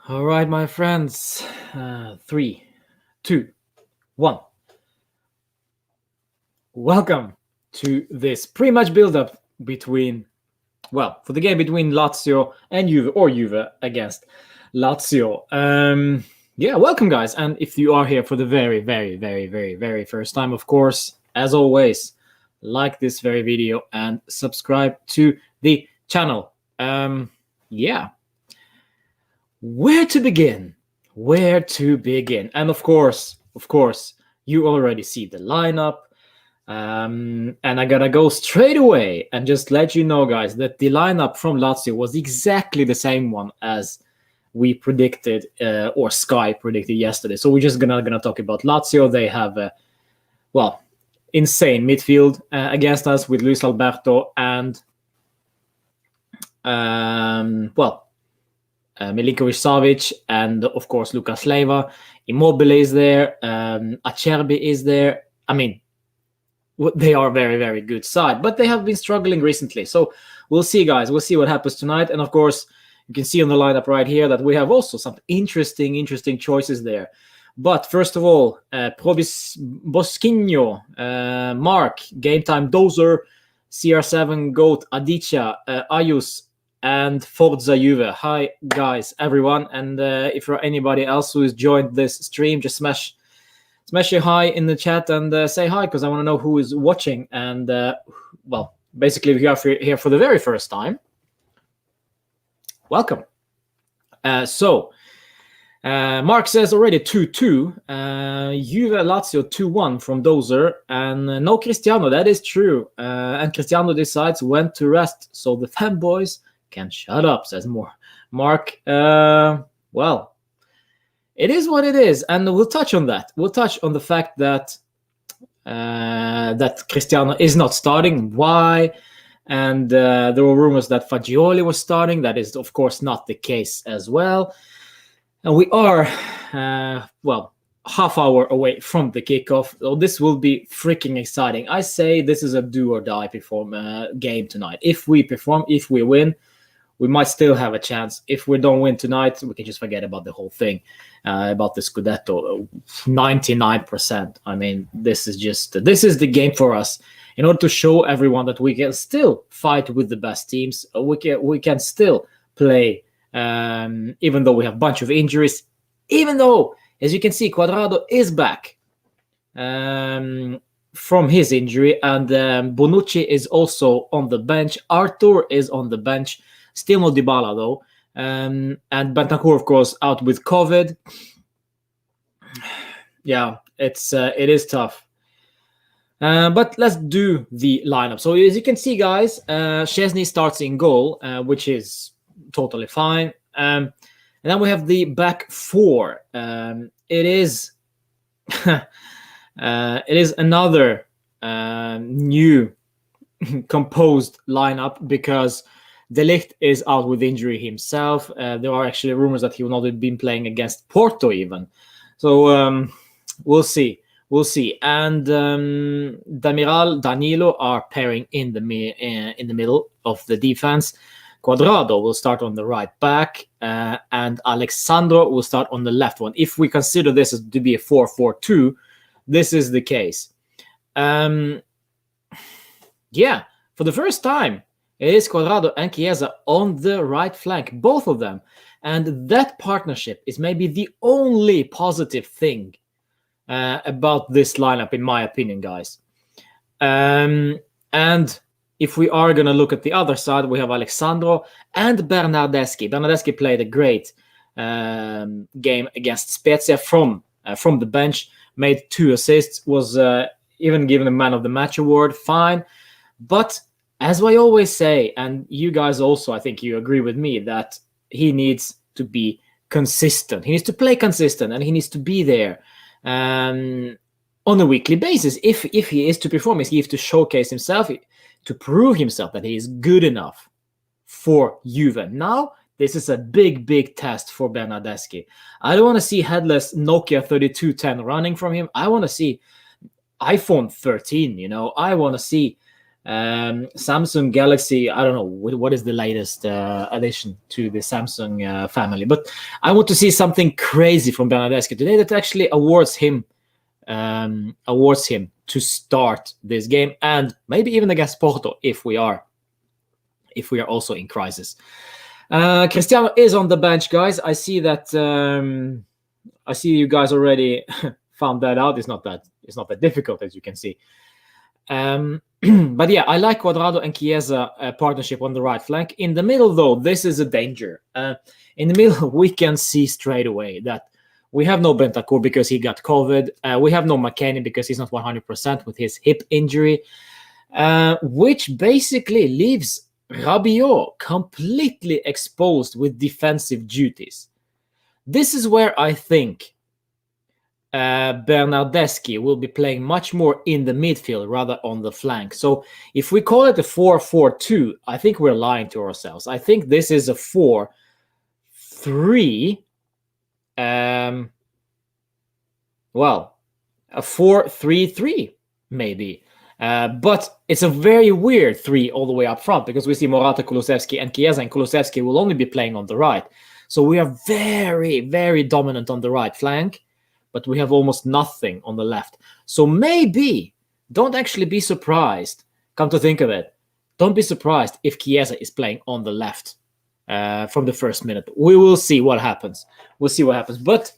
All right, my friends. 3, 2, 1. Welcome to this pre-match build-up for the game between Lazio and Juve against Lazio. Welcome, guys. And if you are here for the very, very, very, very, very first time, of course, as always, like this very video and subscribe to the channel. Where to begin? And of course, you already see the lineup. And I gotta go straight away and just let you know, guys, that the lineup from Lazio was exactly the same one as we predicted, or Sky predicted yesterday. So we're just gonna talk about Lazio. They have insane midfield against us with Luis Alberto and Milinkovic-Savic, and of course Lucas Leiva. Immobile is there. Acerbi is there. I mean, they are a very, very good side, but they have been struggling recently. So we'll see, guys. We'll see what happens tonight. And of course, you can see on the lineup right here that we have also some interesting choices there. But first of all, Boschinho, Mark, Game Time Dozer, CR7, Goat, Aditya, Ayus, and Forza Juve. Hi, guys, everyone. And if you're anybody else who has joined this stream, just smash a hi in the chat and say hi, because I want to know who is watching. And basically, if you are here for the very first time, welcome. Mark says already 2-2. Juve Lazio 2-1 from Dozer, and no Cristiano. That is true. And Cristiano decides when to rest, so the fanboys can shut up, says Mark. It is what it is, and we'll touch on that. We'll touch on the fact that Cristiano is not starting. Why? And there were rumors that Fagioli was starting. That is, of course, not the case as well. And we are, half hour away from the kickoff. So this will be freaking exciting. I say this is a do or die game tonight. If we perform, if we win, we might still have a chance. If we don't win tonight, we can just forget about the whole thing, about the Scudetto. 99%. I mean, this is the game for us. In order to show everyone that we can still fight with the best teams, we can still play, even though we have a bunch of injuries. Even though, as you can see, Cuadrado is back from his injury, and Bonucci is also on the bench. Arthur is on the bench. Still no Dybala, though. And Bentancur, of course, out with COVID. Yeah, it is tough. But let's do the lineup. So as you can see, guys, Szczesny starts in goal, which is totally fine. And then we have the back four. It is another new composed lineup because De Ligt is out with injury himself. There are actually rumors that he will not have been playing against Porto even. So we'll see. And Demiral, Danilo are pairing in the middle of the defense. Cuadrado will start on the right back, and Alexandro will start on the left one. If we consider this as to be a 4-4-2, this is the case. For the first time, it is Cuadrado and Chiesa on the right flank, both of them. And that partnership is maybe the only positive thing about this lineup, in my opinion, guys. And if we are going to look at the other side, we have Alexandro and Bernardeschi. Bernardeschi played a great game against Spezia from the bench, made 2 assists, was even given a Man of the Match award. Fine. But as I always say, and you guys also, I think you agree with me, that he needs to be consistent. He needs to play consistent, and he needs to be there on a weekly basis. If he is to perform, he has to showcase himself, to prove himself that he is good enough for Juve. Now, this is a big test for Bernardeschi. I don't want to see headless Nokia 3210 running from him. I want to see iPhone 13, I want to see Samsung Galaxy, I don't know what is the latest addition to the Samsung family, but I want to see something crazy from Bernardeschi today that actually awards him to start this game, and maybe even against Porto if we are also in crisis. Cristiano is on the bench, guys. I see that. I see you guys already found that out. It's not that difficult, as you can see. But yeah, I like Cuadrado and Chiesa partnership on the right flank. In the middle, though, this is a danger. In the middle, we can see straight away that we have no Bentancur because he got COVID. We have no McKennie because he's not 100% with his hip injury, which basically leaves Rabiot completely exposed with defensive duties. This is where I think Bernardeschi will be playing much more in the midfield rather on the flank. So if we call it a 4-4-2, I think we're lying to ourselves. I think this is a 4-3. Well, a 4-3-3 maybe. But it's a very weird 3 all the way up front because we see Morata, Kulusevski, and Chiesa, and Kulusevski will only be playing on the right. So we are very, very dominant on the right flank, but we have almost nothing on the left. So maybe, don't actually be surprised, come to think of it, don't be surprised if Chiesa is playing on the left from the first minute. We will see what happens. We'll see what happens. But,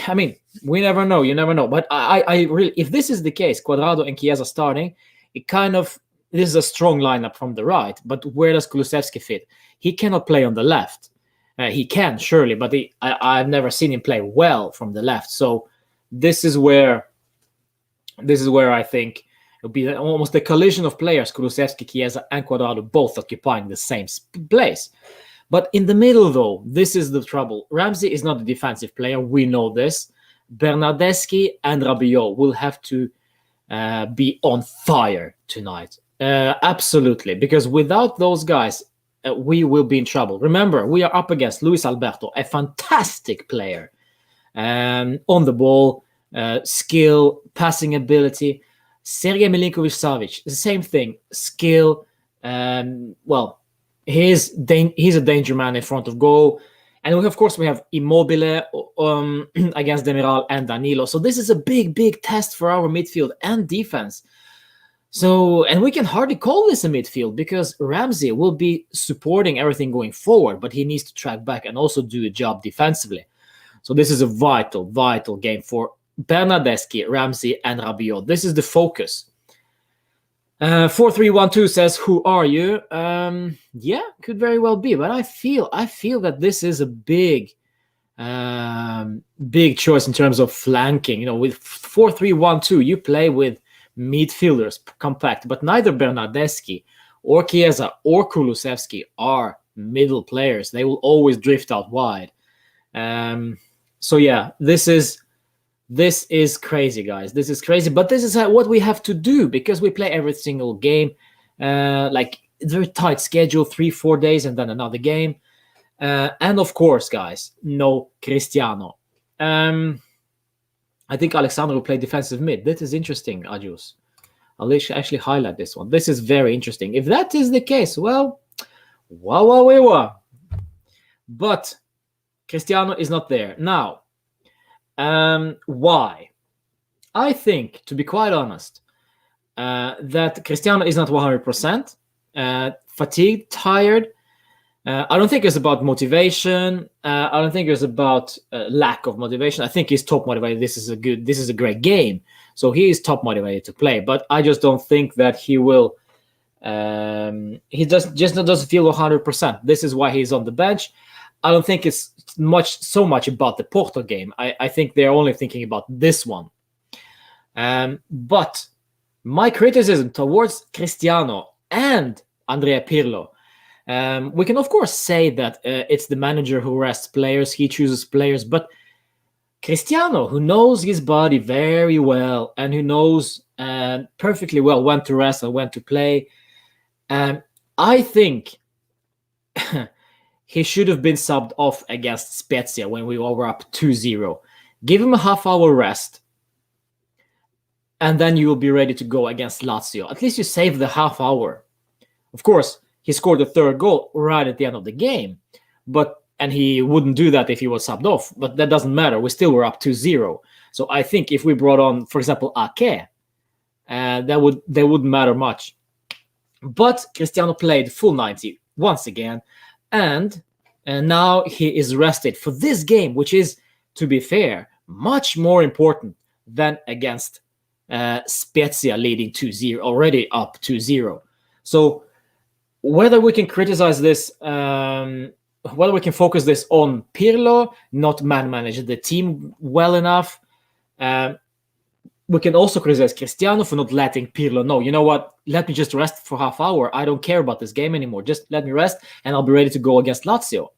I mean, we never know. You never know. But I really, if this is the case, Cuadrado and Chiesa starting, this is a strong lineup from the right. But where does Kulusevski fit? He cannot play on the left. He can, surely, but I've never seen him play well from the left. So this is where I think it'll be almost a collision of players, Kulusevski, Chiesa, and Cuadrado both occupying the same place. But in the middle, though, this is the trouble. Ramsey is not a defensive player. We know this. Bernardeschi and Rabiot will have to be on fire tonight. Absolutely. Because without those guys, we will be in trouble. Remember, we are up against Luis Alberto, a fantastic player. On the ball, skill, passing ability. Sergej Milinkovic-Savic, the same thing. Skill, well, he's a danger man in front of goal. And of course, we have Immobile against Demiral and Danilo. So this is a big, big test for our midfield and defense. So, and we can hardly call this a midfield because Ramsey will be supporting everything going forward, but he needs to track back and also do a job defensively. So this is a vital, vital game for Bernardeschi, Ramsey, and Rabiot. This is the focus. 4312 says, "Who are you?" Yeah, could very well be, but I feel that this is a big choice in terms of flanking. You know, with 4312, you play with midfielders compact, but neither Bernardeschi or Chiesa or Kulusevski are middle players. They will always drift out wide. So yeah, this is crazy, guys. This is crazy, but this is what we have to do because we play every single game, like very tight schedule, 3-4 days, and then another game. And of course, guys, no Cristiano. I think Alexander will play defensive mid. This is interesting, Ajus. I'll actually highlight this one. This is very interesting. If that is the case, well. But Cristiano is not there. Now, why? I think, to be quite honest, that Cristiano is not 100%. Fatigued, tired. I don't think it's about motivation. I don't think it's about lack of motivation. I think he's top motivated. This is a great game. So he is top motivated to play. But I just don't think that he will. He just doesn't feel 100%. This is why he's on the bench. I don't think it's so much about the Porto game. I think they're only thinking about this one. But my criticism towards Cristiano and Andrea Pirlo, we can of course say that it's the manager who rests players, he chooses players, but Cristiano, who knows his body very well and who knows perfectly well when to rest and when to play, I think he should have been subbed off against Spezia when we were up 2-0. Give him a half-hour rest. and then you will be ready to go against Lazio. At least you save the half hour. Of course, he scored the third goal right at the end of the game, and he wouldn't do that if he was subbed off, but that doesn't matter. We still were up 2-0. So I think if we brought on, for example, Ake, that wouldn't matter much. But Cristiano played full 90 once again, and now he is rested for this game, which is, to be fair, much more important than against Spezia leading 2-0, already up 2-0. So whether we can criticize this, whether we can focus this on Pirlo, not manage the team well enough, we can also criticize Cristiano for not letting Pirlo know, you know what, let me just rest for half hour. I don't care about this game anymore. Just let me rest and I'll be ready to go against Lazio.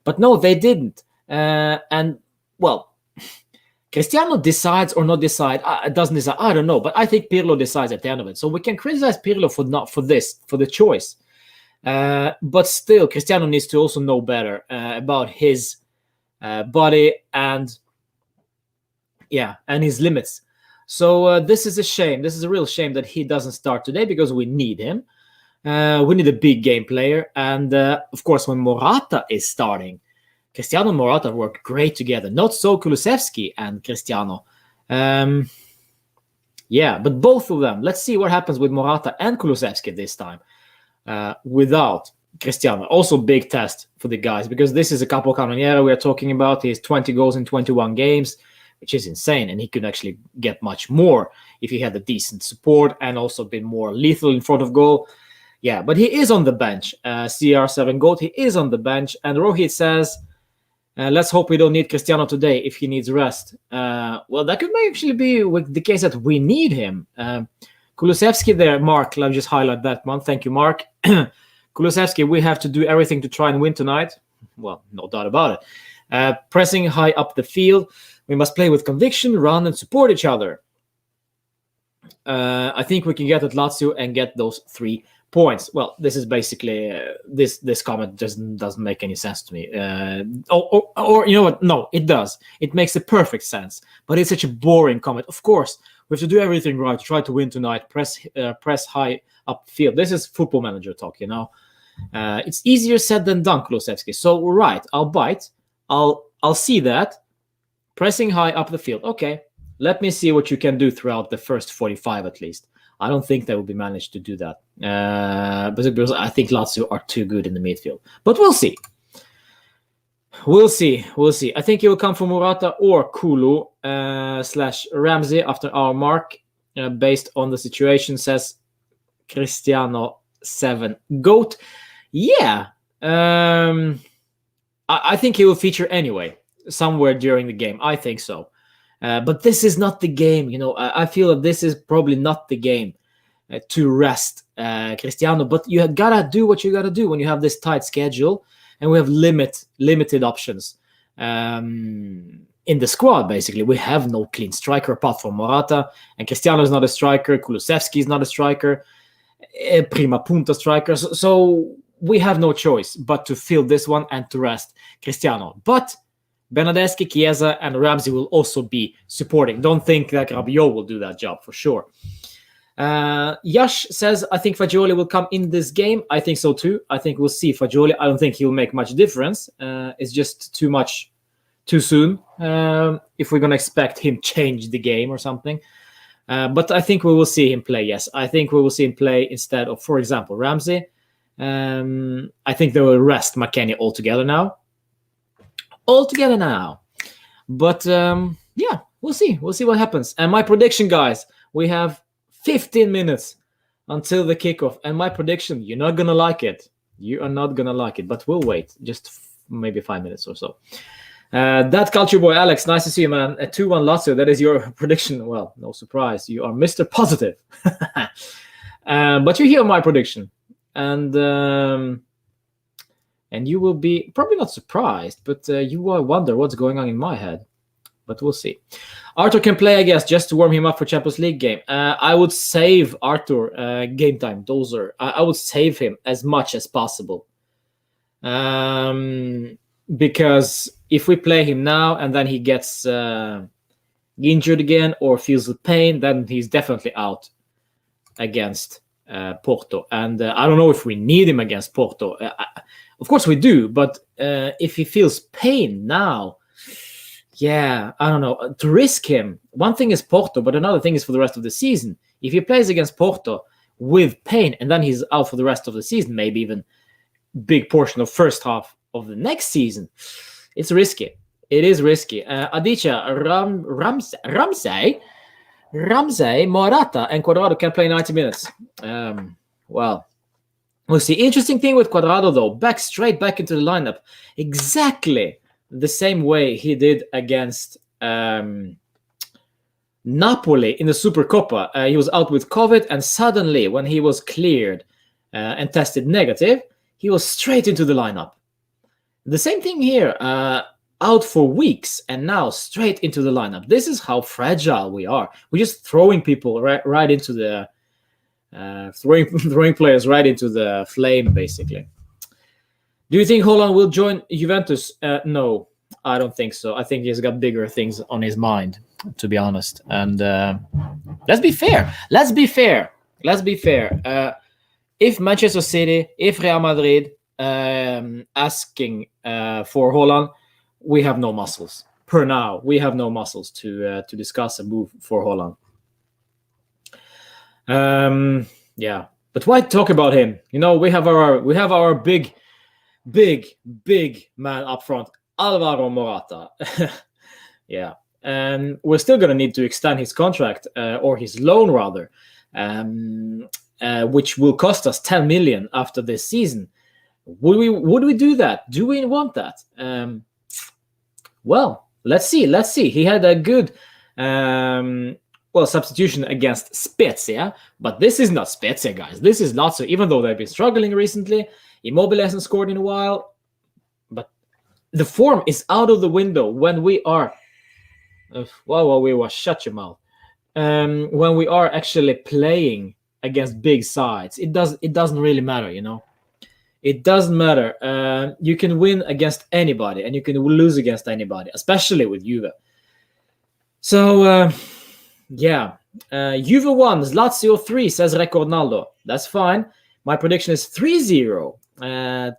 But no, they didn't. And, well, Cristiano decides or not decide, doesn't decide, I don't know. But I think Pirlo decides at the end of it. So we can criticize Pirlo for the choice. But still, Cristiano needs to also know better about his body and his limits. So this is a shame. This is a real shame that he doesn't start today because we need him. We need a big game player. And of course, when Morata is starting, Cristiano and Morata work great together. Not so Kulusevski and Cristiano. But both of them. Let's see what happens with Morata and Kulusevski this time without Cristiano. Also big test for the guys because this is a Capo Cannoniere we are talking about. He has 20 goals in 21 games. Which is insane, and he could actually get much more if he had a decent support and also been more lethal in front of goal. Yeah, but he is on the bench. CR7 Gold, he is on the bench, and Rohit says, let's hope we don't need Cristiano today if he needs rest. Well, that could actually be the case that we need him. Kulusevski there, Mark, let me just highlight that one. Thank you, Mark. Kulusevski, we have to do everything to try and win tonight. Well, no doubt about it. Pressing high up the field. We must play with conviction, run, and support each other. I think we can get at Lazio and get those 3 points. Well, this is basically this comment doesn't make any sense to me. Or you know what? No, it does. It makes a perfect sense. But it's such a boring comment. Of course, we have to do everything right to try to win tonight. Press high up field. This is football manager talk, you know. It's easier said than done, Kulusevski. So right, I'll bite. I'll see that. Pressing high up the field. Okay, let me see what you can do throughout the first 45 at least. I don't think they will be managed to do that. Because I think Lazio are too good in the midfield. But we'll see. We'll see. I think it will come from Morata or Kulu / Ramsey after our mark. Based on the situation, says Cristiano 7 Goat. Yeah. I think he will feature anyway. Somewhere during the game. I think so. But this is not the game. You know, I feel that this is probably not the game to rest Cristiano. But you gotta do what you gotta do when you have this tight schedule and we have limited options in the squad, basically. We have no clean striker apart from Morata. And Cristiano is not a striker. Kulusevski is not a striker. Prima punta striker. So we have no choice but to fill this one and to rest Cristiano. But Bernardeschi, Chiesa, and Ramsey will also be supporting. Don't think that Rabiot will do that job for sure. Yash says, I think Fagioli will come in this game. I think so too. I think we'll see Fagioli. I don't think he'll make much difference. It's just too soon if we're going to expect him change the game or something. But I think we will see him play, yes. I think we will see him play instead of, for example, Ramsey. I think they will rest McKennie altogether now. But we'll see what happens. And my prediction, guys, we have 15 minutes until the kickoff, and my prediction, you're not gonna like it, but we'll wait just maybe 5 minutes or so. That culture boy Alex, nice to see you, man. A 2-1 Lazio, that is your prediction. Well, no surprise, you are Mr. Positive. But you hear my prediction, and you will be probably not surprised, but you will wonder what's going on in my head. But we'll see. Arthur can play, I guess, just to warm him up for Champions League game. I would save Arthur game time. I would save him as much as possible. Because if we play him now and then he gets injured again or feels the pain, then he's definitely out against Porto. And I don't know if we need him against Porto. Of course we do, but if he feels pain now, yeah, I don't know. To risk him, one thing is Porto, but another thing is for the rest of the season. If he plays against Porto with pain and then he's out for the rest of the season, maybe even big portion of first half of the next season, it's risky. It is risky. Aditya, Ramsey, Morata, and Cuadrado can play 90 minutes. Well, we'll see. Interesting thing with Cuadrado, though, straight back into the lineup, exactly the same way he did against Napoli in the Supercoppa. He was out with COVID, and suddenly, when he was cleared and tested negative, he was straight into the lineup. The same thing here. Out for weeks and now straight into the lineup. This is how fragile we are. We're just throwing people right into the throwing players right into the flame, basically. Do you think Haaland will join Juventus? No, I don't think so. I think he's got bigger things on his mind, to be honest. And let's be fair. If Manchester City, if Real Madrid asking for Haaland, we have no muscles. Per now, we have no muscles to discuss a move for Haaland. Yeah, but why talk about him? You know, we have our big man up front, Alvaro Morata. Yeah, and we're still gonna need to extend his contract or his loan rather, which will cost us 10 million after this season. Would we do that? Do we want that? Well, let's see. He had a good substitution against Spezia, but this is not Spezia, guys. This is Lazio, even though they've been struggling recently. Immobile hasn't scored in a while, but the form is out of the window when we are shut your mouth. When we are actually playing against big sides, it doesn't really matter, you know. It doesn't matter. You can win against anybody, and you can lose against anybody, especially with Juve. So, Juve 1, Lazio 3, says Record Ronaldo. That's fine. My prediction is 3-0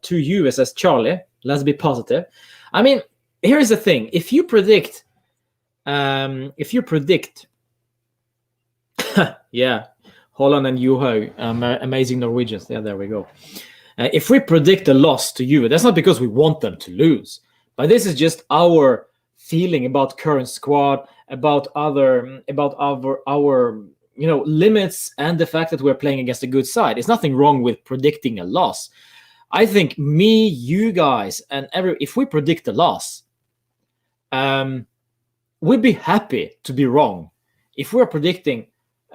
to Juve, says Charlie. Let's be positive. I mean, here's the thing. If you predict, yeah, Holland and Juve, amazing Norwegians. Yeah, there we go. If we predict a loss to Juve, that's not because we want them to lose, but this is just our feeling about current squad, about our limits, and the fact that we're playing against a good side. There's nothing wrong with predicting a loss. I think me, you guys, and if we predict a loss, we'd be happy to be wrong. If we're predicting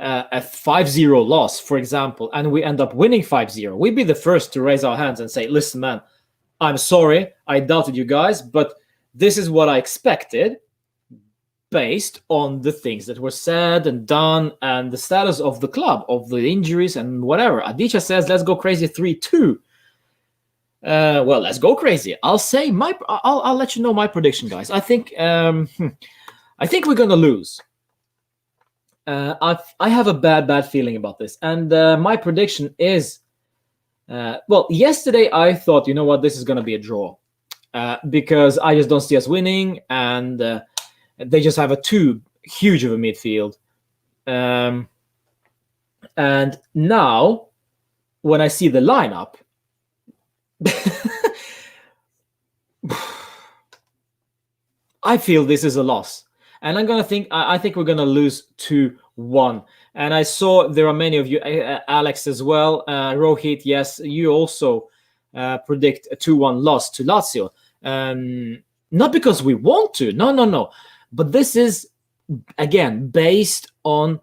a 5-0 loss, for example, and we end up winning 5-0, we'd be the first to raise our hands and say, listen, man, I'm sorry, I doubted you guys, but this is what I expected based on the things that were said and done and the status of the club, of the injuries and whatever. Aditya says, let's go crazy 3-2. Well, let's go crazy. I'll let you know my prediction, guys. I think we're going to lose. I have a bad feeling about this, and my prediction is, yesterday I thought, you know what, this is going to be a draw, because I just don't see us winning, and they just have a too huge of a midfield. And now, when I see the lineup, I feel this is a loss. And I think we're going to lose 2-1. And I saw there are many of you, Alex as well, Rohit, yes, you also predict a 2-1 loss to Lazio. Not because we want to, no. But this is, again, based on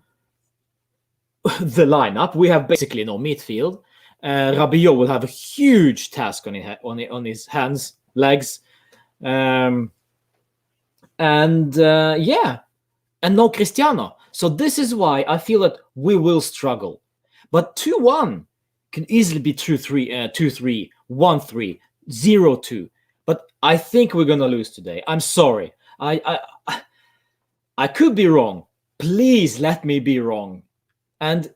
the lineup. We have basically no midfield. Rabiot will have a huge task on his hands, legs. And no Cristiano. So this is why I feel that we will struggle. But 2-1 can easily be 2-3, 2-3, 1-3, 0-2. But I think we're going to lose today. I'm sorry. I could be wrong. Please let me be wrong. And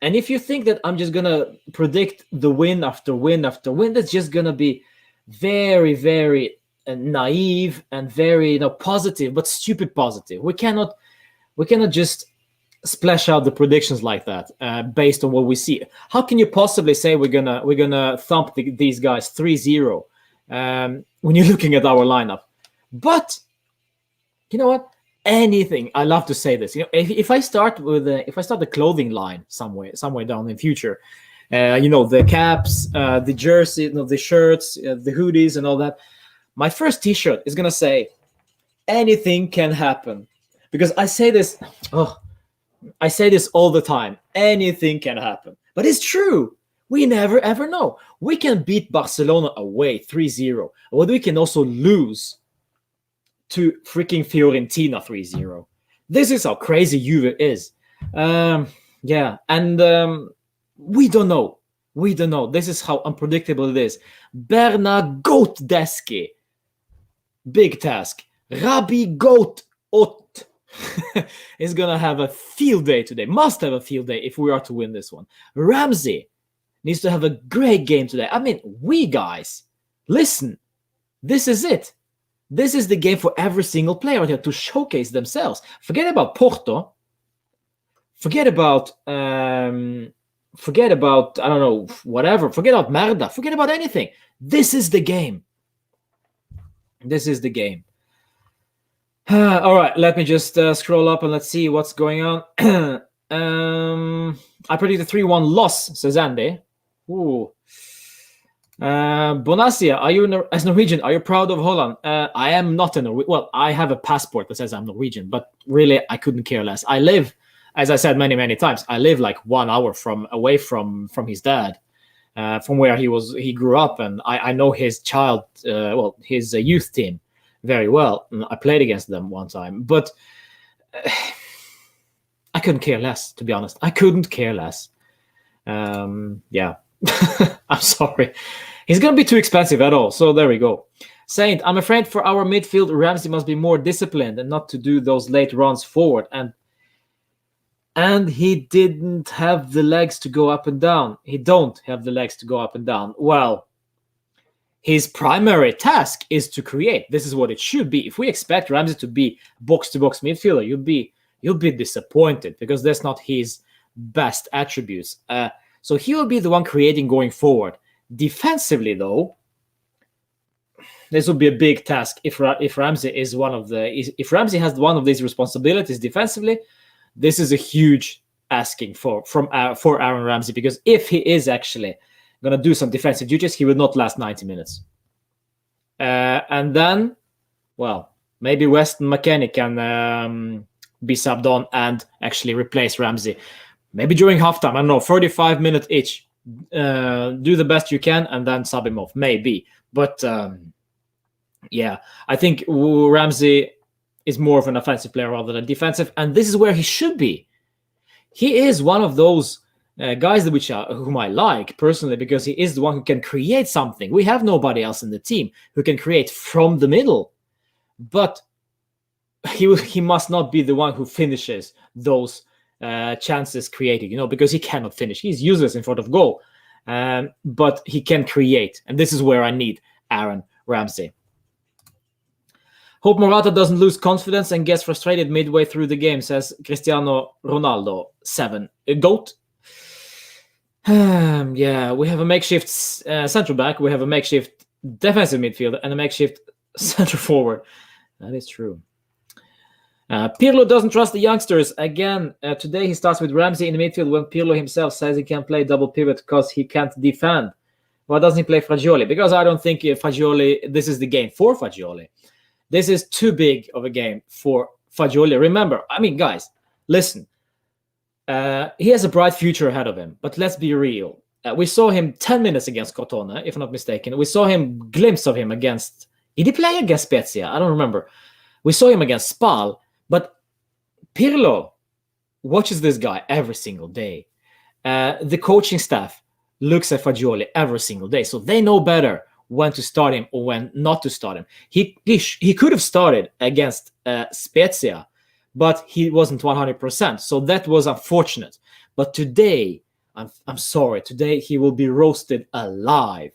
if you think that I'm just gonna predict the win after win after win, that's just gonna be very, very naive and very positive, but stupid positive. We cannot just splash out the predictions like that based on what we see. How can you possibly say we're gonna thump these guys 3-0 when you're looking at our lineup? But you know what? Anything. I love to say this. If I start the clothing line somewhere down in the future, the caps, the jersey, the shirts, the hoodies, and all that. My first T-shirt is gonna say, "Anything can happen," because I say this. I say this all the time. Anything can happen, but it's true. We never ever know. We can beat Barcelona away 3-0, but we can also lose to freaking Fiorentina 3-0. This is how crazy Juve is. Yeah, and we don't know. We don't know. This is how unpredictable it is. Berna Goatdeski. Big task. Rabbi Goat Ot is going to have a field day today. Must have a field day if we are to win this one. Ramsey needs to have a great game today. I mean, we guys, listen. This is it. This is the game for every single player here to showcase themselves. Forget about Porto. Forget about I don't know, whatever. Forget about Merda. Forget about anything. This is the game. This is the game. All right, let me just scroll up and let's see what's going on. I predict a 3-1 loss, says Andy. Ooh. Bonasia, are you as Norwegian? Are you proud of Holland? I am not a Norwegian. Well, I have a passport that says I'm Norwegian, but really, I couldn't care less. I live, as I said many times, I live like 1 hour away from his dad, from where he grew up, and I know his his youth team very well. I played against them one time, but I couldn't care less, to be honest. I couldn't care less. Yeah. I'm sorry. He's going to be too expensive at all. So there we go. Saint, I'm afraid for our midfield, Ramsey must be more disciplined and not to do those late runs forward. And he didn't have the legs to go up and down. He don't have the legs to go up and down. Well, his primary task is to create. This is what it should be. If we expect Ramsey to be box-to-box midfielder, you'll be disappointed because that's not his best attributes. So he will be the one creating going forward. Defensively, though, this would be a big task if Ramsey is if Ramsey has one of these responsibilities defensively. This is a huge asking for Aaron Ramsey, because if he is actually going to do some defensive duties, he will not last 90 minutes. And then, well, maybe Weston McKennie can be subbed on and actually replace Ramsey. Maybe during halftime, I don't know, 45 minutes each. Do the best you can and then sub him off. Maybe. But, yeah, I think Ramsey is more of an offensive player rather than defensive. And this is where he should be. He is one of those guys whom I like personally, because he is the one who can create something. We have nobody else in the team who can create from the middle. But he must not be the one who finishes those chances created, because he cannot finish. He's useless in front of goal, but he can create, and this is where I need Aaron Ramsey. Hope Morata doesn't lose confidence and gets frustrated midway through the game, says Cristiano Ronaldo 7. GOAT. Yeah, we have a makeshift central back, we have a makeshift defensive midfielder, and a makeshift center forward. That is true. Pirlo doesn't trust the youngsters. Again, today he starts with Ramsey in the midfield when Pirlo himself says he can play double pivot because he can't defend. Why doesn't he play Fagioli? Because I don't think this is the game for Fagioli. This is too big of a game for Fagioli. Remember, I mean, guys, listen. He has a bright future ahead of him, but let's be real. We saw him 10 minutes against Crotone, if I'm not mistaken. We saw him, glimpse of him against... Did he play against Spezia? I don't remember. We saw him against Spal. But Pirlo watches this guy every single day. The coaching staff looks at Fagioli every single day, so they know better when to start him or when not to start him. He could have started against Spezia, but he wasn't 100%. So that was unfortunate. But today, I'm sorry, today he will be roasted alive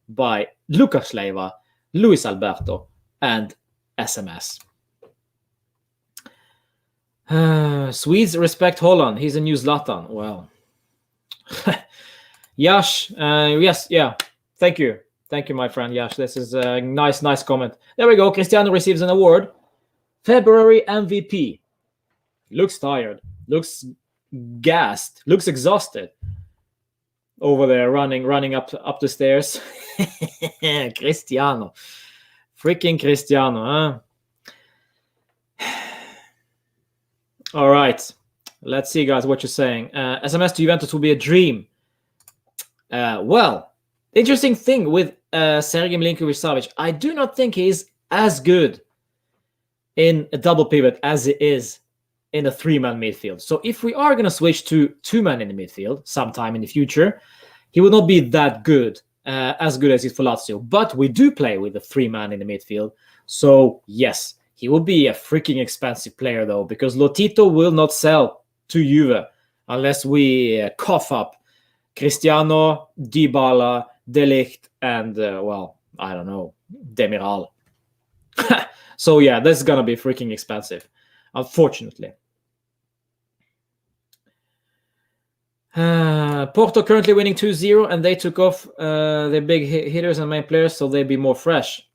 by Lucas Leiva, Luis Alberto, and SMS. Swedes respect Holland. He's a new Zlatan. Well, Yash, yes, yeah. Thank you, my friend Yash. This is a nice comment. There we go. Cristiano receives an award. February MVP. Looks tired. Looks gassed. Looks exhausted. Over there, running up the stairs. Cristiano, freaking Cristiano, huh? All right, let's see, guys, what you're saying. SMS to Juventus will be a dream. Well, interesting thing with Sergej Milinkovic-Savic, I do not think he's as good in a double pivot as he is in a 3-man midfield. So if we are going to switch to 2-man in the midfield sometime in the future, he will not be that good, as good as he's for Lazio. But we do play with a 3-man in the midfield. So yes, he will be a freaking expensive player, though, because Lotito will not sell to Juve unless we cough up Cristiano, Dybala, De Ligt, and, well, I don't know, Demiral. So, yeah, this is going to be freaking expensive, unfortunately. Porto currently winning 2-0, and they took off their big hitters and main players, so they'd be more fresh.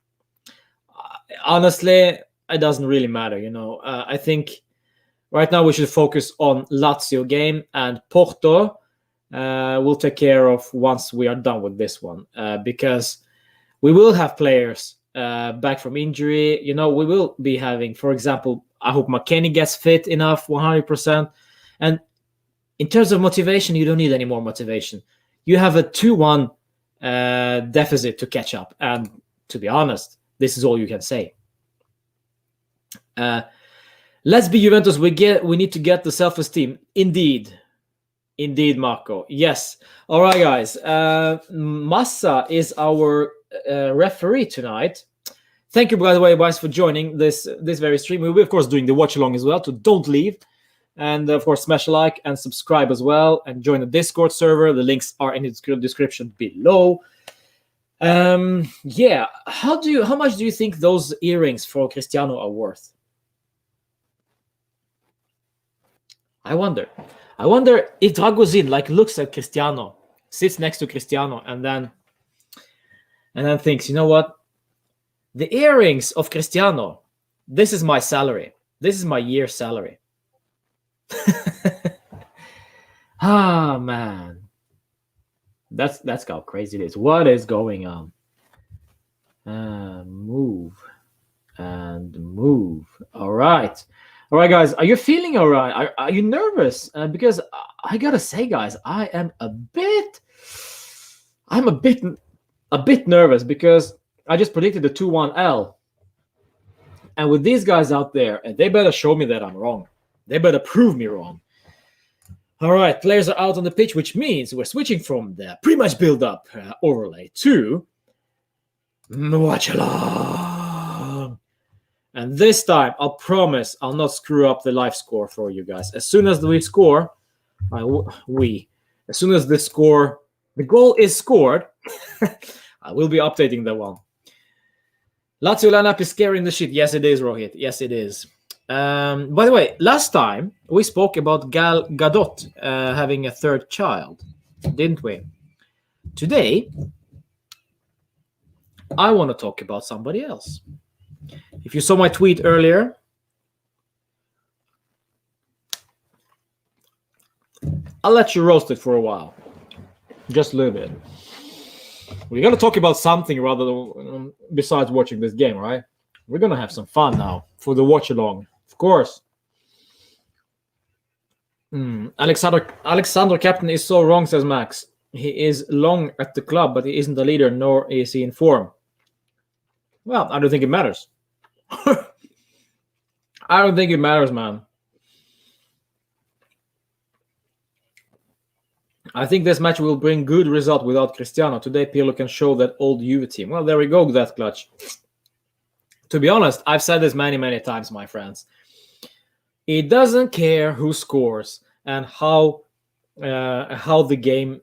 Honestly, it doesn't really matter, you know. I think right now we should focus on Lazio game, and Porto we'll take care of once we are done with this one, because we will have players back from injury. You know, we will be having, for example, I hope McKennie gets fit enough 100%. And in terms of motivation, you don't need any more motivation. You have a 2-1 deficit to catch up. And to be honest, this is all you can say. Let's be Juventus. We need to get the self-esteem. Indeed, Marco. Yes. All right, guys. Massa is our referee tonight. Thank you, by the way, guys, for joining this very stream. We'll be, of course, doing the watch along as well. So don't leave. And of course, smash a like and subscribe as well, and join the Discord server. The links are in the description below. Yeah. How much do you think those earrings for Cristiano are worth? I wonder if Dragozin looks at Cristiano, sits next to Cristiano, and then thinks, you know what? The earrings of Cristiano, this is my salary. This is my year's salary. Ah, man. That's how crazy it is. What is going on? Move. All right, guys. Are you feeling all right? Are you nervous? Because I gotta say, guys, I'm a bit nervous because I just predicted the 2-1 L, and with these guys out there, they better show me that I'm wrong. They better prove me wrong. All right, players are out on the pitch, which means we're switching from the pre-match build-up overlay to watch along. And this time, I'll promise I'll not screw up the live score for you guys. As soon as we score, as soon as the goal is scored, I will be updating that one. Lazio lineup is scaring the shit. Yes, it is, Rohit. Yes, it is. By the way, last time we spoke about Gal Gadot having a third child, didn't we? Today, I want to talk about somebody else. If you saw my tweet earlier, I'll let you roast it for a while. Just a little bit. We're going to talk about something rather than besides watching this game, right? We're going to have some fun now for the watch along. Of course. Alexander Captain is so wrong, says Max. He is long at the club, but he isn't a leader, nor is he in form. Well, I don't think it matters. I don't think it matters, man. I think this match will bring good result without Cristiano. Today, Pirlo can show that old Juve team. Well, there we go, that clutch. To be honest, I've said this many, many times, my friends. He doesn't care who scores and how the game.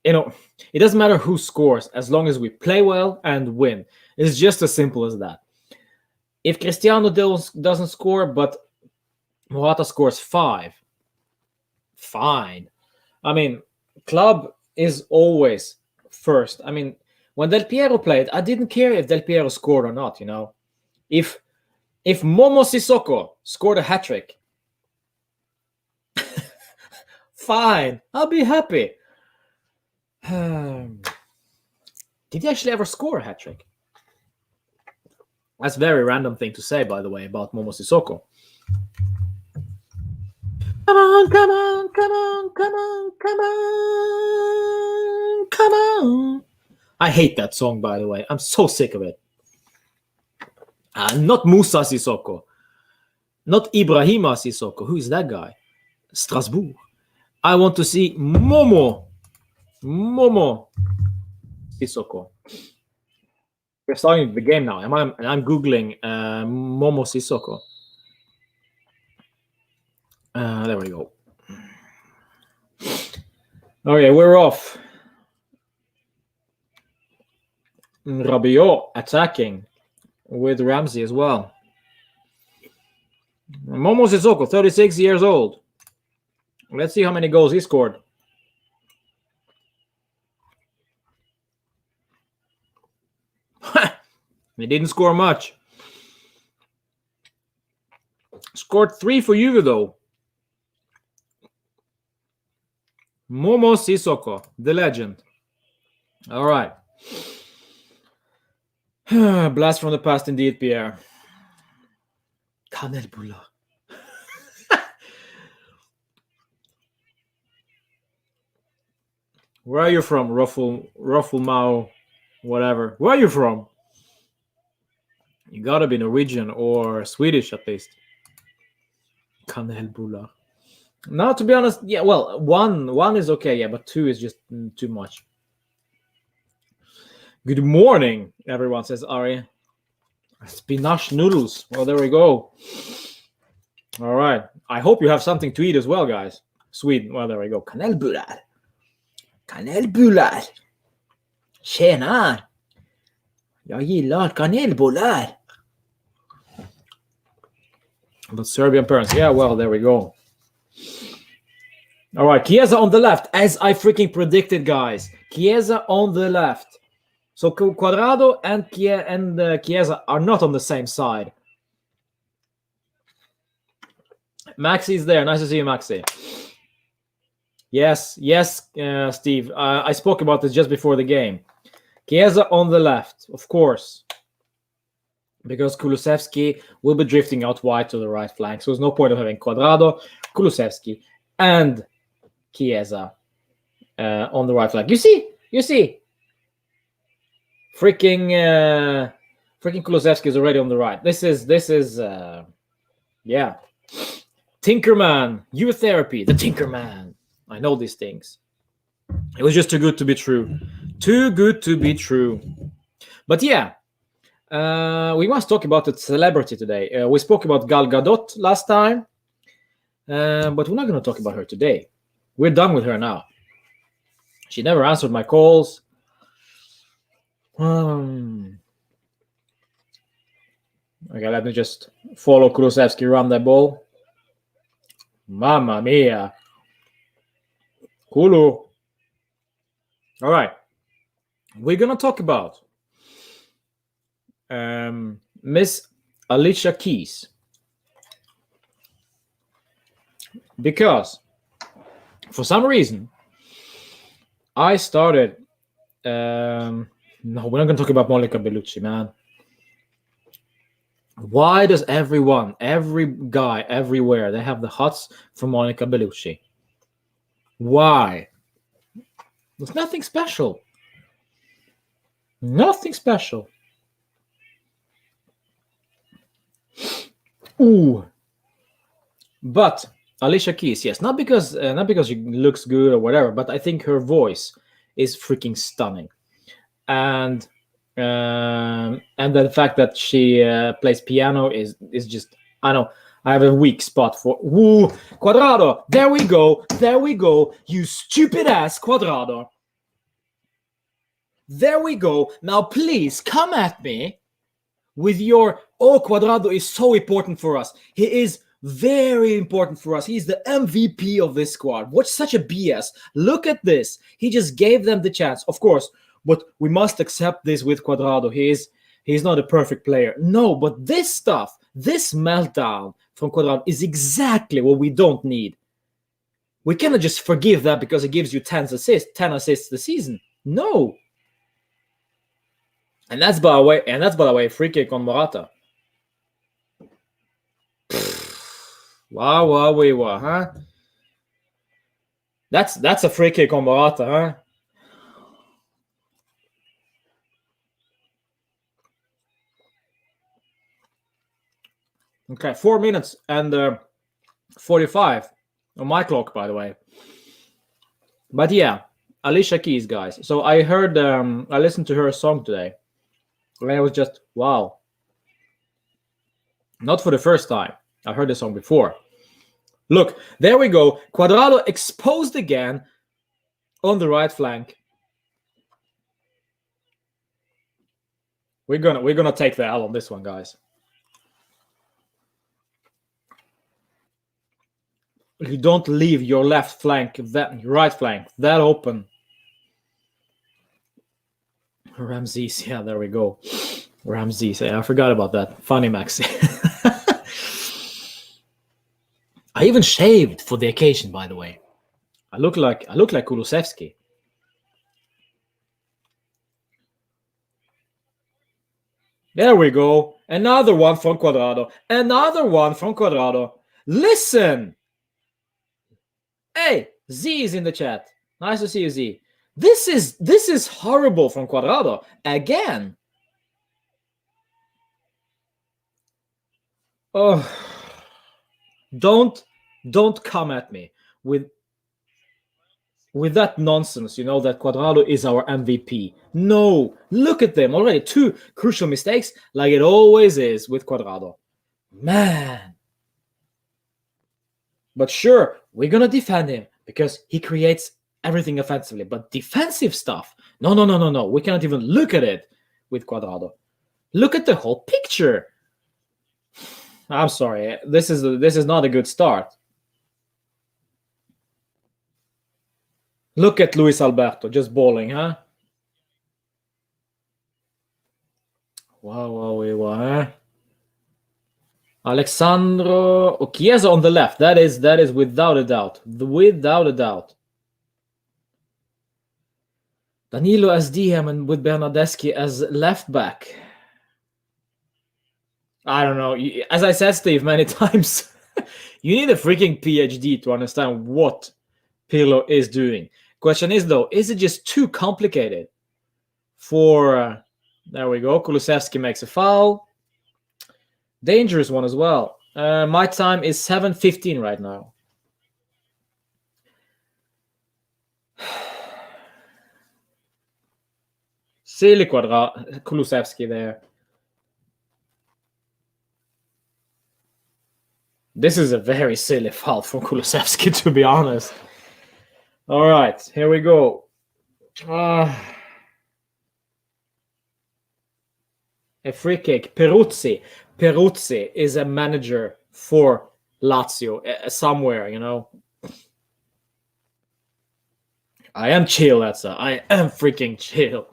It doesn't matter who scores as long as we play well and win. It's just as simple as that. If Cristiano doesn't score, but Morata scores 5, fine. I mean, club is always first. I mean, when Del Piero played, I didn't care if Del Piero scored or not. If Momo Sissoko scored a hat-trick, fine, I'll be happy. Did he actually ever score a hat-trick? That's a very random thing to say, by the way, about Momo Sissoko. Come on, come on, come on, come on, come on, come on. I hate that song, by the way. I'm so sick of it. Not Moussa Sissoko. Not Ibrahima Sissoko. Who is that guy? Strasbourg. I want to see Momo Sissoko. We're starting the game now. I'm Googling Momo Sissoko. There we go. Okay, we're off. Rabiot attacking with Ramsey as well. Momo Sissoko, 36 years old. Let's see how many goals he scored. He didn't score much. Scored 3 for Juve, though. Momo Sissoko, the legend. All right. Blast from the past, indeed, Pierre. Kanelbulla. Where are you from, Ruffle Mao, whatever? Where are you from? You gotta be Norwegian or Swedish at least. Kanelbulla. No, to be honest, yeah. Well, one is okay, yeah, but 2 is just too much. Good morning, everyone, says Ari. Spinach noodles. Well, there we go. All right. I hope you have something to eat as well, guys. Sweden. Well, there we go. Kanelbullar. Kanelbullar. Tjena. Jag gillar kanelbullar. But Serbian parents. Yeah, well, there we go. All right. Chiesa on the left, as I freaking predicted, guys. Chiesa on the left. So Cuadrado and Chiesa are not on the same side. Maxi is there. Nice to see you, Maxi. Yes, Steve. I spoke about this just before the game. Chiesa on the left, of course, because Kulusevski will be drifting out wide to the right flank. So there's no point of having Cuadrado, Kulusevski, and Chiesa on the right flank. You see. Freaking Kulusevski is already on the right. This is yeah. Tinkerman, youth therapy, the Tinkerman. I know these things. It was just too good to be true. Too good to be true. But yeah, we must talk about the celebrity today. We spoke about Gal Gadot last time, but we're not going to talk about her today. We're done with her now. She never answered my calls. Okay, let me just follow Kulusevski around that ball. Mamma mia. Kulu. All right. We're going to talk about Miss Alicia Keys. Because for some reason, I started... No, we're not going to talk about Monica Bellucci, man. Why does every guy, everywhere, they have the hots for Monica Bellucci? Why? There's nothing special. Nothing special. Ooh. But Alicia Keys, yes, not because she looks good or whatever, but I think her voice is freaking stunning. And the fact that she plays piano is just, I don't know, I have a weak spot for... Woo! Cuadrado! There we go! There we go! You stupid ass Cuadrado! There we go! Now please, come at me with your... Oh, Cuadrado is so important for us. He is very important for us. He's the MVP of this squad. What's such a BS? Look at this. He just gave them the chance. Of course, but we must accept this with Cuadrado. He's not a perfect player. No, but this stuff, this meltdown from Cuadrado is exactly what we don't need. We cannot just forgive that because it gives you 10 assists this season. No. And that's by the way, free kick on Morata. Wow, huh? That's a free kick on Morata, huh? Okay, 4 minutes and 45 on my clock, by the way. But yeah, Alicia Keys, guys. So I heard, I listened to her song today, and I was just, wow. Not for the first time. I heard the song before. Look, there we go. Cuadrado exposed again on the right flank. We're gonna take the L on this one, guys. You don't leave your left flank, right flank, that open. Ramses, yeah, there we go. Ramses, yeah, I forgot about that. Funny, Maxi. I even shaved for the occasion, by the way. I look like Kulusevski. There we go. Another one from Cuadrado. Another one from Cuadrado. Listen. Hey, Z is in the chat. Nice to see you, Z. This is horrible from Cuadrado again. Oh, don't come at me with that nonsense, you know, that Cuadrado is our MVP. No, look at them already. 2 crucial mistakes, like it always is with Cuadrado. Man. But sure, we're going to defend him because he creates everything offensively. But defensive stuff, no. We cannot even look at it with Cuadrado. Look at the whole picture. I'm sorry. This is not a good start. Look at Luis Alberto just balling, huh? Wow, huh? Alexandro Chiesa on the left. That is without a doubt. Without a doubt. Danilo as DM and with Bernardeschi as left back. I don't know. As I said, Steve, many times, you need a freaking PhD to understand what Pirlo is doing. Question is, though, is it just too complicated for... there we go. Kulusevski makes a foul. Dangerous one as well. My time is 7:15 right now. Silly Kulusevski there. This is a very silly foul from Kulusevski, to be honest. All right, here we go. A free kick. Peruzzi is a manager for Lazio somewhere, you know. I am chill, I am freaking chill.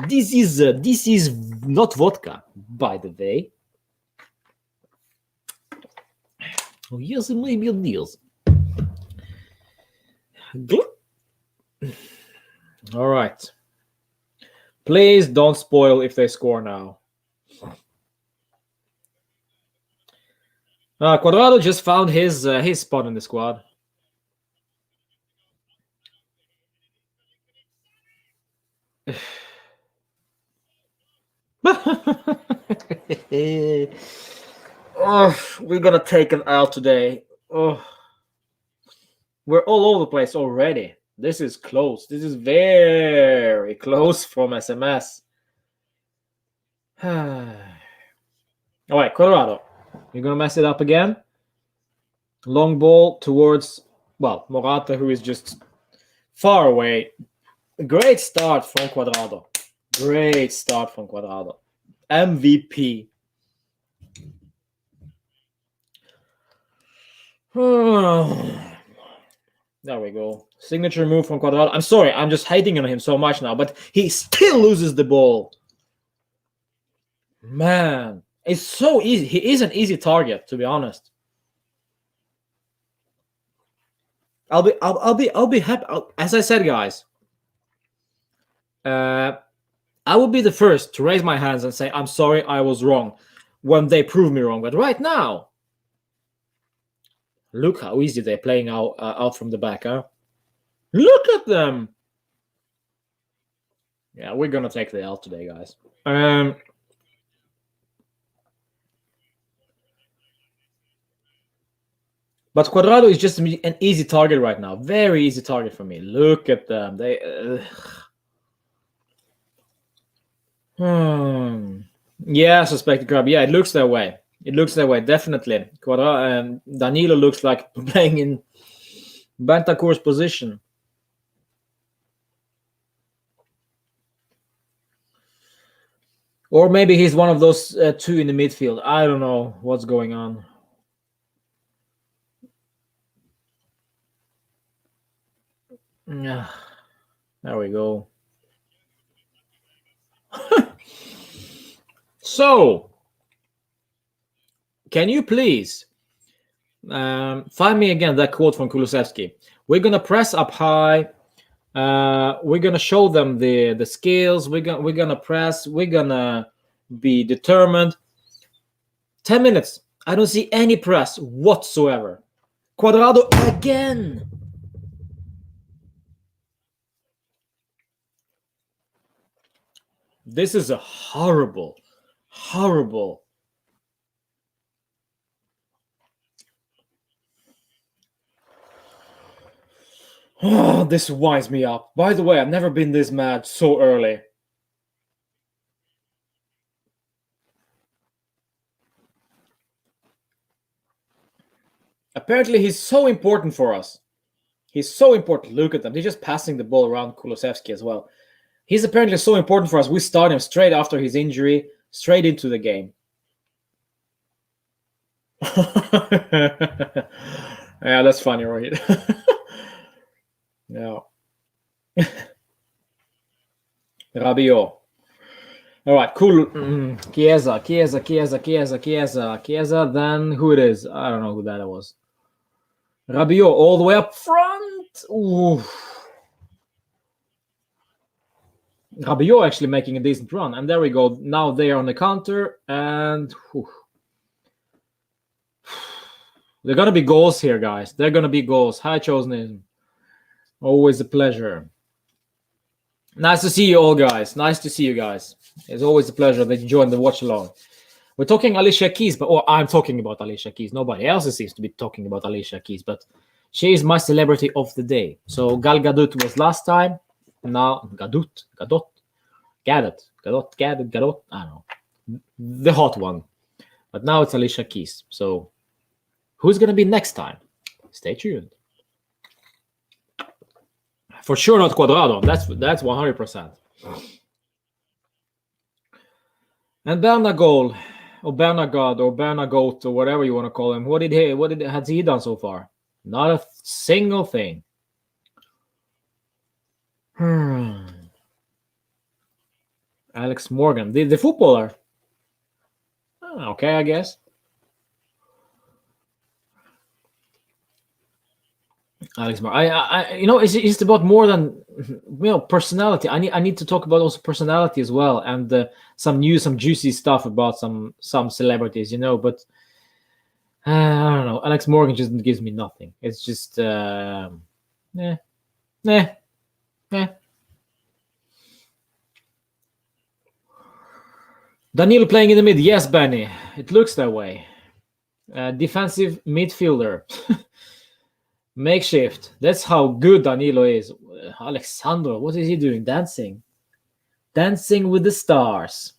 This is not vodka, by the way. Oh, yes, it may be a deal. All right. Please don't spoil if they score now. Cuadrado just found his spot in the squad. Oh, we're gonna take an L today. Oh, we're all over the place already. This is close. This is very close from SMS. All right, Colorado. You're going to mess it up again. Long ball towards, well, Morata, who is just far away. Great start from Cuadrado. Great start from Cuadrado. MVP. There we go. Signature move from Cuadrado. I'm sorry, I'm just hating on him so much now, but he still loses the ball. Man, it's so easy. He is an easy target, to be honest. I'll be happy. As I said, guys, I will be the first to raise my hands and say, I'm sorry, I was wrong when they prove me wrong. But right now, look how easy they're playing out from the back, huh? Look at them. Yeah, we're going to take the L today, guys. But Cuadrado is just an easy target right now. Very easy target for me. Look at them. Yeah, suspected grab. Yeah, it looks that way. It looks that way, definitely. Danilo looks like playing in Bentancur's position. Or maybe he's one of those two in the midfield. I don't know what's going on. Yeah, there we go. So, can you please find me again that quote from Kulusevski? We're gonna press up high. We're gonna show them the skills. We're gonna press. We're gonna be determined. 10 minutes. I don't see any press whatsoever. Cuadrado again. This is a horrible. Oh, this winds me up. By the way, I've never been this mad so early. Apparently, he's so important for us. He's so important. Look at them. They're just passing the ball around Kulusevski as well. He's apparently so important for us. We start him straight after his injury, straight into the game. Yeah, that's funny, right? Yeah. Rabiot. All right, cool. Chiesa. Then who it is? I don't know who that was. Rabiot all the way up front. Ooh. Rabiot actually making a decent run. And there we go. Now they are on the counter. And they're going to be goals here, guys. They're going to be goals. Hi, Chosen. Always a pleasure. Nice to see you all, guys. Nice to see you guys. It's always a pleasure that you join the watch along. We're talking Alicia Keys, but I'm talking about Alicia Keys. Nobody else seems to be talking about Alicia Keys, but she is my celebrity of the day. So Gal Gadot was last time. Now Gadot. I don't know. The hot one. But now it's Alicia Keys. So who's going to be next time? Stay tuned. For sure not Cuadrado. That's 100%. And Bernagol, or Bernagod, or Bernagoat, or whatever you want to call him. What has he done so far? Not a single thing. Alex Morgan, the footballer. Okay, I guess. Alex Morgan. It's about more than personality. I need to talk about also personality as well, and some juicy stuff about some celebrities, But I don't know. Alex Morgan just gives me nothing. It's just Danilo playing in the mid. Yes, Benny. It looks that way. Defensive midfielder. Makeshift. That's how good Danilo is. Alexandro, what is he doing? Dancing with the stars.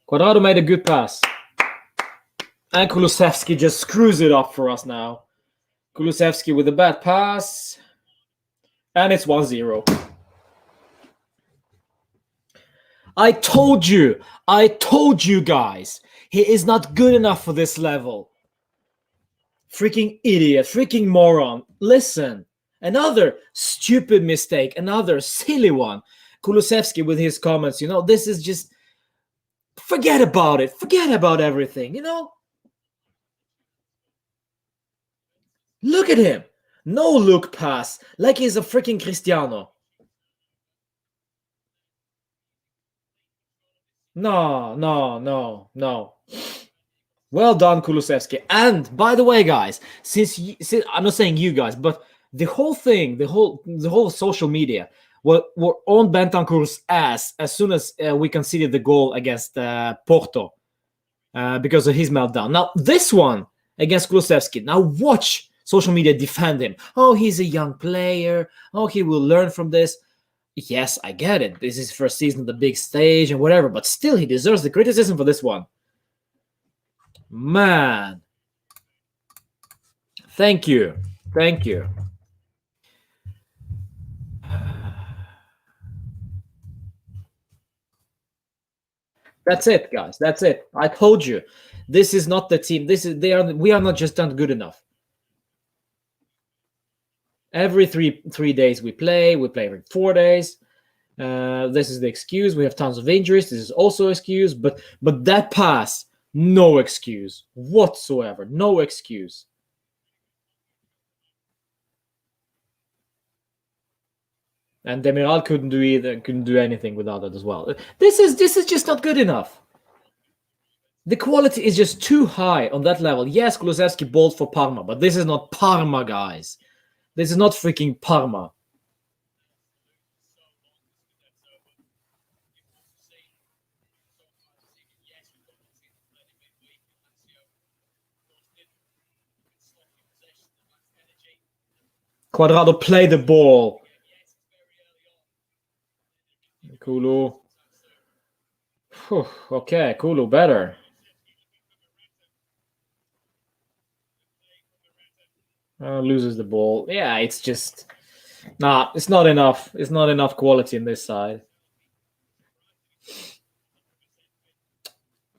Cuadrado made a good pass. And Kulusevski just screws it up for us now. Kulusevski with a bad pass. And it's 1-0. I told you guys, he is not good enough for this level. Freaking idiot, freaking moron. Listen, another stupid mistake, another silly one. Kulusevski with his comments, this is just, forget about it. Forget about everything, Look at him. No look pass, like he's a freaking Cristiano. No. Well done, Kulusevski. And by the way, guys, since I'm not saying you guys, but the whole thing, the whole social media were on Bentancur's ass as soon as we conceded the goal against Porto because of his meltdown. Now this one against Kulusevski. Now watch social media defend him. Oh, he's a young player. Oh, he will learn from this. Yes, I get it. This is his first season on the big stage and whatever, but still he deserves the criticism for this one. Man. Thank you. That's it, guys. That's it. I told you. This is not the team. We are not just done good enough. Every three days we play every 4 days. This is the excuse. We have tons of injuries. This is also excuse. But that pass, no excuse whatsoever. No excuse. And Demiral couldn't do anything without it as well. This is just not good enough. The quality is just too high on that level. Yes, Kulusevski bowled for Parma, but this is not Parma, guys. This is not freaking Parma. Cuadrado play the ball. Kulu. Okay, Kulu better. Loses the ball. Yeah, it's just... Nah, it's not enough. It's not enough quality in this side.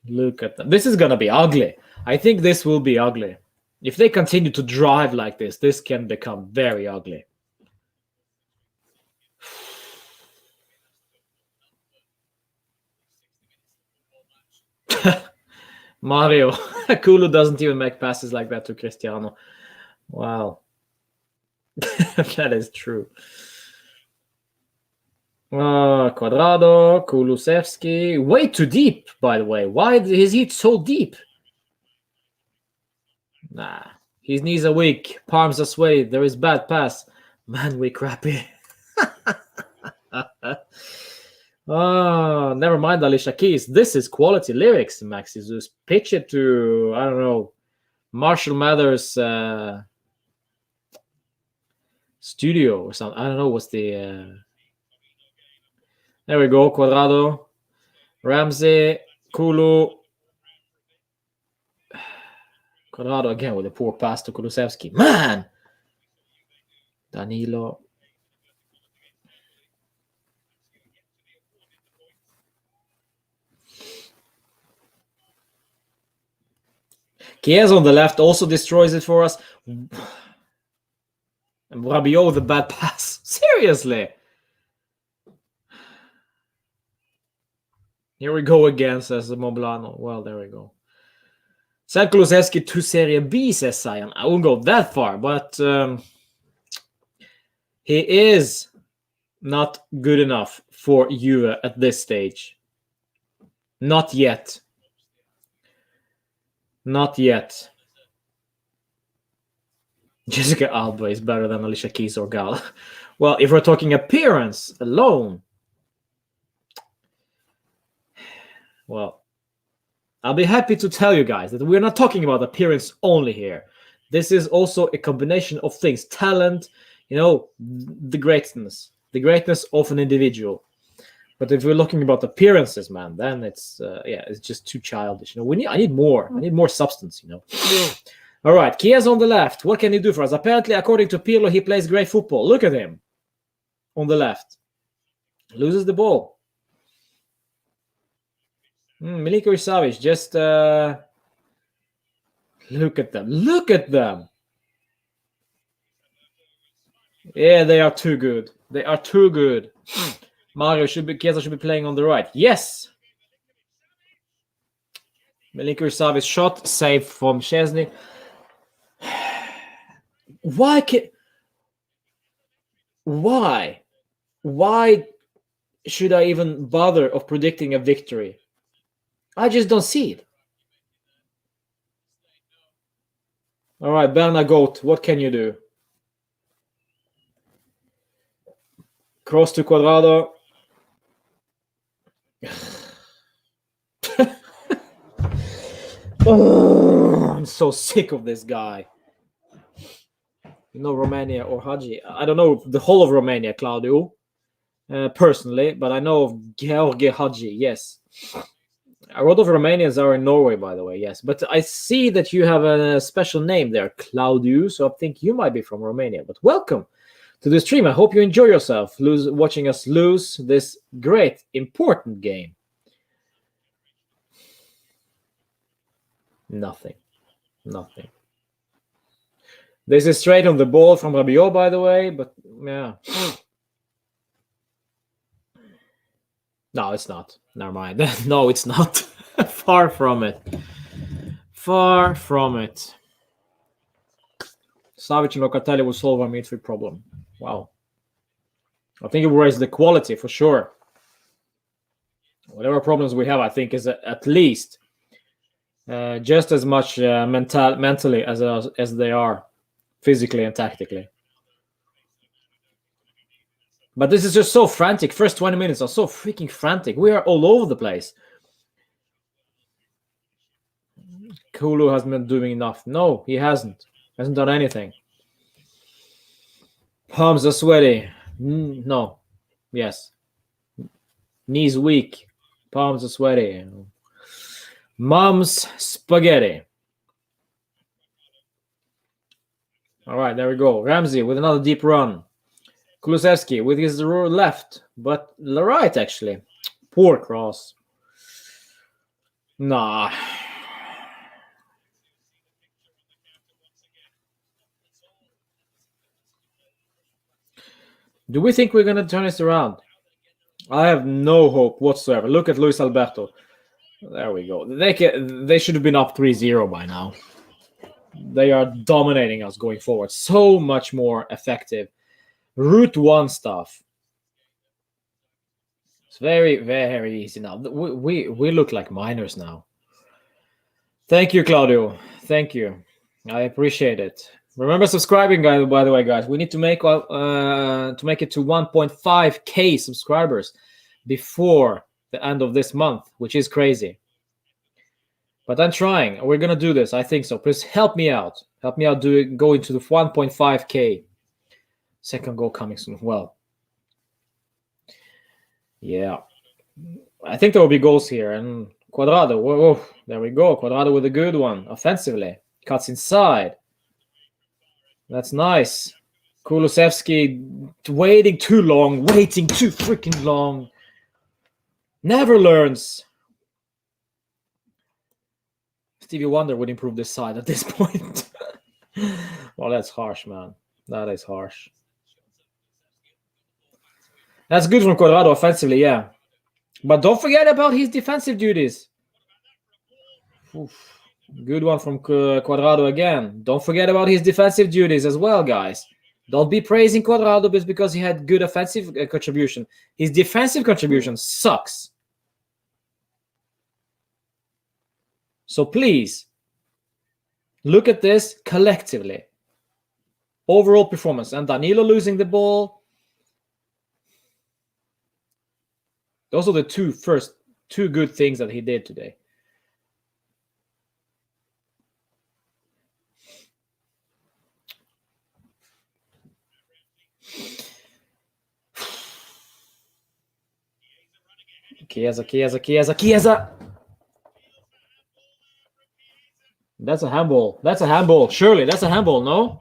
Look at them. This is going to be ugly. I think this will be ugly. If they continue to drive like this can become very ugly. Mario. Kulu doesn't even make passes like that to Cristiano. Wow. That is true. Cuadrado, Kulusevski. Way too deep, by the way. Why is he so deep? Nah. His knees are weak. Palms are sweaty. There is bad pass. Man, we crappy. Oh, never mind, Alicia Keys. This is quality lyrics, Maxi Zeus. Pitch it to, I don't know, Marshall Mathers studio or something. I don't know what's the... There we go, Cuadrado. Ramsey, Kulu. Cuadrado again with a poor pass to Kulusevski. Man! Danilo. Chiesa on the left also destroys it for us. And Rabiot with a bad pass. Seriously. Here we go again, says Moblano. Well, there we go. Said Kulusevski to Serie B, says Sion. I won't go that far, but he is not good enough for Juve at this stage. Not yet. Not yet. Jessica Alba is better than Alicia Keys or Gal. Well, if we're talking appearance alone, well, I'll be happy to tell you guys that we're not talking about appearance only here. This is also a combination of things. Talent, the greatness of an individual. But if we're looking about appearances, man, then it's it's just too childish. I need more. I need more substance. All right, Chiesa on the left. What can he do for us? Apparently, according to Pirlo, he plays great football. Look at him on the left. Loses the ball. Milinkovic Savic, just look at them. Look at them. Yeah, they are too good. They are too good. Chiesa should be playing on the right. Yes. Milinkovic Savic shot, save from Szczesny. Why should I even bother of predicting a victory? I just don't see it. All right, Berna Goat, what can you do? Cross to Cuadrado. Oh, I'm so sick of this guy. Romania or Hadji. I don't know the whole of Romania, Claudio, personally, but I know of Georgi Hadji, yes. A lot of Romanians are in Norway, by the way, yes. But I see that you have a special name there, Claudio, so I think you might be from Romania. But welcome to the stream. I hope you enjoy yourself watching us lose this great, important game. Nothing. This is straight on the ball from Rabiot, by the way, but yeah. No, it's not. Never mind. No, it's not. Far from it. Far from it. Savic and Locatelli will solve our midfield problem. Wow. I think it will raise the quality for sure. Whatever problems we have, I think, is at least just as much mentally as they are physically and tactically. But this is just so frantic. First 20 minutes are so freaking frantic. We are all over the place. Kulu hasn't been doing enough. No, he hasn't. Hasn't done anything. Palms are sweaty. No. Yes. Knees weak. Palms are sweaty. Mom's spaghetti. All right, there we go. Ramsey with another deep run. Kulusevski with his left, but the right, actually. Poor cross. Nah. Do we think we're going to turn this around? I have no hope whatsoever. Look at Luis Alberto. There we go. They should have been up 3-0 by now. They are dominating us going forward. So much more effective. Route 1 stuff. It's very, very easy now. We look like minors now. Thank you, Claudio. Thank you. I appreciate it. Remember subscribing, guys. By the way, guys, we need to make it to 1.5k subscribers before the end of this month, which is crazy. But I'm trying. We're gonna do this. I think so. Please help me out. Help me out. Go into the 1.5k. Second goal coming soon. Well, yeah. I think there will be goals here. And Cuadrado. Whoa, there we go. Cuadrado with a good one. Offensively. Cuts inside. That's nice. Kulusevski waiting too freaking long. Never learns. Stevie Wonder would improve this side at this point. Well, that's harsh, man. That is harsh. That's good from Cuadrado offensively, yeah. But don't forget about his defensive duties. Oof. Good one from Cuadrado again. Don't forget about his defensive duties as well, guys. Don't be praising Cuadrado just because he had good offensive contribution. His defensive contribution sucks. So please, look at this collectively. Overall performance. And Danilo losing the ball. Those are the first two good things that he did today. Chiesa. That's a handball. That's a handball. Surely, that's a handball, no?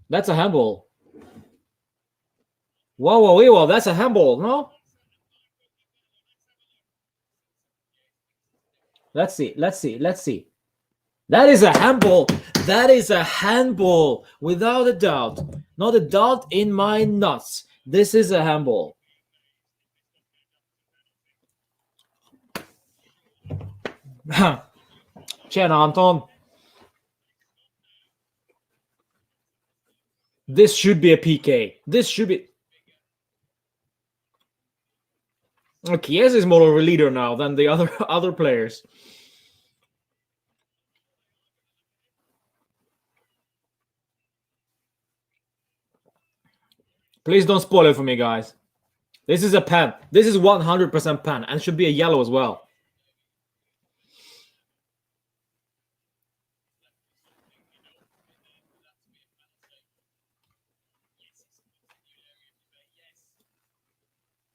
That's a handball. Whoa, that's a handball, no? Let's see. That is a handball. That is a handball, without a doubt. Not a doubt in my nuts. This is a handball. Tjena, Anton. This should be a PK. This should be... Chiesa is more of a leader now than the other players. Please don't spoil it for me, guys. This is a pen. This is 100% pen, and should be a yellow as well.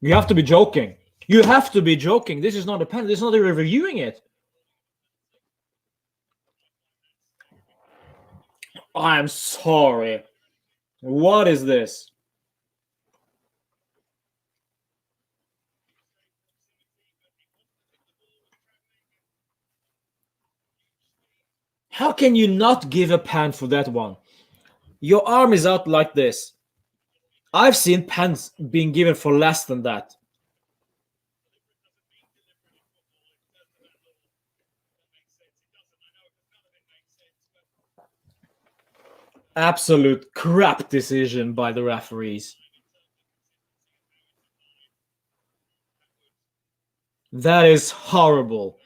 You have to be joking. You have to be joking. This is not a pen. This is not even reviewing it. I'm sorry. What is this? How can you not give a pen for that one? Your arm is out like this. I've seen pens being given for less than that. Absolute crap decision by the referees. That is horrible.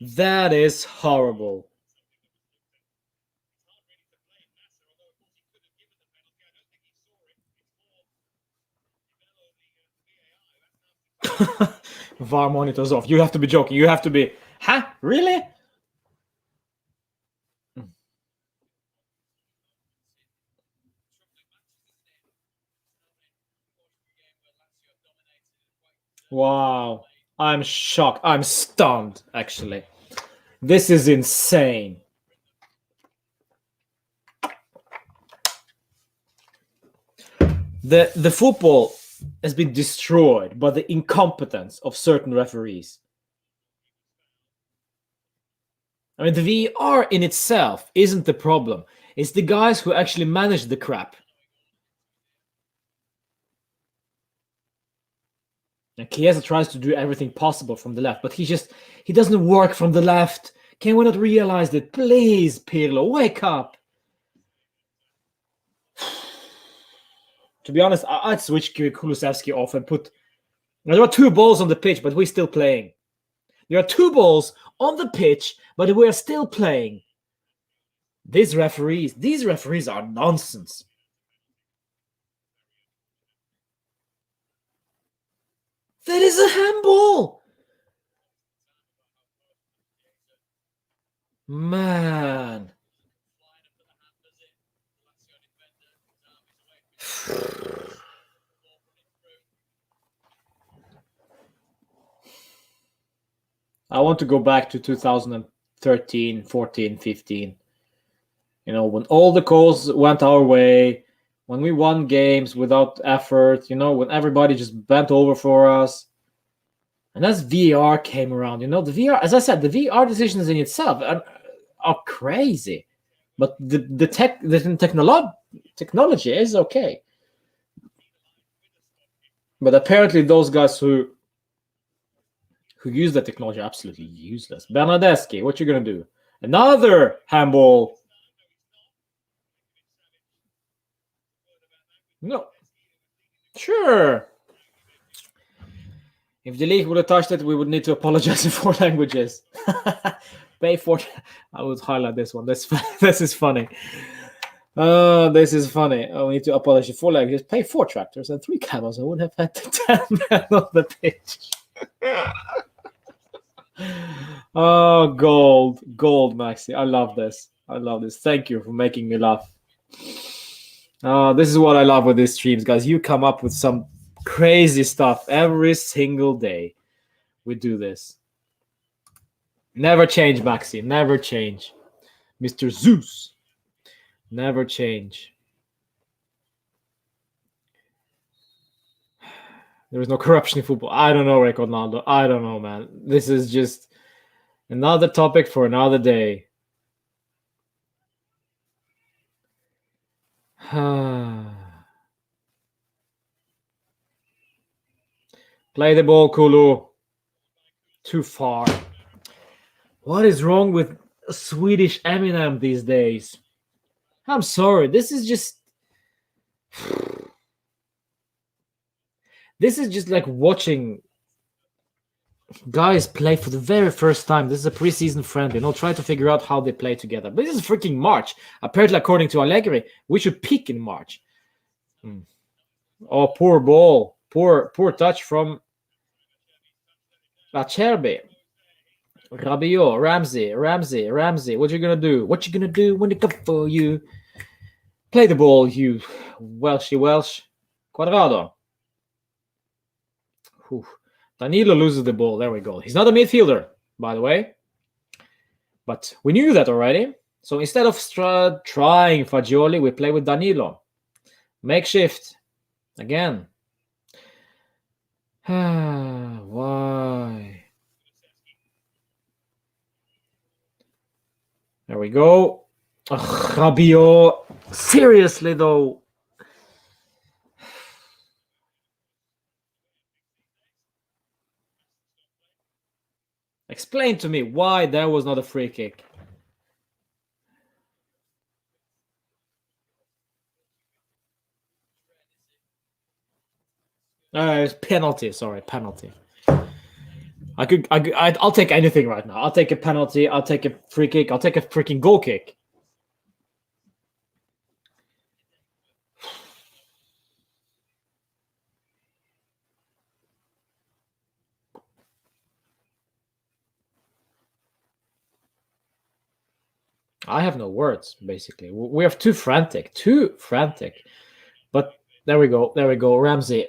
That is horrible. VAR monitors off. You have to be joking. You have to be... Huh? Really? Wow. I'm shocked. I'm stunned, actually. This is insane. The football has been destroyed by the incompetence of certain referees. I mean, the VAR in itself isn't the problem. It's the guys who actually manage the crap. And Chiesa tries to do everything possible from the left, but he doesn't work from the left. Can we not realize that? Please, Pirlo, wake up. To be honest, I'd switch Kulusevski off and put... There are 2 balls on the pitch, but we're still playing. There are 2 balls on the pitch, but we are still playing. These referees are nonsense. That is a handball. Man. I want to go back to 2013, 14, 15. You know, when all the goals went our way, when we won games without effort, you know, when everybody just bent over for us. And as VAR came around, you know, the VAR, as I said, the VAR decisions in itself are crazy. But the technology is okay. But apparently those guys who use the technology are absolutely useless. Bernardeschi, what you gonna do? Another handball. No. Sure. If the league would have touched it, we would need to apologize in 4 languages. Pay 4. I would highlight this one. This is funny. This is funny. We need to apologize in 4 languages. Pay 4 tractors and 3 camels. I would have had 10 men on the pitch. Oh, gold, Maxi. I love this. Thank you for making me laugh. This is what I love with these streams, guys. You come up with some crazy stuff every single day. we do this. Never change, Maxi. Never change. Mr. Zeus. Never change. There is no corruption in football. I don't know, Ronaldo. I don't know, man. This is just another topic for another day. Play the ball, Kulu. Too far. What is wrong with Swedish Eminem these days? I'm sorry. This is just like watching guys play for the very first time. This is a preseason friendly. Try to figure out how they play together. But this is freaking March. Apparently, according to Allegri, we should peak in March. Oh, poor ball. Poor touch from Acerbi. Rabiot, Ramsey. What you gonna do? What you gonna do when they come for you? Play the ball, you Welsh. Quadrado. Whew. Danilo loses the ball. There we go. He's not a midfielder, by the way. But we knew that already. So instead of trying Fagioli, we play with Danilo. Makeshift. Again. Why? There we go. Rabiot. Seriously, though. Explain to me why that was not a free kick. It's penalty. Sorry, penalty. I'll take anything right now. I'll take a penalty. I'll take a free kick. I'll take a freaking goal kick. I have no words, basically. We are too frantic. But there we go. Ramsey.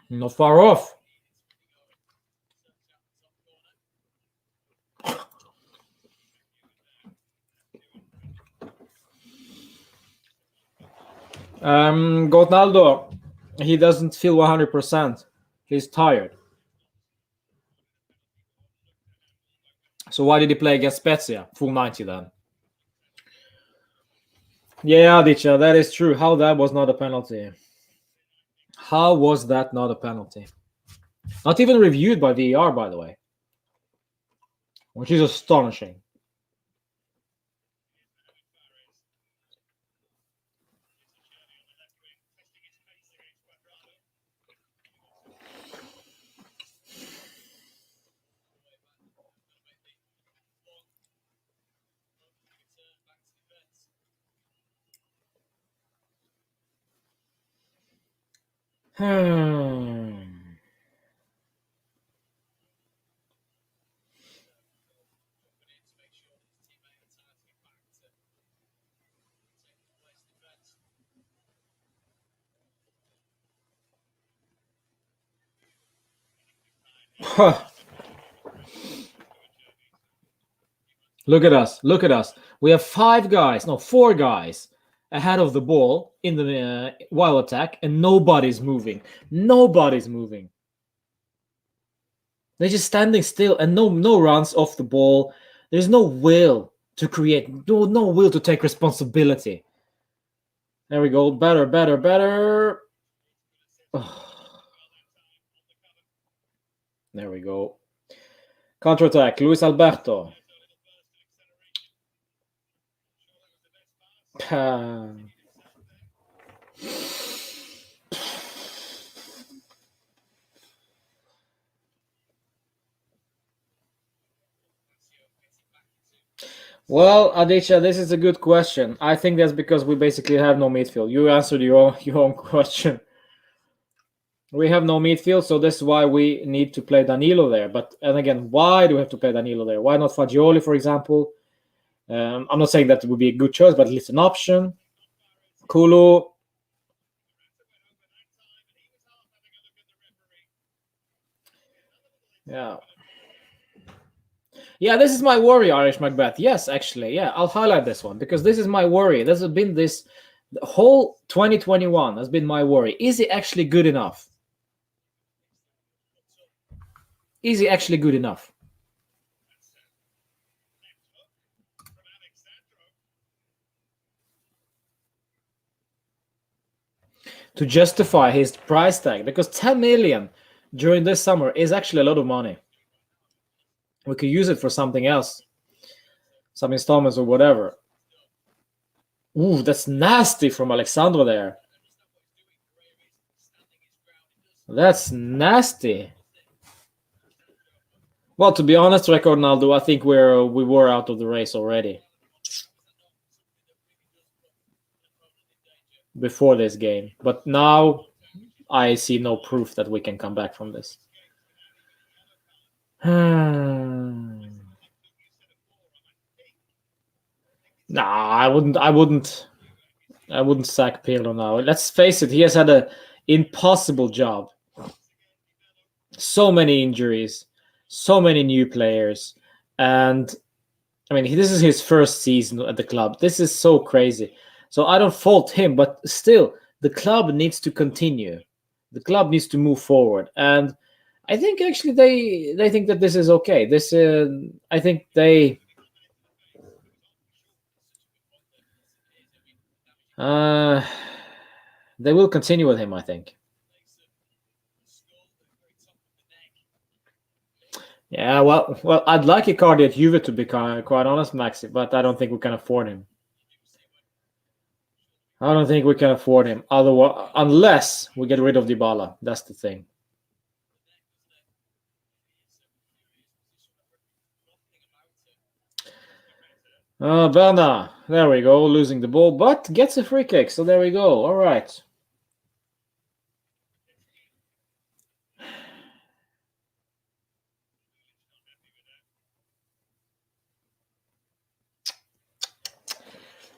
Not far off. Ronaldo, he doesn't feel 100%. He's tired. So why did he play against Spezia? Full 90 then. Yeah, Dicha, that is true. How that was not a penalty? How was that not a penalty? Not even reviewed by VAR, by the way. Which is astonishing. Look at us. We have 4 guys ahead of the ball in the wild attack, and nobody's moving. They're just standing still, and no runs off the ball. There's no will to create, no will to take responsibility. There we go. Better. Oh. There we go. Counter-attack. Luis Alberto. Well, Aditya, this is a good question. I think that's because we basically have no midfield. You answered your own question. We have no midfield, so this is why we need to play Danilo there. And again, why do we have to play Danilo there? Why not Fagioli, for example? I'm not saying that it would be a good choice, but at least an option. Kulu. Yeah. Yeah, this is my worry, Irish Macbeth. Yes, actually. Yeah, I'll highlight this one because this is my worry. This has been the whole 2021 has been my worry. Is he actually good enough? Is he actually good enough? To justify his price tag, because 10 million during this summer is actually a lot of money. We could use it for something else, some installments or whatever. Ooh, that's nasty from Alexandro there. That's nasty. Well, to be honest, Record Ronaldo, I think we were out of the race already before this game. But now I see no proof that we can come back from this. Nah, I wouldn't sack Pirlo now. Let's face it, he has had an impossible job. So many injuries, so many new players, and I mean, this is his first season at the club. This is so crazy. So I don't fault him, but still, the club needs to continue. The club needs to move forward, and I think actually they think that this is okay. This I think they will continue with him, I think. Yeah, well, I'd like Icardi at Juve, to be quite honest, Maxi, but I don't think we can afford him. I don't think we can afford him, otherwise, unless we get rid of Dybala. That's the thing. Bernard, there we go, losing the ball, but gets a free kick, so there we go. All right.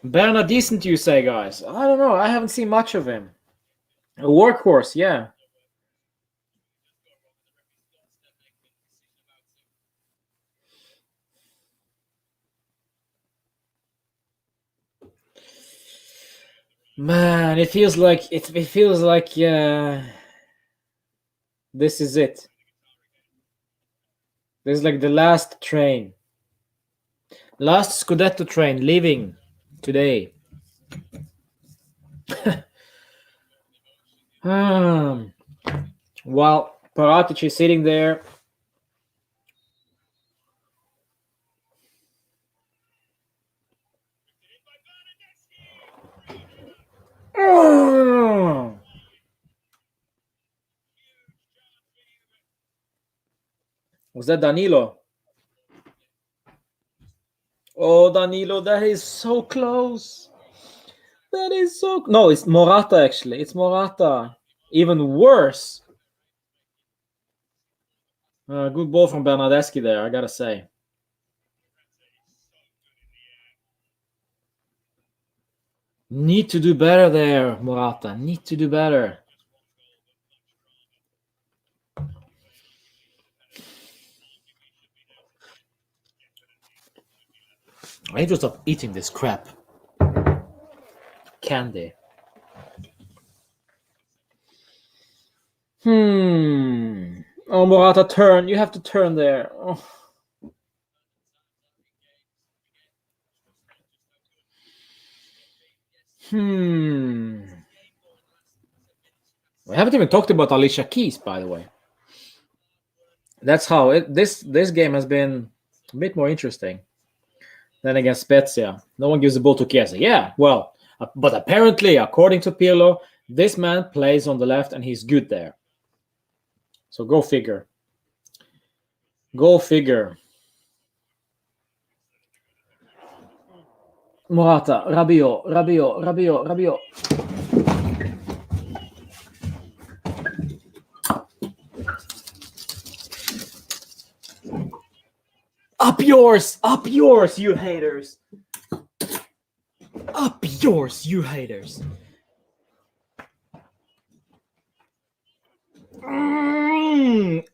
Bernard, decent, you say, guys? I don't know. I haven't seen much of him. A workhorse, yeah. Man, it feels like this is it. This is like the last train. Last Scudetto train leaving today. While Paratici is sitting there. Was that Danilo? Oh, Danilo, that is so close. That is so... No, it's Morata, actually. It's Morata. Even worse. Good ball from Bernardeschi there, I gotta say. Need to do better there, Morata. Need to do better. I need to stop eating this crap. Candy. Oh, Morata, turn. You have to turn there. Oh. We haven't even talked about Alicia Keys, by the way. That's how this game has been a bit more interesting than against Spezia. No one gives the ball to Chiesa. Yeah, well, but apparently, according to Pirlo, this man plays on the left and he's good there. So go figure. Go figure. Morata, Rabiot. yours! Up yours, you haters! Up yours, you haters!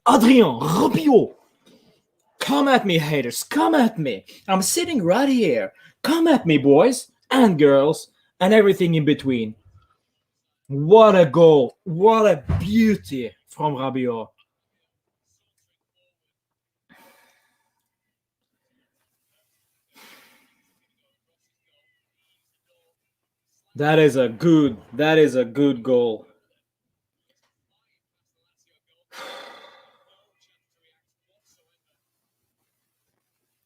Adrien Rabiot! Come at me, haters! Come at me! I'm sitting right here! Come at me, boys and girls and everything in between! What a goal! What a beauty from Rabiot! That is a good goal.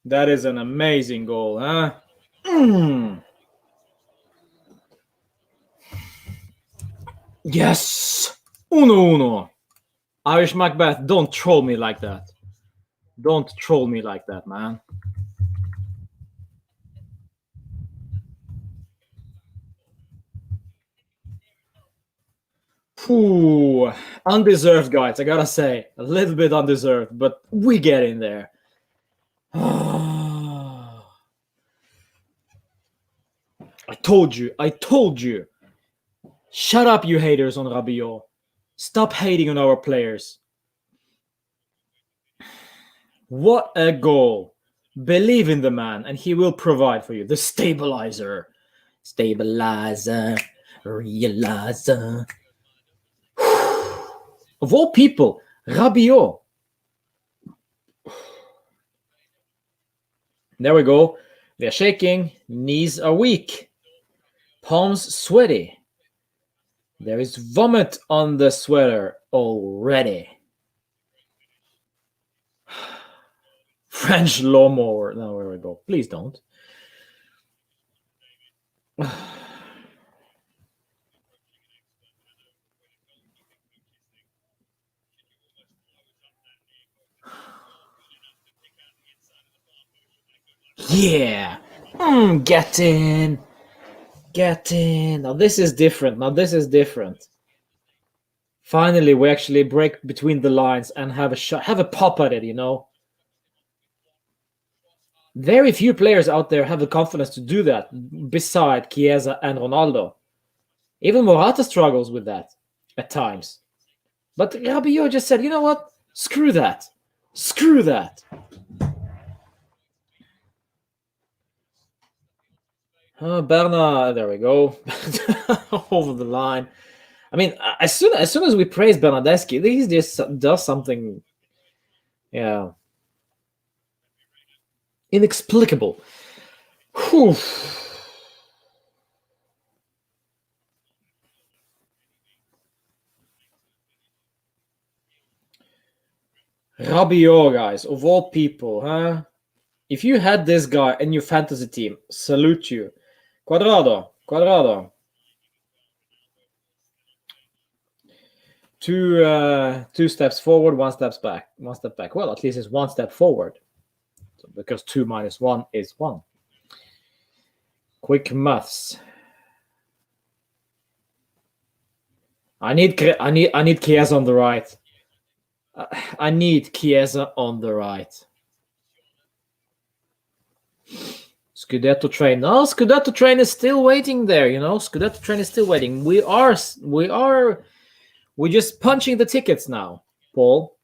That is an amazing goal, huh? Yes! 1-1. Irish Macbeth, don't troll me like that. Don't troll me like that, man. Ooh, undeserved, guys. I gotta say, a little bit undeserved, but we get in there. I told you. Shut up, you haters on Rabiot. Stop hating on our players. What a goal. Believe in the man, and he will provide for you. The stabilizer. Realizer. Of all people, Rabiot. There we go. They're shaking. Knees are weak. Palms sweaty. There is vomit on the sweater already. French lawnmower. Now, where we go? Please don't. Yeah. Get in. Now this is different. Finally, we actually break between the lines and have a shot, have a pop at it, you know. Very few players out there have the confidence to do that, beside Chiesa and Ronaldo. Even Morata struggles with that at times. But Rabiot just said, you know what? Screw that. Bernard, there we go. Over the line. I mean, as soon as we praise Bernardeschi, he just does something, yeah, inexplicable. Whew. Rabiot, guys, of all people, huh? If you had this guy in your fantasy team, salute you. Quadrado. Two steps forward, one step back. Well, at least it's one step forward. So because 2 minus 1 is 1. Quick maths. I need Chiesa on the right. I need Chiesa on the right. Scudetto train. No, Scudetto train is still waiting there, you know. Scudetto train is still waiting. We're just punching the tickets now, Paul.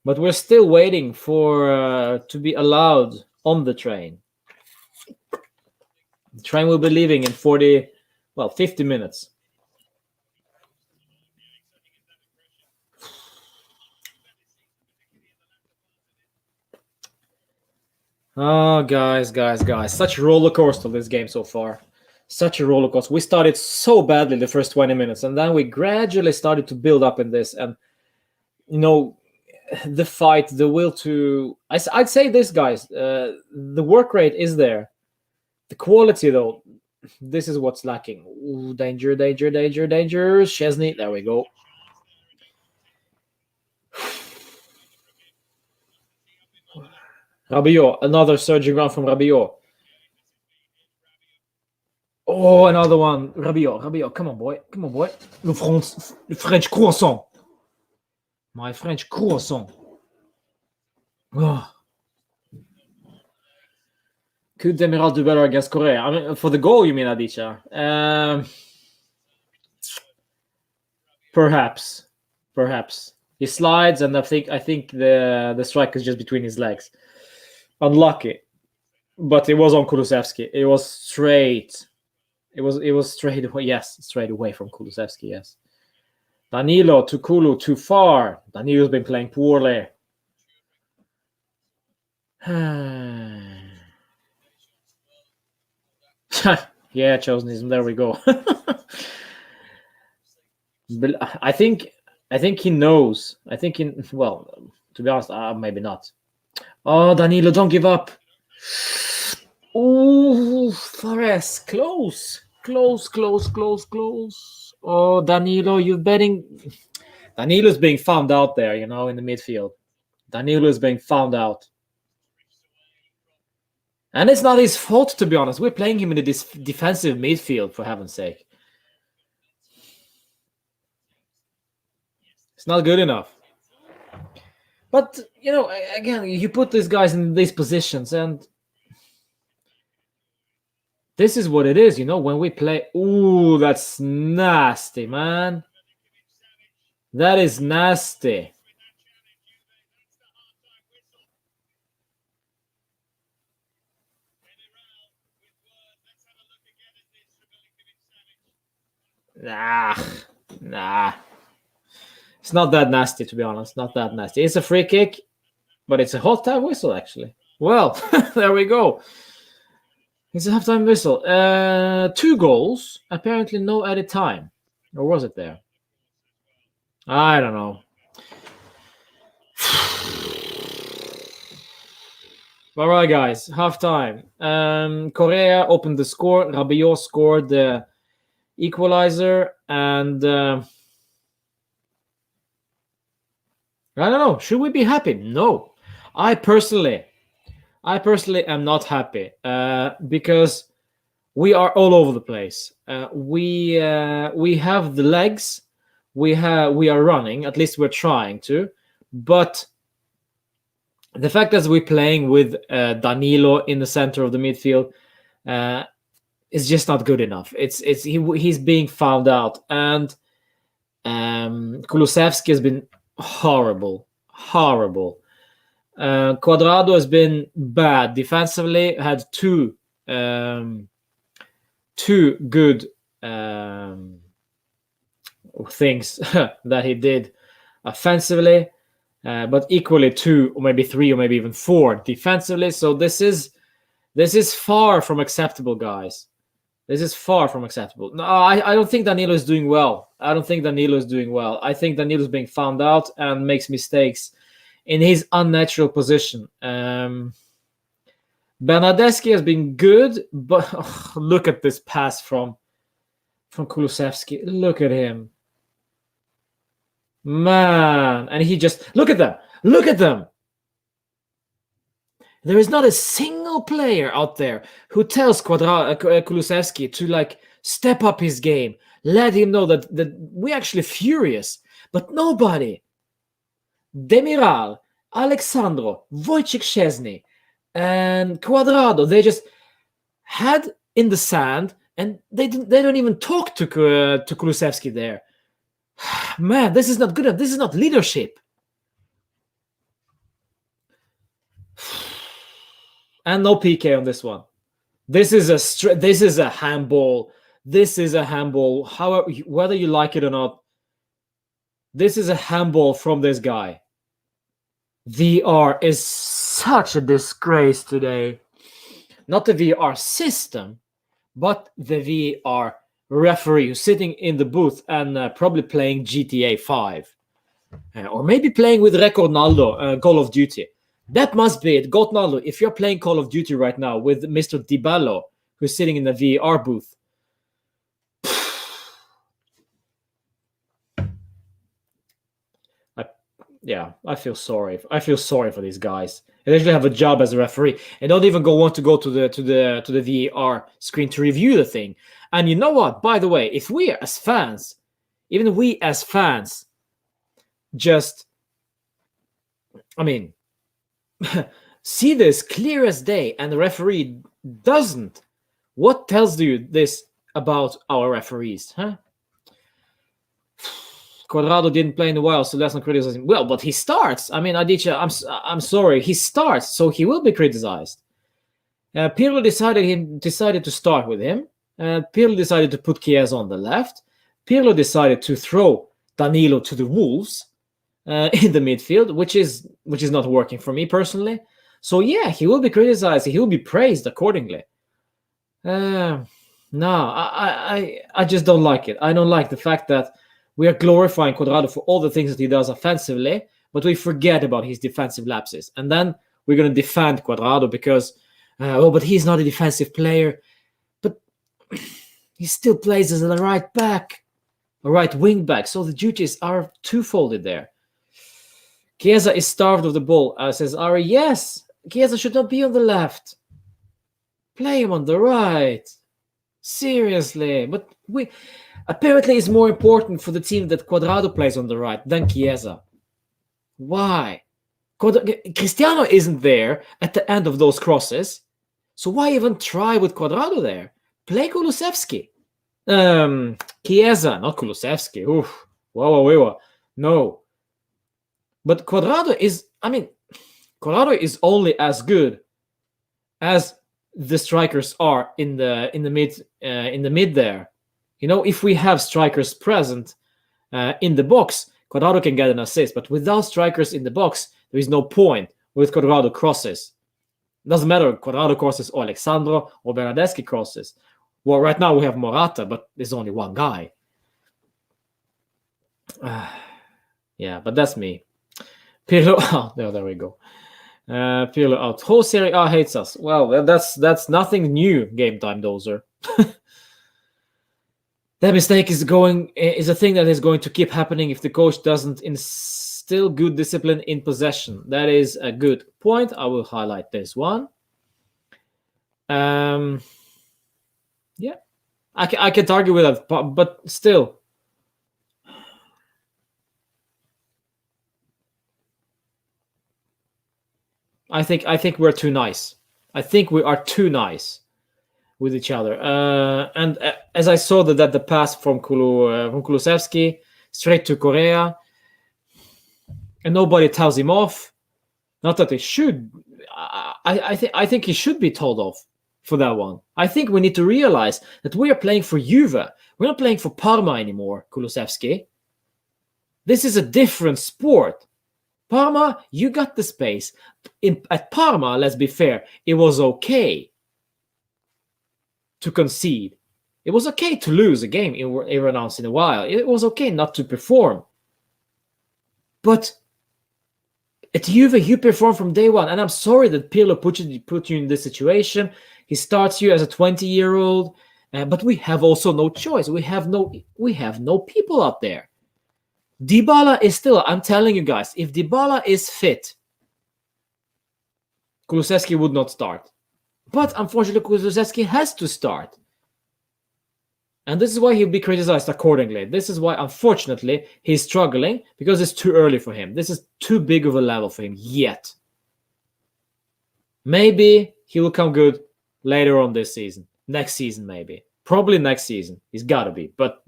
But we're still waiting for to be allowed on the train. The train will be leaving in 50 minutes. Oh, guys. Such a roller coaster this game so far. Such a roller coaster. We started so badly the first 20 minutes, and then we gradually started to build up in this. And, you know, the fight, the will to... I'd say this, guys. The work rate is there. The quality, though, this is what's lacking. Ooh, danger. Chesney, there we go. Rabiot, another surging run from Rabiot. Oh, another one. Rabiot, come on, boy. The French croissant. My French croissant. Oh. Could Demiral do better against Korea? I mean, for the goal, you mean, Aditya? Perhaps. He slides, and I think the strike is just between his legs. Unlucky, but it was on Kulusevski. It was straight. It was straight away. Yes, straight away from Kulusevski. Yes. Danilo to Kulu, too far. Danilo's been playing poorly. Yeah, chosenism. There we go. But I think he knows. Well, to be honest, maybe not. Oh, Danilo, don't give up. Oh, Flores, close. Oh, Danilo, you're betting. Danilo's being found out there, in the midfield. Danilo is being found out. And it's not his fault, to be honest. We're playing him in the defensive midfield, for heaven's sake. It's not good enough. But, again, you put these guys in these positions, and this is what it is, when we play. Ooh, that's nasty, man. That is nasty. Nah. It's not that nasty, to be honest. Not that nasty. It's a free kick, but it's a half-time whistle, actually. Well, there we go. It's a half-time whistle. 2 goals. Apparently no added time. Or was it there? I don't know. All right, guys. Half-time. Correa opened the score. Rabiot scored the equalizer. And I don't know. Should we be happy? No. I personally am not happy because we are all over the place. We have the legs. We are running. At least we're trying to. But the fact that we're playing with Danilo in the center of the midfield is just not good enough. He's being found out, and Kulusevski has been horrible. Cuadrado has been bad defensively. Had two good things that he did offensively, but equally 2 or maybe 3 or maybe even 4 defensively. So this is far from acceptable, guys. This is far from acceptable. No, I don't think Danilo is doing well. I think Danilo is being found out and makes mistakes in his unnatural position. Bernardeschi has been good, but look at this pass from Kulusevski. Look at him. Man. And he just... Look at them. There is not a single player out there who tells Kulusevski to step up his game, let him know that we're actually furious. But nobody. Demiral, Alexandro, Wojciech Szczesny, and Cuadrado, they just had in the sand, and they don't even talk to Kulusevski there. Man, this is not good enough. This is not leadership. And no PK on this one. This is a handball. This is a handball. However, whether you like it or not, this is a handball from this guy. VR is such a disgrace today. Not the VR system, but the VR referee who's sitting in the booth and probably playing GTA 5. Or maybe playing with Ronaldo, Call of Duty. That must be it. Ronaldo, if you're playing Call of Duty right now with Mr. Dybala, who's sitting in the VR booth, I feel sorry. I feel sorry for these guys. They actually have a job as a referee and don't even want to go to the VR screen to review the thing. And you know what? By the way, if we as fans, just, I mean, see this clear as day, and the referee doesn't. What tells you this about our referees, huh? Cuadrado didn't play in a while, so let's not criticize him. Well, but he starts. I mean, Adichie, I'm sorry, he starts, so he will be criticized. Pirlo decided to start with him. Pirlo decided to put Chiesa on the left. Pirlo decided to throw Danilo to the wolves in the midfield, which is not working for me personally. So yeah, he will be criticized. He will be praised accordingly. No, I just don't like it. I don't like the fact that we are glorifying Cuadrado for all the things that he does offensively, but we forget about his defensive lapses. And then we're going to defend Cuadrado because, but he's not a defensive player. But he still plays as a right back, a right wing back. So the duties are twofolded there. Chiesa is starved of the ball, says Ari. Yes, Chiesa should not be on the left. Play him on the right. Seriously. But apparently it's more important for the team that Cuadrado plays on the right than Chiesa. Why? Cristiano isn't there at the end of those crosses. So why even try with Cuadrado there? Play Kulusevski. Chiesa, not Kulusevski. Oof. Whoa. No. But Cuadrado is only as good as the strikers are in the mid there. You know, if we have strikers present in the box, Cuadrado can get an assist. But without strikers in the box, there is no point with Cuadrado crosses. It doesn't matter if Cuadrado crosses or Alexandro or Bernardeschi crosses. Well, right now we have Morata, but there's only one guy. Yeah, but that's me. Pirlo, there we go. Pirlo out. Whole Serie A hates us. Well, that's nothing new. Game time dozer. That mistake is a thing that is going to keep happening if the coach doesn't instill good discipline in possession. That is a good point. I will highlight this one. Yeah, I can't argue with that, but still. I think we're too nice. I think we are too nice with each other. And as I saw that the pass from Kulusevski straight to Correa, and nobody tells him off. Not that they should. I think he should be told off for that one. I think we need to realize that we are playing for Juve. We're not playing for Parma anymore, Kulusevski. This is a different sport. Parma, you got the space. At Parma, let's be fair, it was okay to concede. It was okay to lose a game every once in a while. It was okay not to perform. But at Juve, you perform from day one. And I'm sorry that Pirlo put you in this situation. He starts you as a 20-year-old. But we have also no choice. We have no people out there. Dybala is still, I'm telling you guys, if Dybala is fit, Kulusevski would not start. But unfortunately, Kulusevski has to start. And this is why he'll be criticized accordingly. This is why, unfortunately, he's struggling, because it's too early for him. This is too big of a level for him yet. Maybe he will come good later on this season. Next season, maybe. Probably next season. He's got to be. But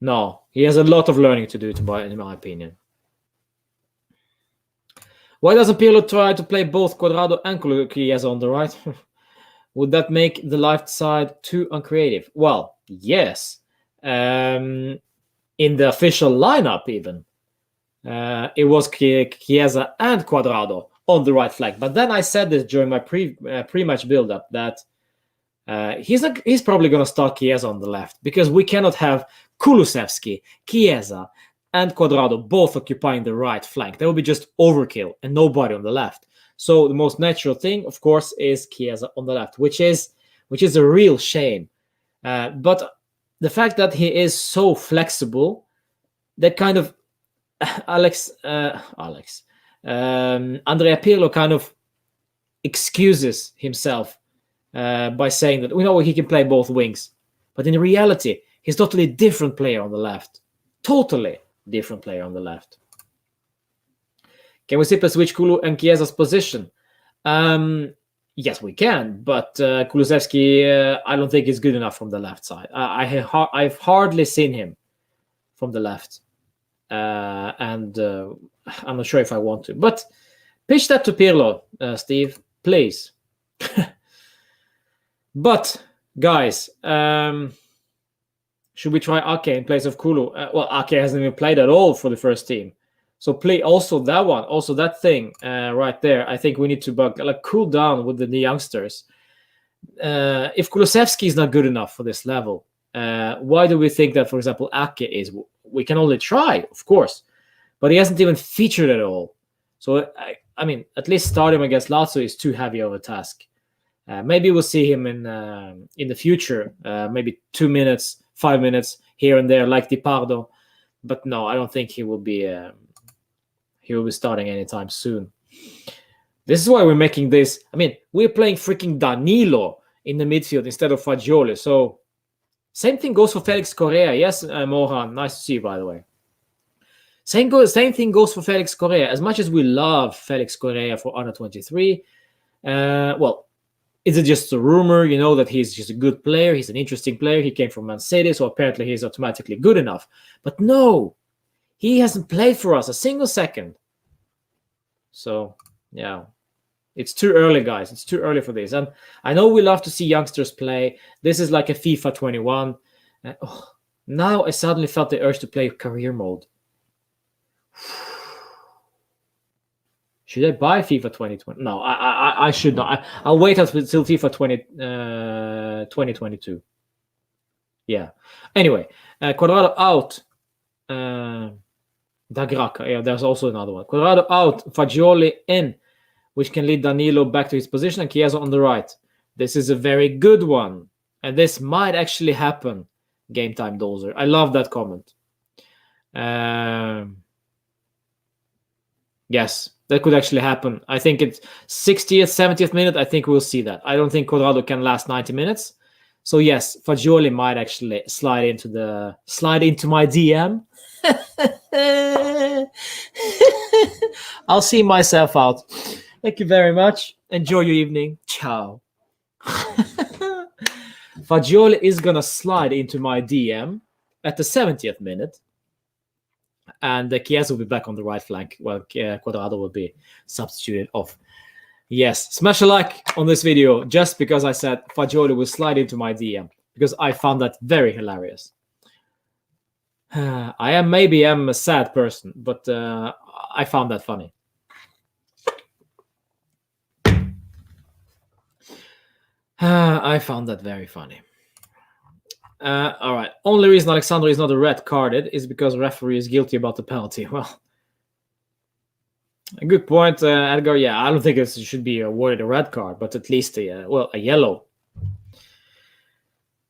no, he has a lot of learning to do, in my opinion. Why doesn't Pirlo try to play both Cuadrado and Chiesa on the right? Would that make the left side too uncreative? Well, yes. In the official lineup, even, it was Chiesa and Cuadrado on the right flank. But then I said this during my pre-match build-up that he's probably going to start Chiesa on the left, because we cannot have Kulusevski, Chiesa, and Cuadrado both occupying the right flank. That would be just overkill and nobody on the left. So the most natural thing, of course, is Chiesa on the left, which is a real shame. But the fact that he is so flexible, that kind of Andrea Pirlo kind of excuses himself by saying that we know he can play both wings. But in reality, he's totally different player on the left. Totally different player on the left. Can we simply switch Kulu and Chiesa's position? Yes, we can, but Kulusevski, I don't think is good enough from the left side. I've hardly seen him from the left, and I'm not sure if I want to. But pitch that to Pirlo, Steve, please. But guys, should we try Ake in place of Kulu? Well, Ake hasn't even played at all for the first team. So play also that one, also that thing right there. I think we need to cool down with the youngsters. If Kulusevski is not good enough for this level, why do we think that, for example, Ake is? We can only try, of course, but he hasn't even featured at all. So, I mean, at least start him against Lazio is too heavy of a task. Maybe we'll see him in the future, maybe 2 minutes, 5 minutes here and there, like Di Pardo. But no, I don't think he will be starting anytime soon. This is why we're making this. I mean, we're playing freaking Danilo in the midfield instead of Fagioli. So same thing goes for Felix Correa. Yes, Mohan, nice to see you, by the way. Same thing goes for Felix Correa. As much as we love Felix Correa for under 23, well, is it just a rumor, that he's just a good player? He's an interesting player. He came from Man City, so apparently he's automatically good enough. But no, he hasn't played for us a single second. So, yeah, it's too early, guys. It's too early for this. And I know we love to see youngsters play. This is like a FIFA 21. Now I suddenly felt the urge to play career mode. Should I buy FIFA 2020? No, I should not. I'll wait until FIFA 2022. Yeah. Anyway, Quadrado out. Dagraka. Yeah, there's also another one. Quadrado out. Fagioli in, which can lead Danilo back to his position, and Chiesa on the right. This is a very good one. And this might actually happen. Game time dozer. I love that comment. Yes, that could actually happen. I think it's 60th, 70th minute. I think we'll see that. I don't think Quadrado can last 90 minutes. So yes, Fagioli might actually slide into my DM. I'll see myself out. Thank you very much. Enjoy your evening. Ciao. Fagioli is gonna slide into my DM at the 70th minute. And Chiesa will be back on the right flank. Well, Quadrado will be substituted off. Yes, smash a like on this video just because I said Fagioli will slide into my DM, because I found that very hilarious. I am a sad person, but I found that funny. I found that very funny. All right. Only reason Alexandro is not a red carded is because referee is guilty about the penalty. Well, a good point, Edgar. Yeah, I don't think it should be awarded a red card, but at least a yellow.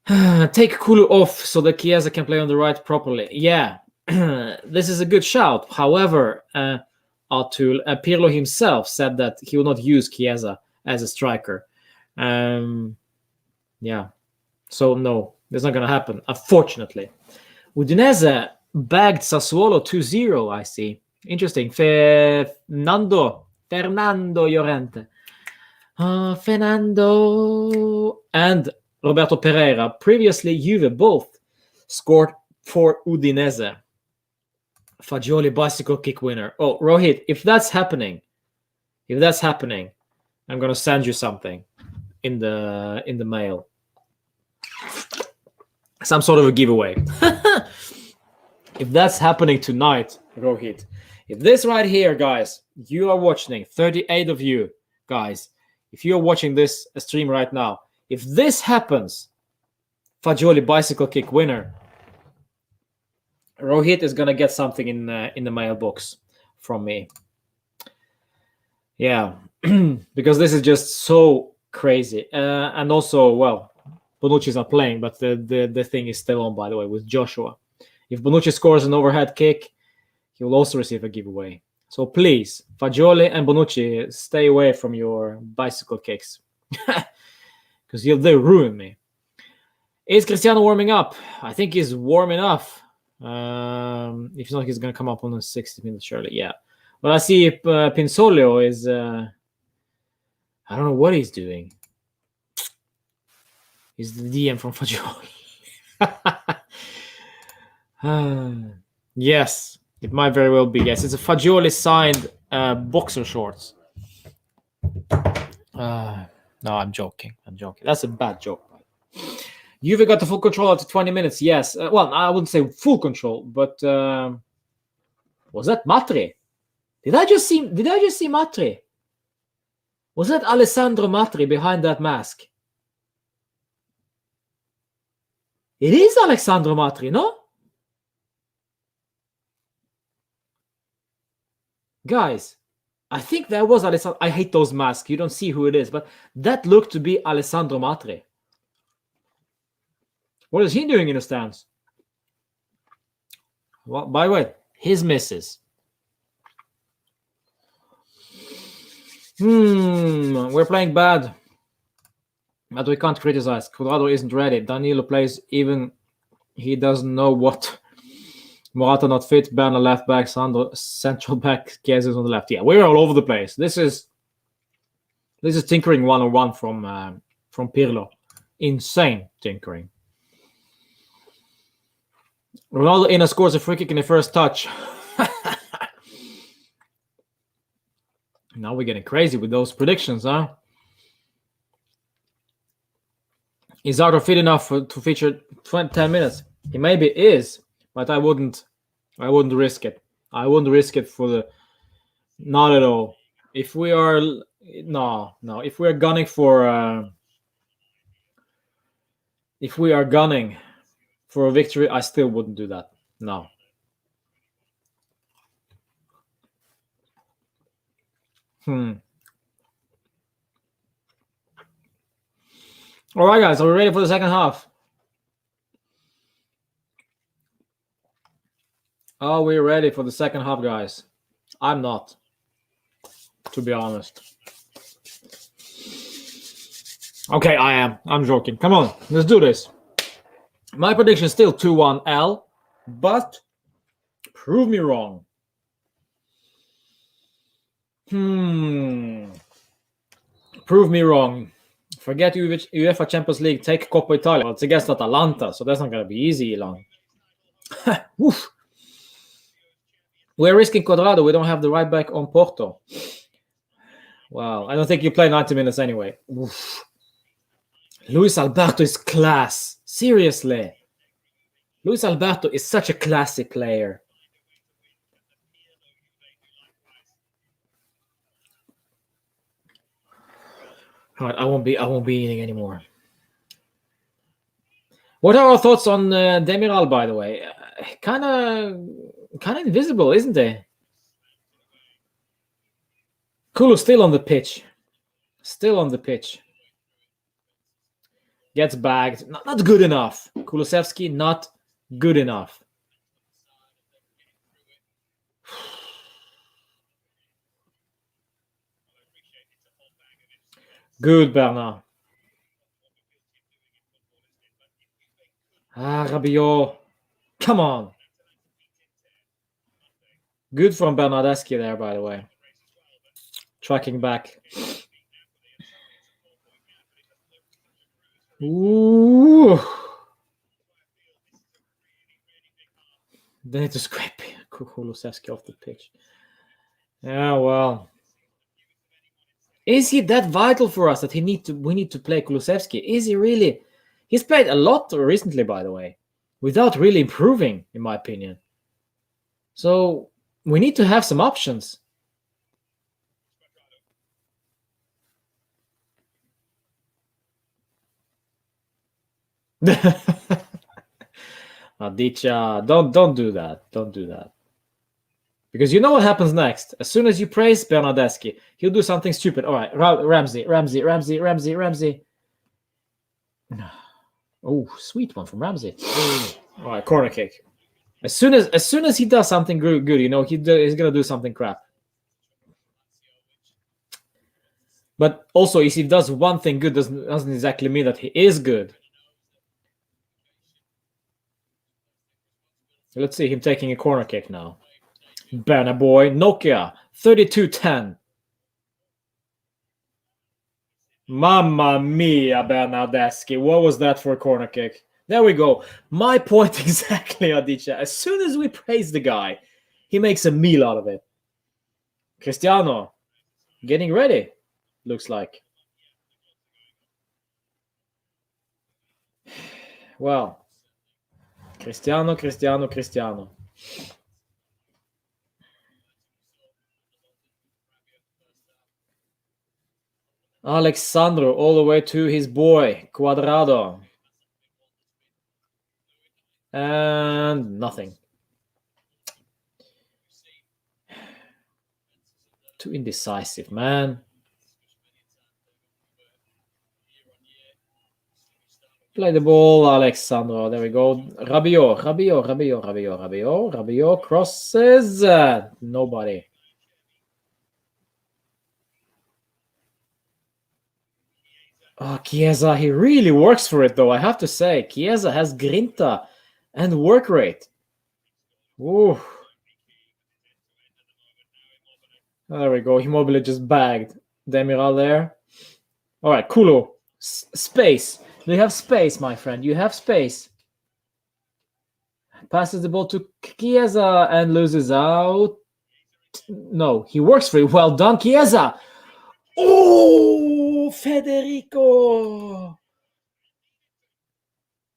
Take Kulu off so that Chiesa can play on the right properly. Yeah, this is a good shout. However, Artul, Pirlo himself said that he will not use Chiesa as a striker. Yeah, so no. That's not going to happen, unfortunately. Udinese bagged Sassuolo 2-0, I see. Interesting. Fernando Llorente. Fernando and Roberto Pereira, previously Juve, both scored for Udinese. Fagioli bicycle kick winner. Oh, Rohit, if that's happening, I'm going to send you something in the mail. Some sort of a giveaway. If that's happening tonight, Rohit, if this right here, guys, you are watching, 38 of you guys, if you're watching this stream right now, if this happens, Fagioli bicycle kick winner, Rohit is gonna get something in the mailbox from me. Yeah, because this is just so crazy, and also, well, Bonucci's not playing, but the thing is still on, by the way, with Joshua. If Bonucci scores an overhead kick, he will also receive a giveaway. So please, Fagioli and Bonucci, stay away from your bicycle kicks. Because they'll ruin me. Is Cristiano warming up? I think he's warm enough. If not, he's going to come up on the 60 minutes, surely. Yeah. But I see Pinsolio is... I don't know what he's doing. He's the DM from Fagioli. Yes, it might very well be. Yes, it's a Fagioli signed boxer shorts. No, I'm joking. That's a bad joke. Juve got the full control after 20 minutes. Yes. Well, I wouldn't say full control, but was that Matri? Did I just see Matri? Was that Alessandro Matri behind that mask? It is Alessandro Matri, no? Guys, I think that was Alessandro. I hate those masks. You don't see who it is, but that looked to be Alessandro Matri. What is he doing in the stands? Well, by the way, his misses. We're playing bad, but we can't criticize. Cuadrado isn't ready. Danilo plays even he doesn't know what. Morata not fit. Berna left back. Sandro central back. Chiesa on the left. Yeah, we're all over the place. This is tinkering 101 from Pirlo. Insane tinkering. Ronaldo in scores a free kick in the first touch. Now we're getting crazy with those predictions, huh? Is Zardo fit enough to feature 10 minutes? He maybe is, but I wouldn't risk it. I wouldn't risk it for the... Not at all. If we are... No. If we're gunning for... if we are gunning for a victory, I still wouldn't do that. No. All right, guys. Are we ready for the second half? Are we ready for the second half, guys? I'm not, to be honest. Okay, I am. I'm joking. Come on, let's do this. My prediction is still 2-1 L, but prove me wrong. Prove me wrong. Forget UEFA Champions League. Take Coppa Italia. Well, it's against Atalanta, so that's not going to be easy, Elon. Oof. We're risking Cuadrado. We don't have the right back on Porto. Well, I don't think you play 90 minutes anyway. Oof. Luis Alberto is class. Seriously. Luis Alberto is such a classy player. All right, I won't be eating anymore. What are our thoughts on Demiral, by the way? Kind of invisible, isn't he? Kulu still on the pitch. Gets bagged. Not good enough. Kulusevski, not good enough. Good, Bernard. Rabiot. Come on. Good from Bernardeschi there, by the way. Tracking back. Ooh. They need to scrape Kulusevski off the pitch. Yeah, well. Is he that vital for us that we need to play Kulusevski? Is he really? He's played a lot recently, by the way, without really improving, in my opinion. So we need to have some options. Dicha, don't do that. Don't do that. Because you know what happens next. As soon as you praise Bernardeschi, he'll do something stupid. All right, Ramsey. Oh, sweet one from Ramsey. All right, corner kick. As soon as he does something good, you know, he's gonna do something crap. But also, if he does one thing good, doesn't exactly mean that he is good. Let's see him taking a corner kick now. Banner boy, Nokia, 3210. Mamma mia, Bernardeschi. What was that for a corner kick? There we go. My point exactly, Adichie. As soon as we praise the guy, he makes a meal out of it. Cristiano, getting ready, looks like. Well, Cristiano. Alexandro all the way to his boy, Cuadrado. And nothing. Too indecisive, man. Play the ball, Alexandro. There we go. Rabiot crosses. Nobody. Oh, Chiesa, he really works for it, though. I have to say, Chiesa has grinta and work rate. Ooh. There we go. Immobile just bagged Demiral there. All right, Kulo. Space. You have space, my friend. You have space. Passes the ball to Chiesa and loses out. No, he works for it. Well done, Chiesa. Oh, Federico.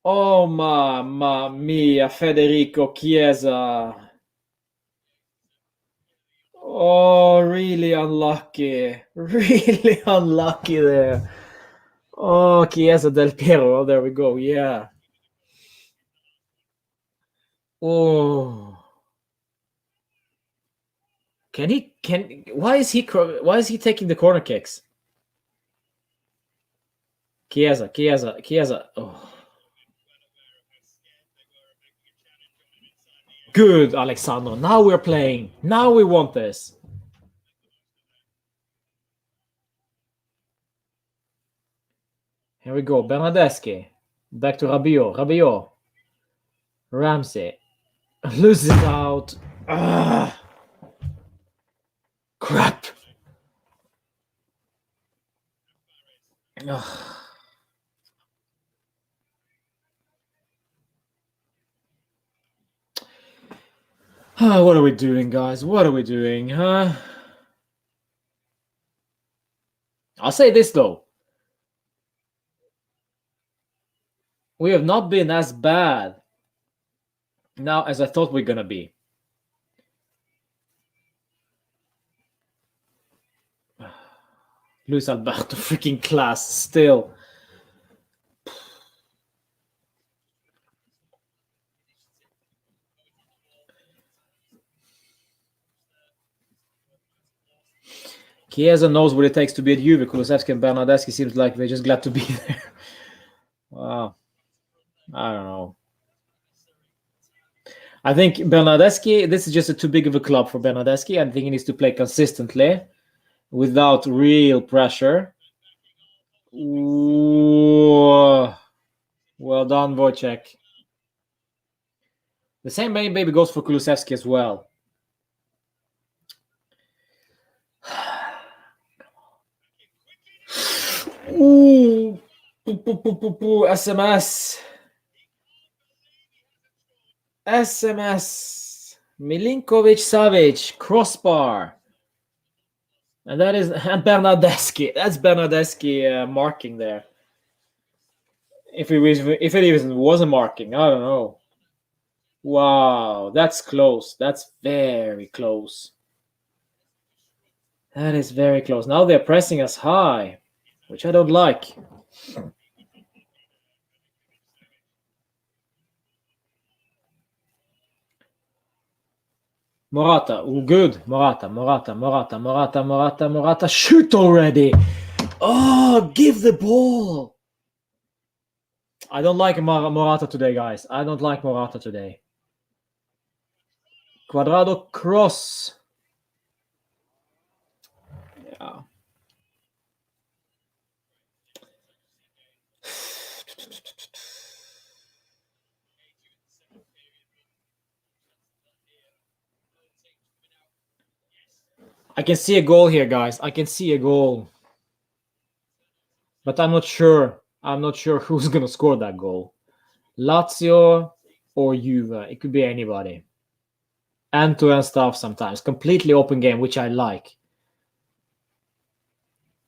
Oh, mamma mia, Federico Chiesa. Oh, really unlucky. Really unlucky there. Oh, Chiesa del Piero. Oh, there we go. Yeah. Oh. Why is he taking the corner kicks? Chiesa. Oh. Good, Alexandro. Now we're playing. Now we want this. Here we go. Bernardeschi. Back to Rabiot. Ramsey. Loses out. Crap. What are we doing, guys? What are we doing, huh? I'll say this, though. We have not been as bad now as I thought we were going to be. Luis Alberto, freaking class still. Chiesa knows what it takes to be at Juve. Kulusevski and Bernardeschi seems like they're just glad to be there. Wow. I don't know. I think Bernardeschi, this is just too big of a club for Bernardeschi. I think he needs to play consistently without real pressure. Ooh. Well done, Wojciech. The same maybe goes for Kulusevski as well. Ooh. SMS. Milinkovic Savic, crossbar. And that is Bernardeschi. That's Bernardeschi marking there. If it even was a marking, I don't know. Wow, that's close. That's very close. That is very close. Now they're pressing us high, which I don't like. Morata. Ooh, good. Morata. Shoot already. Oh, give the ball. I don't like Morata today, guys. I don't like Morata today. Cuadrado cross. Yeah. I can see a goal here, guys. I can see a goal. But I'm not sure. I'm not sure who's going to score that goal. Lazio or Juve. It could be anybody. End-to-end stuff sometimes. Completely open game, which I like.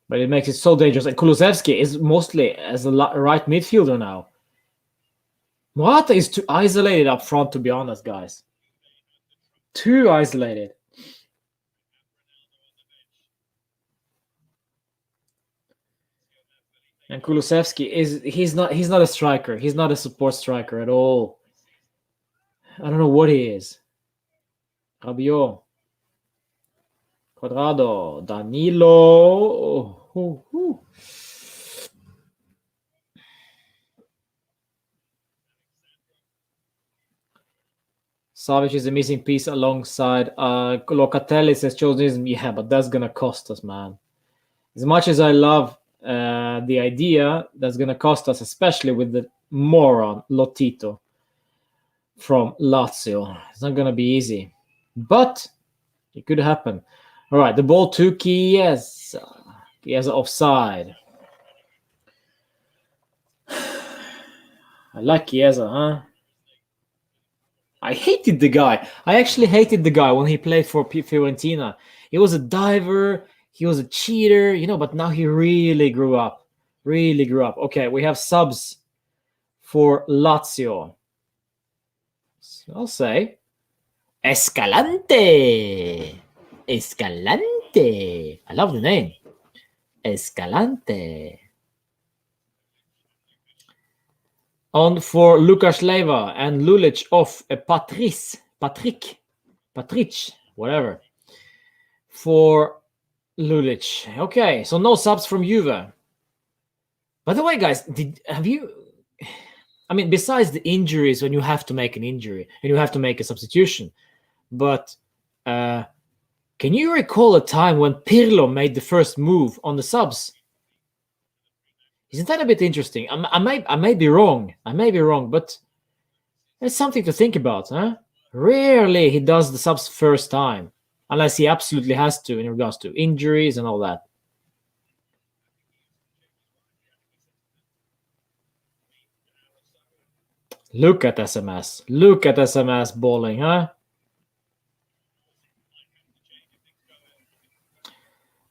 But it makes it so dangerous. And Kulusevski is mostly as a right midfielder now. Morata is too isolated up front, to be honest, guys. Too isolated. And Kulusevski he's not a striker. He's not a support striker at all. I don't know what he is. Rabiot. Quadrado. Danilo. Savic is a missing piece alongside Locatelli, says chosen. Yeah, but that's gonna cost us, man. As much as I love the idea, that's gonna cost us, especially with the moron Lotito from Lazio. It's not gonna be easy, but it could happen. All right, the ball to Chiesa. Chiesa offside. I like Chiesa, huh? I hated the guy. I actually hated the guy when he played for Fiorentina. He was a diver. He was a cheater, but now he really grew up. Really grew up. Okay, we have subs for Lazio. I'll say Escalante. Escalante. I love the name. Escalante. On for Lukas Leiva and Lulic off Patrick, whatever, for Lulic. Okay, so no subs from Juve. By the way, guys, besides the injuries when you have to make an injury and you have to make a substitution, but can you recall a time when Pirlo made the first move on the subs? Isn't that a bit interesting? I may be wrong. But it's something to think about, huh? Rarely he does the subs first time, unless he absolutely has to in regards to injuries and all that. Look at SMS. Look at SMS bowling, huh?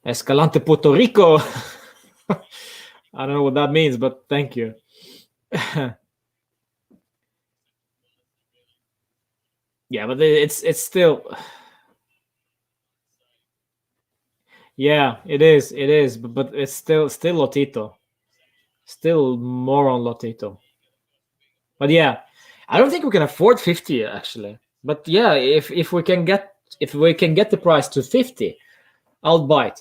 Escalante Puerto Rico. I don't know what that means, but thank you. Yeah, but it's still. Yeah, it is, but it's still Lotito. Still more on Lotito. But yeah, I don't think we can afford 50 actually. But yeah, if we can get the price to 50, I'll bite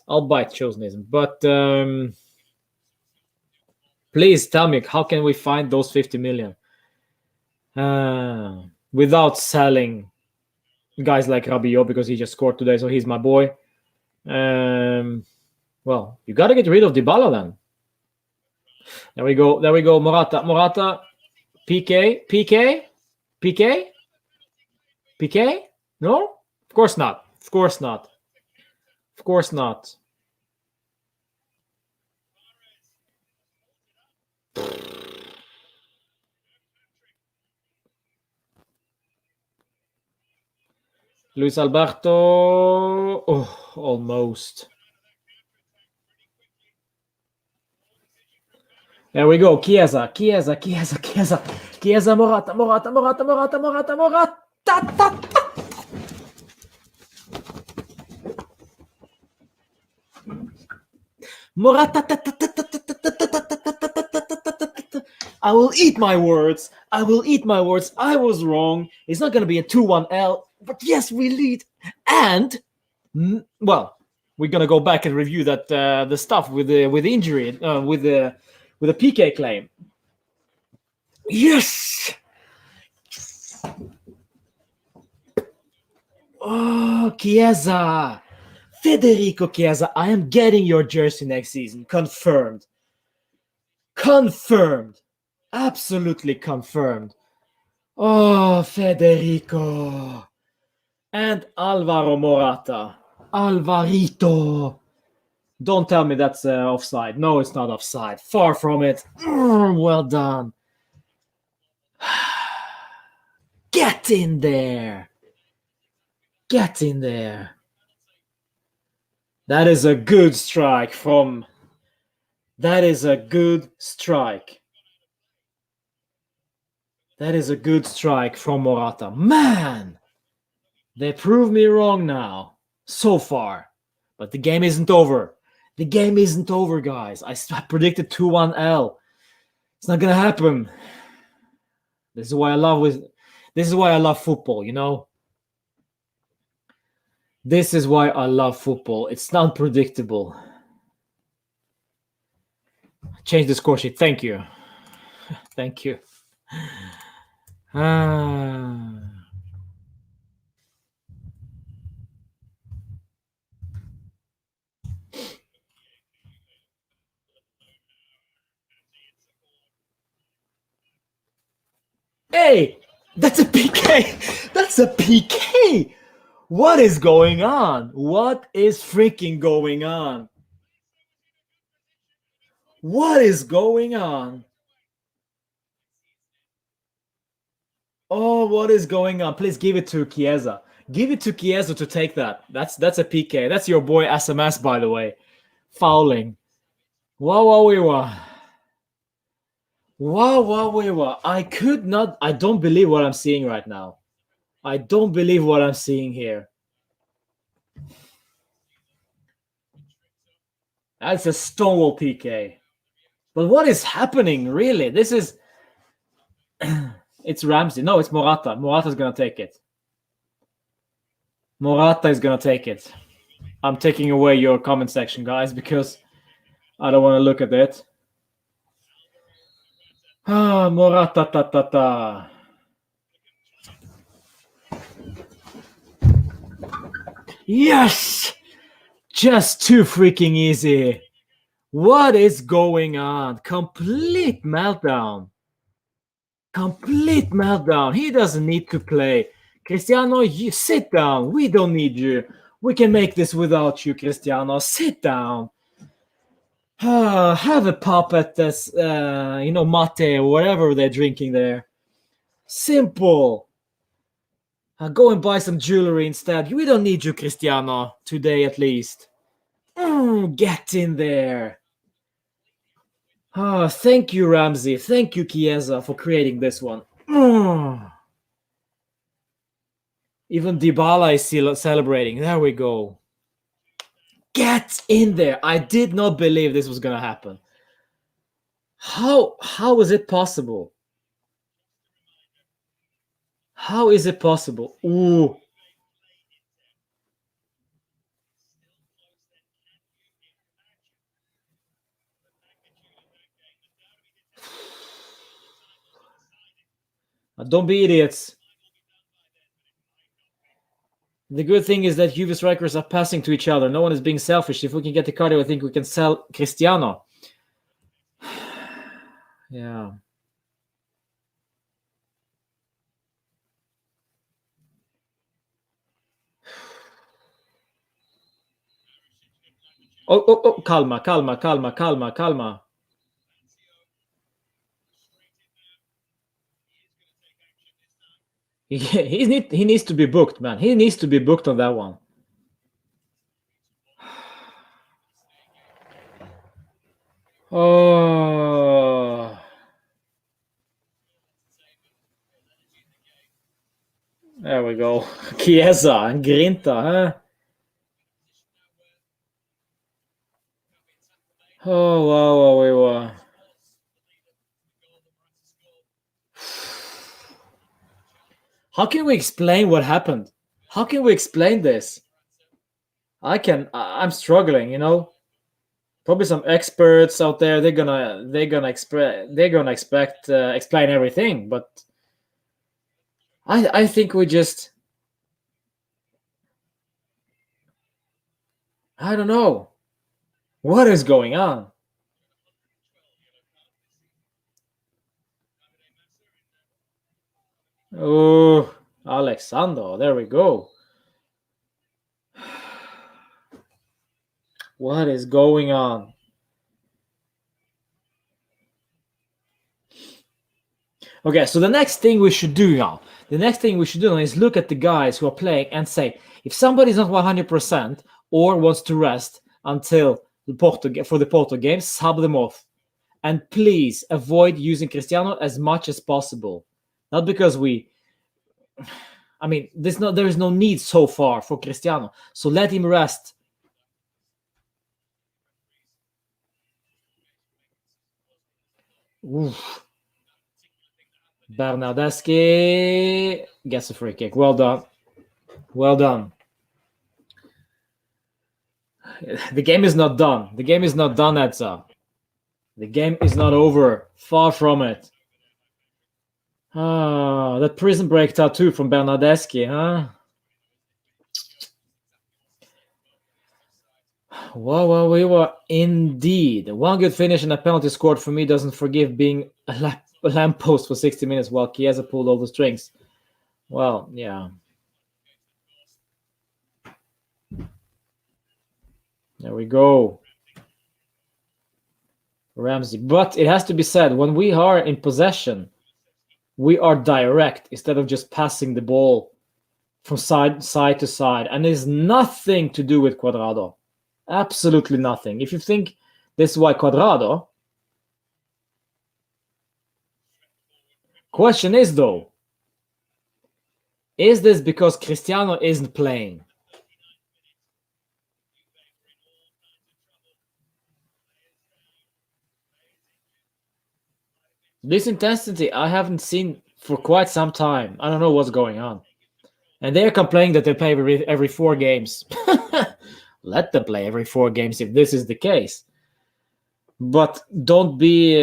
Chosenism. But please tell me, how can we find those 50 million without selling guys like Rabiot, because he just scored today, so he's my boy. Well, you got to get rid of Dybala then. There we go. Morata. PK. No, of course not. Luis Alberto. Oh, almost. There we go. Chiesa. Morata. I will eat my words. I was wrong. It's not going to be a 2-1 L, but yes, we lead. And, well, we're going to go back and review that the stuff with the injury, with the PK claim. Yes! Oh, Chiesa. Federico Chiesa, I am getting your jersey next season. Confirmed. Absolutely confirmed. Oh, Federico. And Alvaro Morata. Alvarito. Don't tell me that's offside. No, it's not offside. Far from it. Well done. Get in there. Get in there. That is a good strike from... That is a good strike. That is a good strike from Morata. Man! They prove me wrong now. So far. But the game isn't over. The game isn't over, guys. I predicted 2-1 L. It's not gonna happen. This is why I love football, you know? This is why I love football. It's not predictable. Change the score sheet. Thank you. Thank you. Hey, that's a PK. That's a PK. What is going on? What is freaking going on? What is going on? Oh, what is going on? Please give it to Chiesa. Give it to Chiesa to take that. That's a PK. That's your boy SMS, by the way. Fouling. Wow. I don't believe what I'm seeing right now. I don't believe what I'm seeing here. That's a stonewall PK. But what is happening, really? This is... It's Ramsey. No, it's Morata. Morata's going to take it. Morata is going to take it. I'm taking away your comment section, guys, because I don't want to look at it. Morata. Yes! Just too freaking easy. What is going on? Complete meltdown. Complete meltdown. He doesn't need to play. Cristiano, you sit down. We don't need you. We can make this without you, Cristiano. Sit down. Have a pop at this, mate or whatever they're drinking there. Simple. Go and buy some jewelry instead. We don't need you, Cristiano, today at least. Get in there. Thank you, Ramsey. Thank you, Chiesa, for creating this one. Even Dybala is still celebrating. There we go. Get in there. I did not believe this was going to happen. How is it possible? How is it possible? Ooh. Don't be idiots. The good thing is that Juve strikers are passing to each other. No one is being selfish. If we can get the cardio, I think we can sell Cristiano. Yeah. Oh, calma. He needs to be booked, man. He needs to be booked on that one. Oh. There we go. Chiesa and Grinta, huh? Oh, wow. How can we explain what happened? How can we explain this? I'm struggling, you know. Probably some experts out there. They're gonna expect explain everything, but I think we just... I don't know. What is going on? Oh, Alexander, there we go. What is going on? Okay, so the next thing we should do now, is look at the guys who are playing and say, if somebody's not 100% or wants to rest until for the Porto game, sub them off. And please avoid using Cristiano as much as possible. Not because there is no need so far for Cristiano. So let him rest. Oof. Bernardeschi gets a free kick. Well done. Well done. The game is not done. The game is not done, Edza. The game is not over. Far from it. Ah, that prison break tattoo from Bernardeschi, huh? Well, we were indeed. One good finish and a penalty scored for me doesn't forgive being a lamppost for 60 minutes while Chiesa pulled all the strings. Well, yeah. There we go. Ramsey. But it has to be said, when we are in possession, we are direct instead of just passing the ball from side to side. And there's nothing to do with Cuadrado. Absolutely nothing. If you think this is why Cuadrado... Question is, though, is this because Cristiano isn't playing? This intensity I haven't seen for quite some time. I don't know what's going on. And they're complaining that they play every 4 games. Let them play every 4 games if this is the case. But don't be...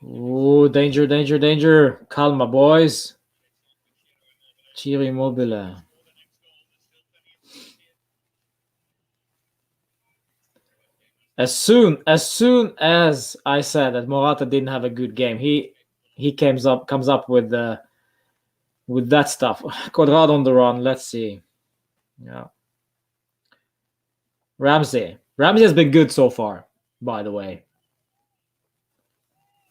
Oh, danger, danger, danger. Calma, boys. Ciro Immobile. As soon as I said that Morata didn't have a good game, he comes up with that stuff. Cuadrado on the run. Let's see. Yeah. Ramsey has been good so far, by the way.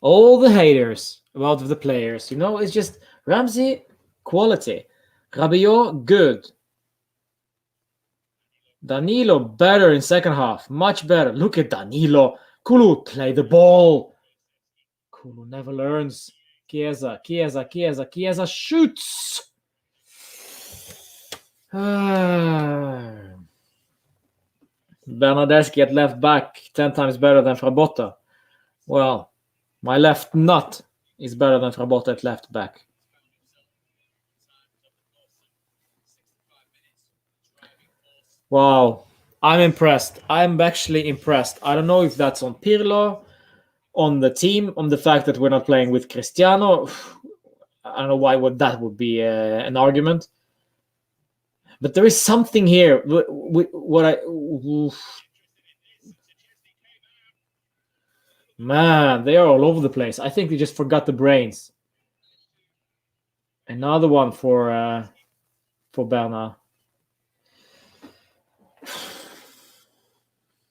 All the haters about the players, it's just Ramsey, quality. Rabiot, good. Danilo, better in second half. Much better. Look at Danilo. Kulu, play the ball. Kulu never learns. Chiesa shoots. Bernardeschi at left back, 10 times better than Frabotta. Well, my left nut is better than Frabotta at left back. Wow, I'm impressed. I'm actually impressed. I don't know if that's on Pirlo, on the team, on the fact that we're not playing with Cristiano. I don't know why that would be an argument. But there is something here. Man, they are all over the place. I think they just forgot the brains. Another one for Bernard.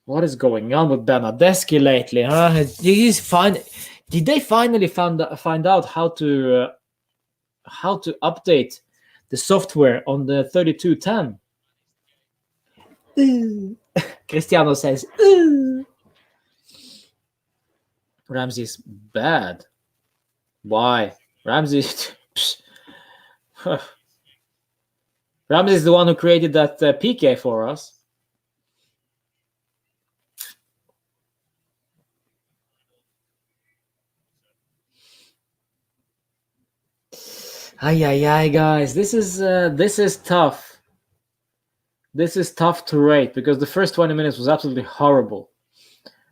What is going on with Bernardeschi lately? Huh? Did they finally find out how to update the software on the 3210? Cristiano says, Ramsey's bad. Why? Ramsey's the one who created that PK for us. Ay, guys, this is tough. This is tough to rate because the first 20 minutes was absolutely horrible.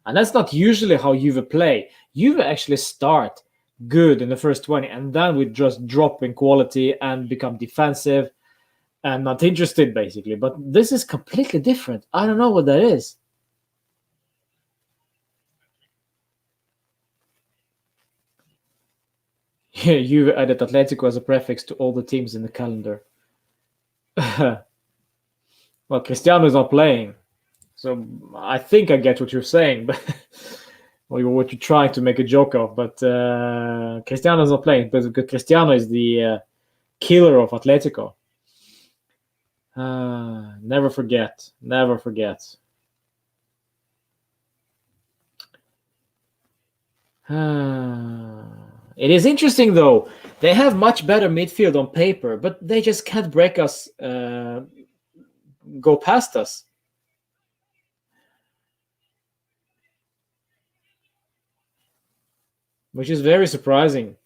And that's not usually how Juve play. Juve actually start good in the first 20, and then we just drop in quality and become defensive and not interested, basically. But this is completely different. I don't know what that is. Juve added Atletico as a prefix to all the teams in the calendar. Well, Cristiano is not playing, so I think I get what you're saying, but or what you're trying to make a joke of. But Cristiano is not playing because Cristiano is the killer of Atletico. Never forget. Never forget. It is interesting, though. They have much better midfield on paper, but they just can't break us, go past us. Which is very surprising.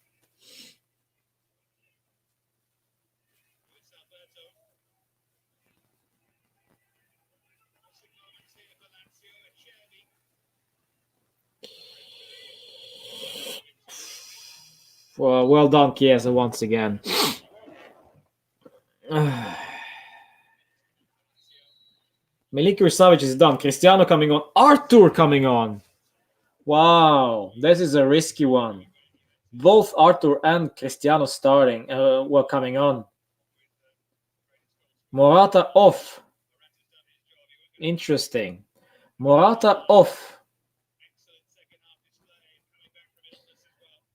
Well done, Chiesa, once again. Milinkovic Savic is done. Cristiano coming on. Arthur coming on. Wow, this is a risky one. Both Arthur and Cristiano starting, coming on. Morata off. Interesting. Morata off.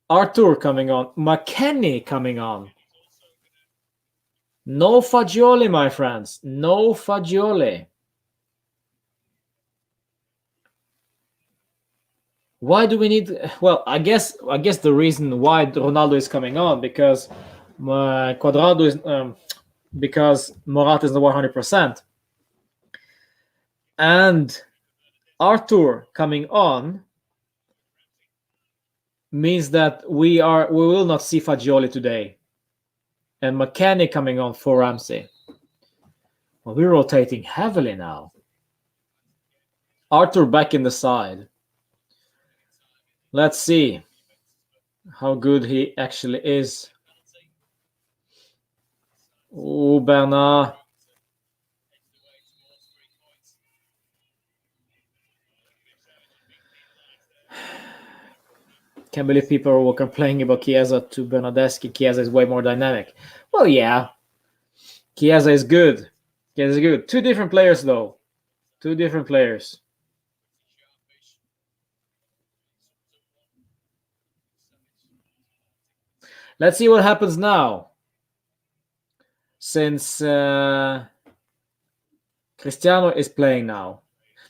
Arthur coming on. McKennie coming on. No Fagioli, my friends. No Fagioli. Why do we need? Well, I guess the reason why Ronaldo is coming on because Cuadrado is because Morata is the 100%, and Arthur coming on means that we will not see Fagioli today, and McKennie coming on for Ramsey. Well, we're rotating heavily now. Arthur back in the side. Let's see how good he actually is. Oh, Bernard. Can't believe people were complaining about Chiesa to Bernardeschi. Chiesa is way more dynamic. Well, yeah. Chiesa is good. Chiesa is good. Two different players, though. Two different players. Let's see what happens now. Since Cristiano is playing now.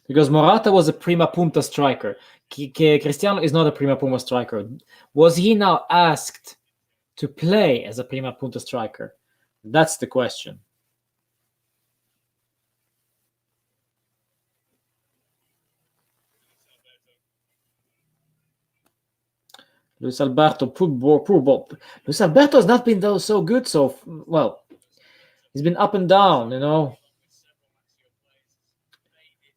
Because Morata was a prima punta striker. Cristiano is not a prima punta striker. Was he now asked to play as a prima punta striker? That's the question. Luis Alberto, poor ball. Luis Alberto has not been so good. So, well, he's been up and down, you know.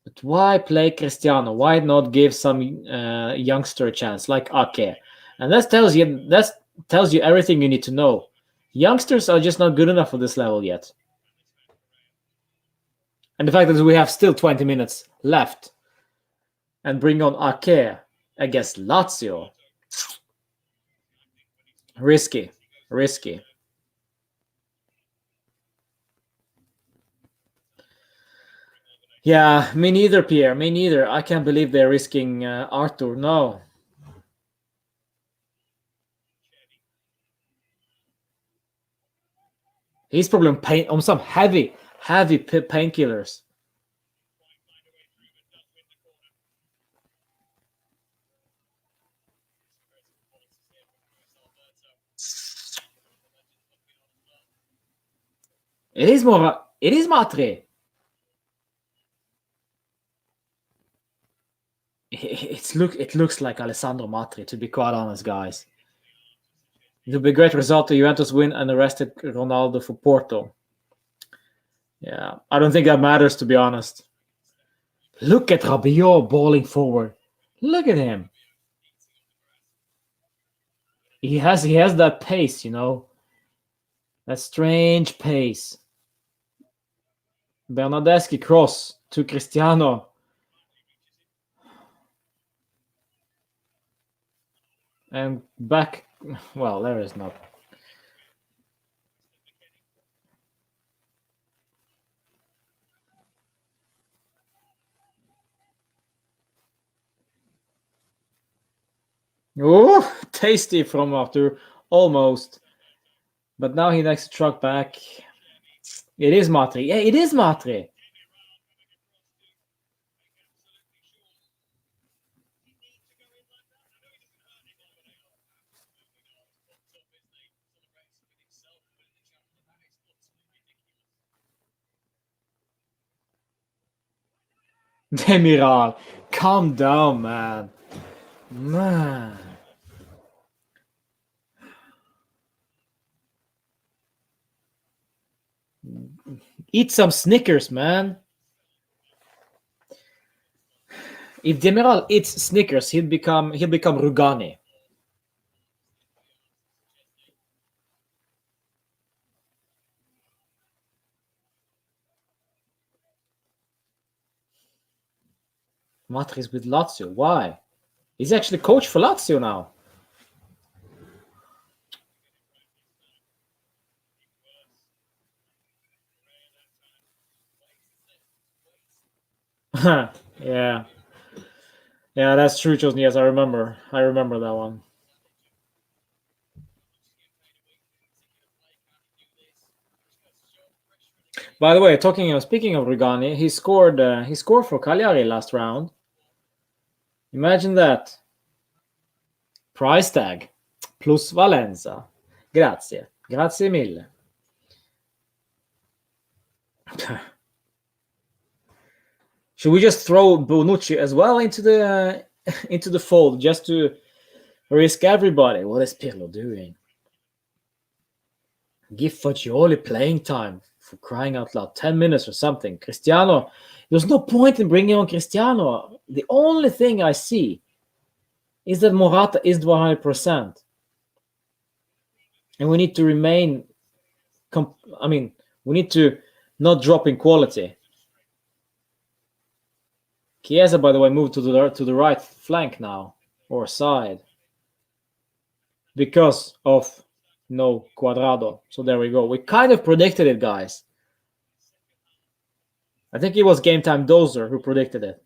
But why play Cristiano? Why not give some youngster a chance like Ake? And that tells you everything you need to know. Youngsters are just not good enough for this level yet. And the fact that we have still 20 minutes left and bring on Ake against Lazio. Risky. Yeah, me neither, Pierre. Me neither. I can't believe they're risking Arthur. No. He's probably on some heavy painkillers. It is Matre. It looks like Alessandro Matri, to be quite honest, guys. It would be a great result to Juventus win and arrested Ronaldo for Porto. Yeah, I don't think that matters, to be honest. Look at Rabiot balling forward. Look at him. He has that pace, you know. That strange pace. Bernardeschi cross to Cristiano. And back Well, there is not. Oh, tasty from Arthur. Almost. But now he likes to truck back. It is Matri. Yeah, it is Matri. Demiral, calm down, man. Man. Eat some Snickers, man. If Demiral eats Snickers, he'll become Rugani. Matri is with Lazio. Why? He's actually coach for Lazio now. Yeah. Yeah, that's true, Chosny. Yes, I remember. I remember that one. By the way, speaking of Rugani, he scored for Cagliari last round. Imagine that. Price tag plus Valenza. Grazie. Grazie mille. Should we just throw Bonucci as well into the fold just to risk everybody? What is Pirlo doing? Give Fagioli playing time, for crying out loud. 10 minutes or something. Cristiano, there's no point in bringing on Cristiano. The only thing I see is that Morata is 100%. And we need to remain... we need to not drop in quality. Chiesa, by the way, moved to the right flank now, or side, because of no Cuadrado. So there we go. We kind of predicted it, guys. I think it was Game Time Dozer who predicted it.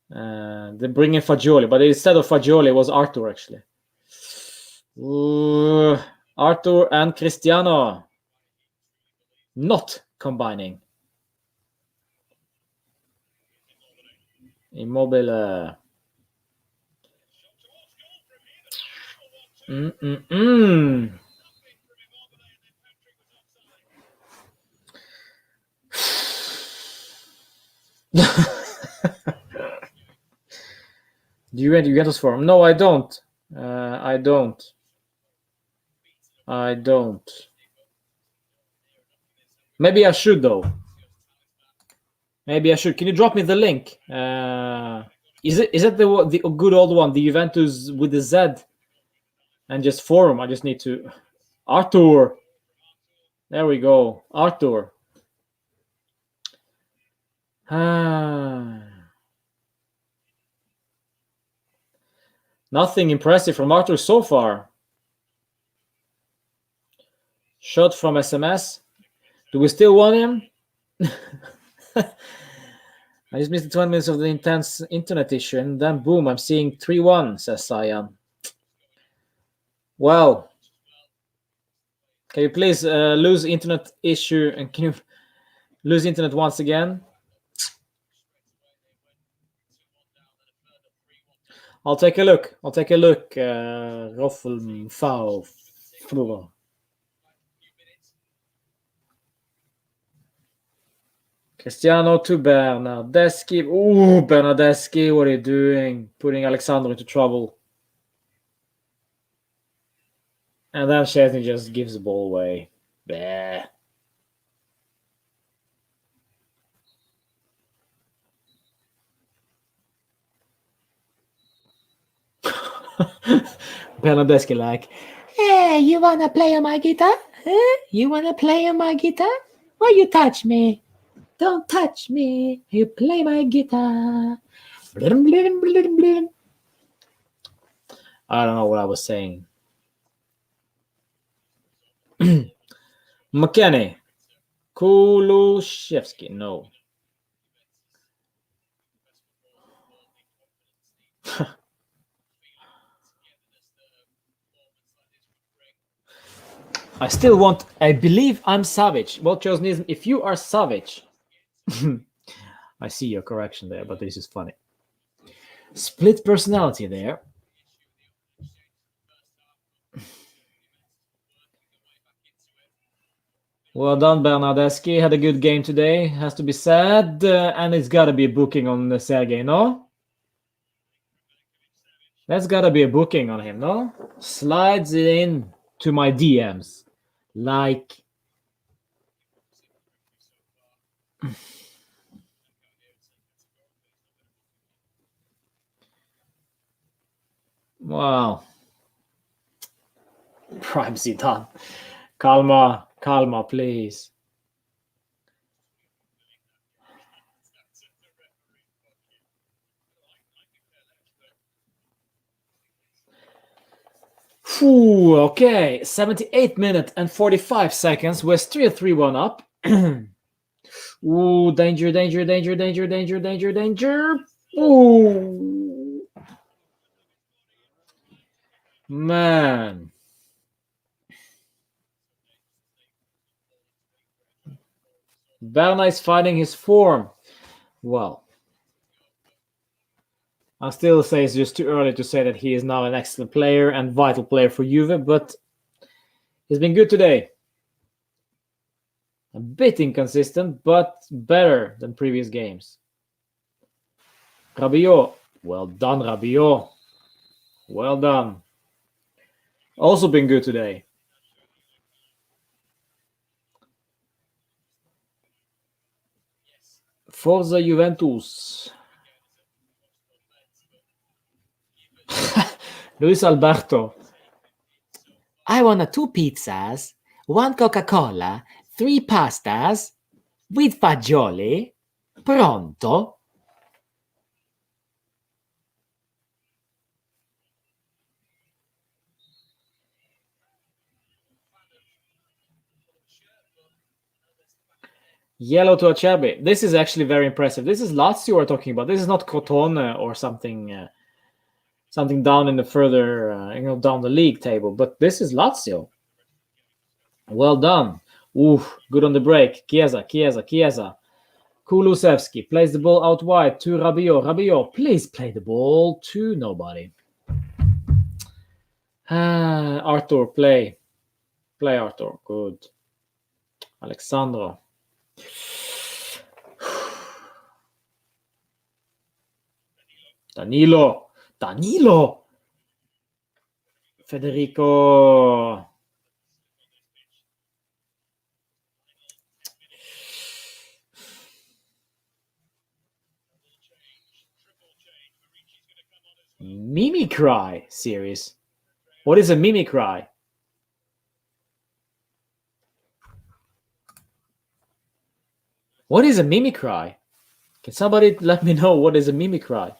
They bring in Fagioli, but instead of Fagioli, it was Arthur, actually. Arthur and Cristiano not combining. Immobile. Do you want Juventus form? No, I don't. I don't. Maybe I should, though. Maybe I should. Can you drop me the link? Is it the good old one, the Juventus with the Z, and just forum? I just need to. Arthur. There we go, Arthur. Nothing impressive from Arthur so far. Shot from SMS. Do we still want him? I just missed the 20 minutes of the intense internet issue, and then boom, I'm seeing 3-1, says Cyan. Well, can you please lose internet issue, and can you lose internet once again? I'll take a look. Roffel Fau. Cristiano to Bernardeschi. Ooh, Bernardeschi, what are you doing? Putting Alexander into trouble. And then Szczesny just gives the ball away. Bleh. Bernardeschi like, hey, you wanna play on my guitar? Huh? You wanna play on my guitar? Why you touch me? Don't touch me. You play my guitar. Blim, blim, blim, blim. I don't know what I was saying. McKennie. Kulusevski. No. I still want. I believe I'm savage. Well, chosen, if you are savage. I see your correction there, but this is funny. Split personality there. Well done, Bernardeschi. Had a good game today. Has to be said. And it's got to be a booking on Sergey, no? That's got to be a booking on him, no? Slides in to my DMs. Like. Wow. Prime Zidane. Calma, please. Ooh, okay, 78 minutes and 45 seconds. We're still 3-1 up. Ooh, danger. Ooh. Man. Berna is finding his form. Well, I still say it's just too early to say that he is now an excellent player and vital player for Juve, but he's been good today. A bit inconsistent, but better than previous games. Rabiot. Well done, Rabiot. Well done. Also been good today. Forza Juventus. Luis Alberto. I want 2 pizzas, 1 Coca-Cola, 3 pastas, with fagioli. Pronto? Yellow to Acerbi. This is actually very impressive. This is Lazio we're talking about. This is not Crotone or something something down in the further, down the league table. But this is Lazio. Well done. Ooh, good on the break. Chiesa. Kulusevski plays the ball out wide to Rabiot. Rabiot, please play the ball to nobody. Arthur, play. Play, Arthur. Good. Alexandro. Danilo. Federico. Mimicry series. What is a mimicry? What is a mimicry? Can somebody let me know what is a mimicry?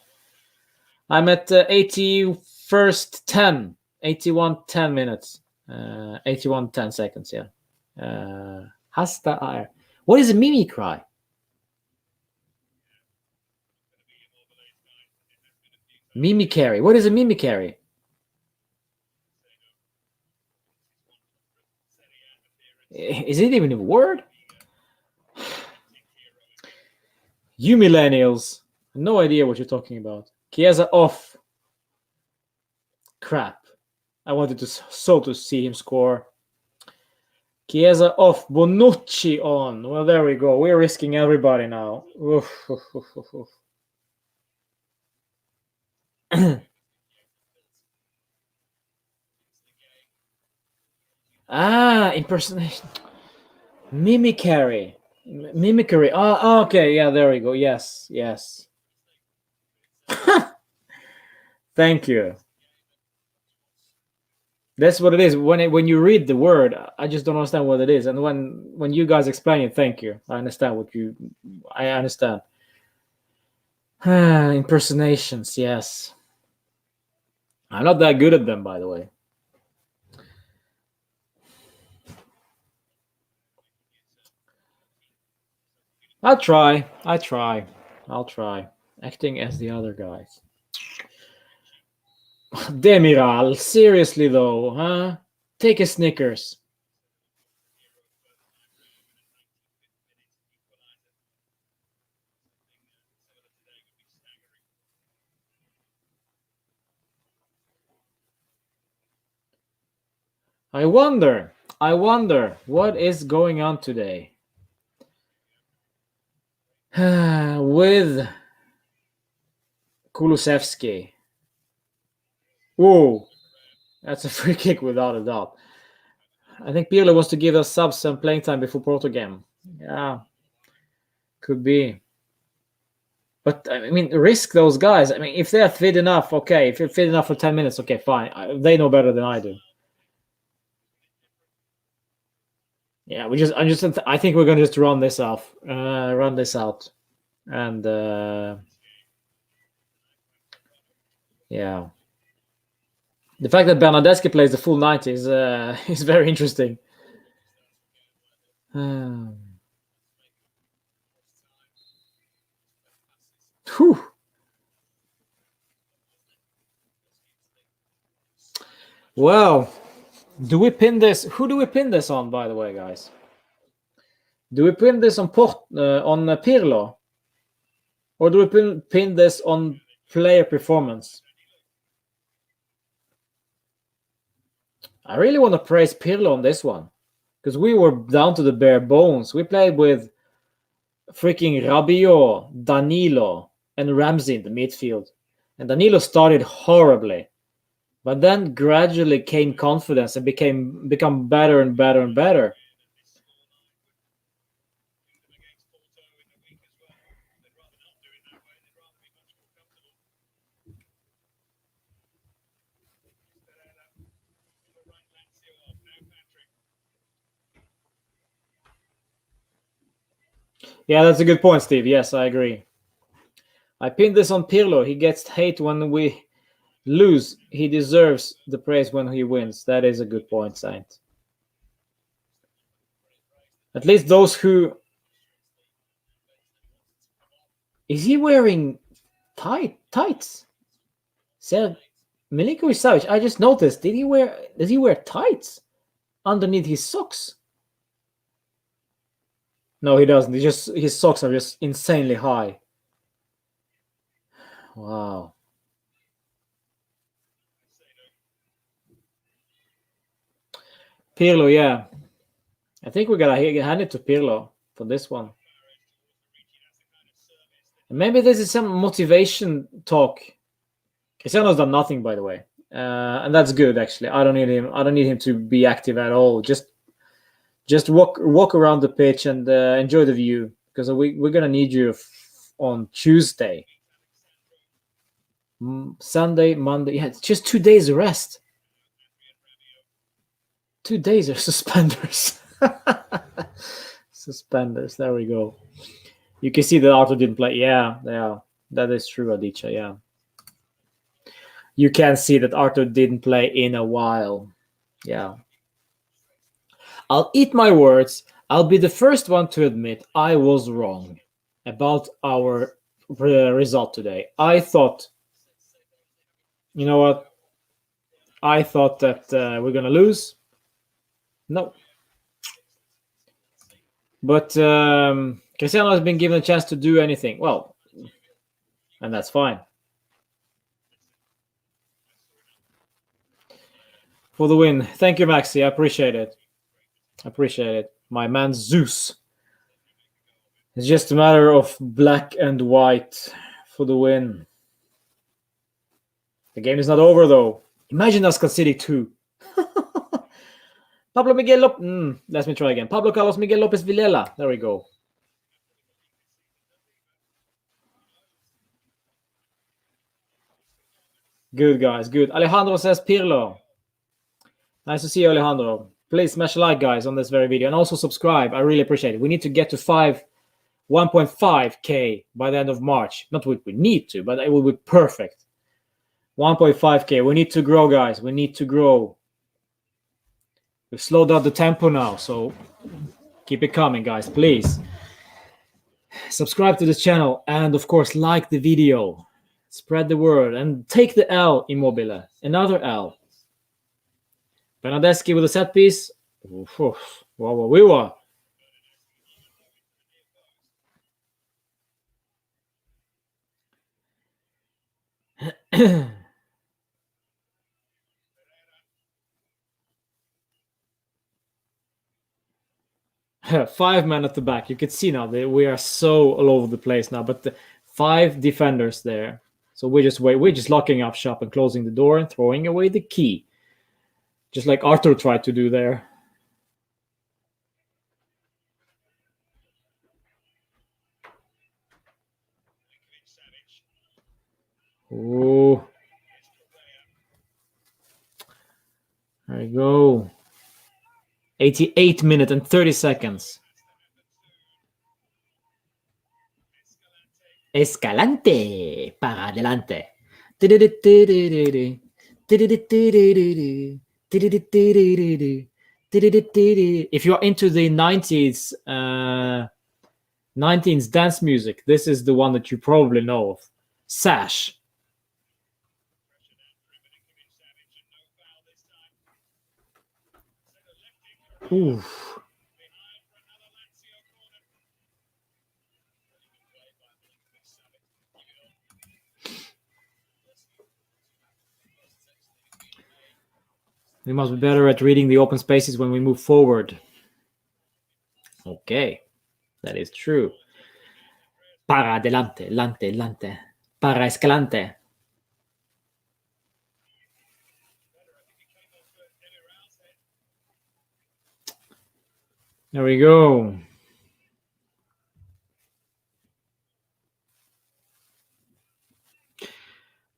I'm at 81st 10. 81 minutes. 81 10 seconds, yeah. Hasta air. What is a mimicry? Mimicry. What is a mimicry? Is it even a word? You millennials. No idea what you're talking about. Chiesa off. Crap. I wanted to see him score. Chiesa off. Bonucci on. Well, there we go. We're risking everybody now. Oof. Impersonation. Mimicry. Oh, okay. Yeah, there we go. Yes. Thank you. That's what it is. When you read the word, I just don't understand what it is. And when you guys explain it, thank you. I understand I understand. Impersonations, yes. I'm not that good at them, by the way. I'll try. I'll try. Acting as the other guys. Demiral, seriously though, huh? Take a Snickers. I wonder what is going on today with Kulusevski. Whoa, that's a free kick without a doubt. I think Pirlo wants to give us subs some playing time before Porto game. Yeah, could be. But I mean, risk those guys. I mean, if they're fit enough, okay. If you're fit enough for 10 minutes, okay, fine. They know better than I do. Yeah, I think we're gonna just run this out, and yeah. The fact that Bernardeschi plays the full 90 is very interesting. Whew. Well, do we pin this? Who do we pin this on, by the way, guys? Do we pin this on Pirlo? Or do we pin this on player performance? I really want to praise Pirlo on this one, because we were down to the bare bones. We played with freaking Rabiot, Danilo, and Ramsey in the midfield. And Danilo started horribly, but then gradually came confidence and become better and better and better. Yeah, that's a good point, Steve. Yes, I agree. I pinned this on Pirlo. He gets hate when we lose. He deserves the praise when he wins. That is a good point, Saint. At least those who... Is he wearing tights? Milinkovic Savic, I just noticed. Does he wear tights underneath his socks? No, he doesn't. His socks are just insanely high. Wow. Pirlo, yeah. I think we gotta hand it to Pirlo for this one. And maybe this is some motivation talk. Cristiano's done nothing, by the way, and that's good. Actually, I don't need him. I don't need him to be active at all. Just walk around the pitch and enjoy the view, because we're gonna need you on Tuesday, Sunday, Monday. Yeah, it's just 2 days of rest. 2 days of suspenders. Suspenders. There we go. You can see that Arthur didn't play. Yeah, that is true, Aditya. Yeah, you can see that Arthur didn't play in a while. Yeah. I'll eat my words. I'll be the first one to admit I was wrong about our result today. I thought, you know what? I thought that we're going to lose. No. But Cristiano has been given a chance to do anything. Well, and that's fine. For the win. Thank you, Maxi. I appreciate it. My man Zeus. It's just a matter of black and white for the win. The game is not over, though. Imagine us conceding 2. Pablo Miguel Lopez. Let me try again. Pablo Carlos Miguel Lopez Villela. There we go. Good, guys. Good. Alejandro says Pirlo. Nice to see you, Alejandro. Please smash a like, guys, on this very video. And also subscribe. I really appreciate it. We need to get to 1.5K by the end of March. Not we need to, but it will be perfect. 1.5K. We need to grow, guys. We need to grow. We've slowed down the tempo now, so keep it coming, guys, please. subscribe to the channel, and of course, like the video. Spread the word and take the L, Immobile. Another L. Bernardeschi with a set piece. Wow, we were. 5 men at the back. You can see now that we are so all over the place now, but the 5 defenders there. So we're just locking up shop and closing the door and throwing away the key. Just like Arthur tried to do there. Oh. There you go. 88 minutes and 30 seconds. Escalante para adelante. If you're into the 90s dance music, this is the one that you probably know of. Sash. Oof. We must be better at reading the open spaces when we move forward. Okay, that is true. Para adelante, lante, lante. Para escalante. There we go.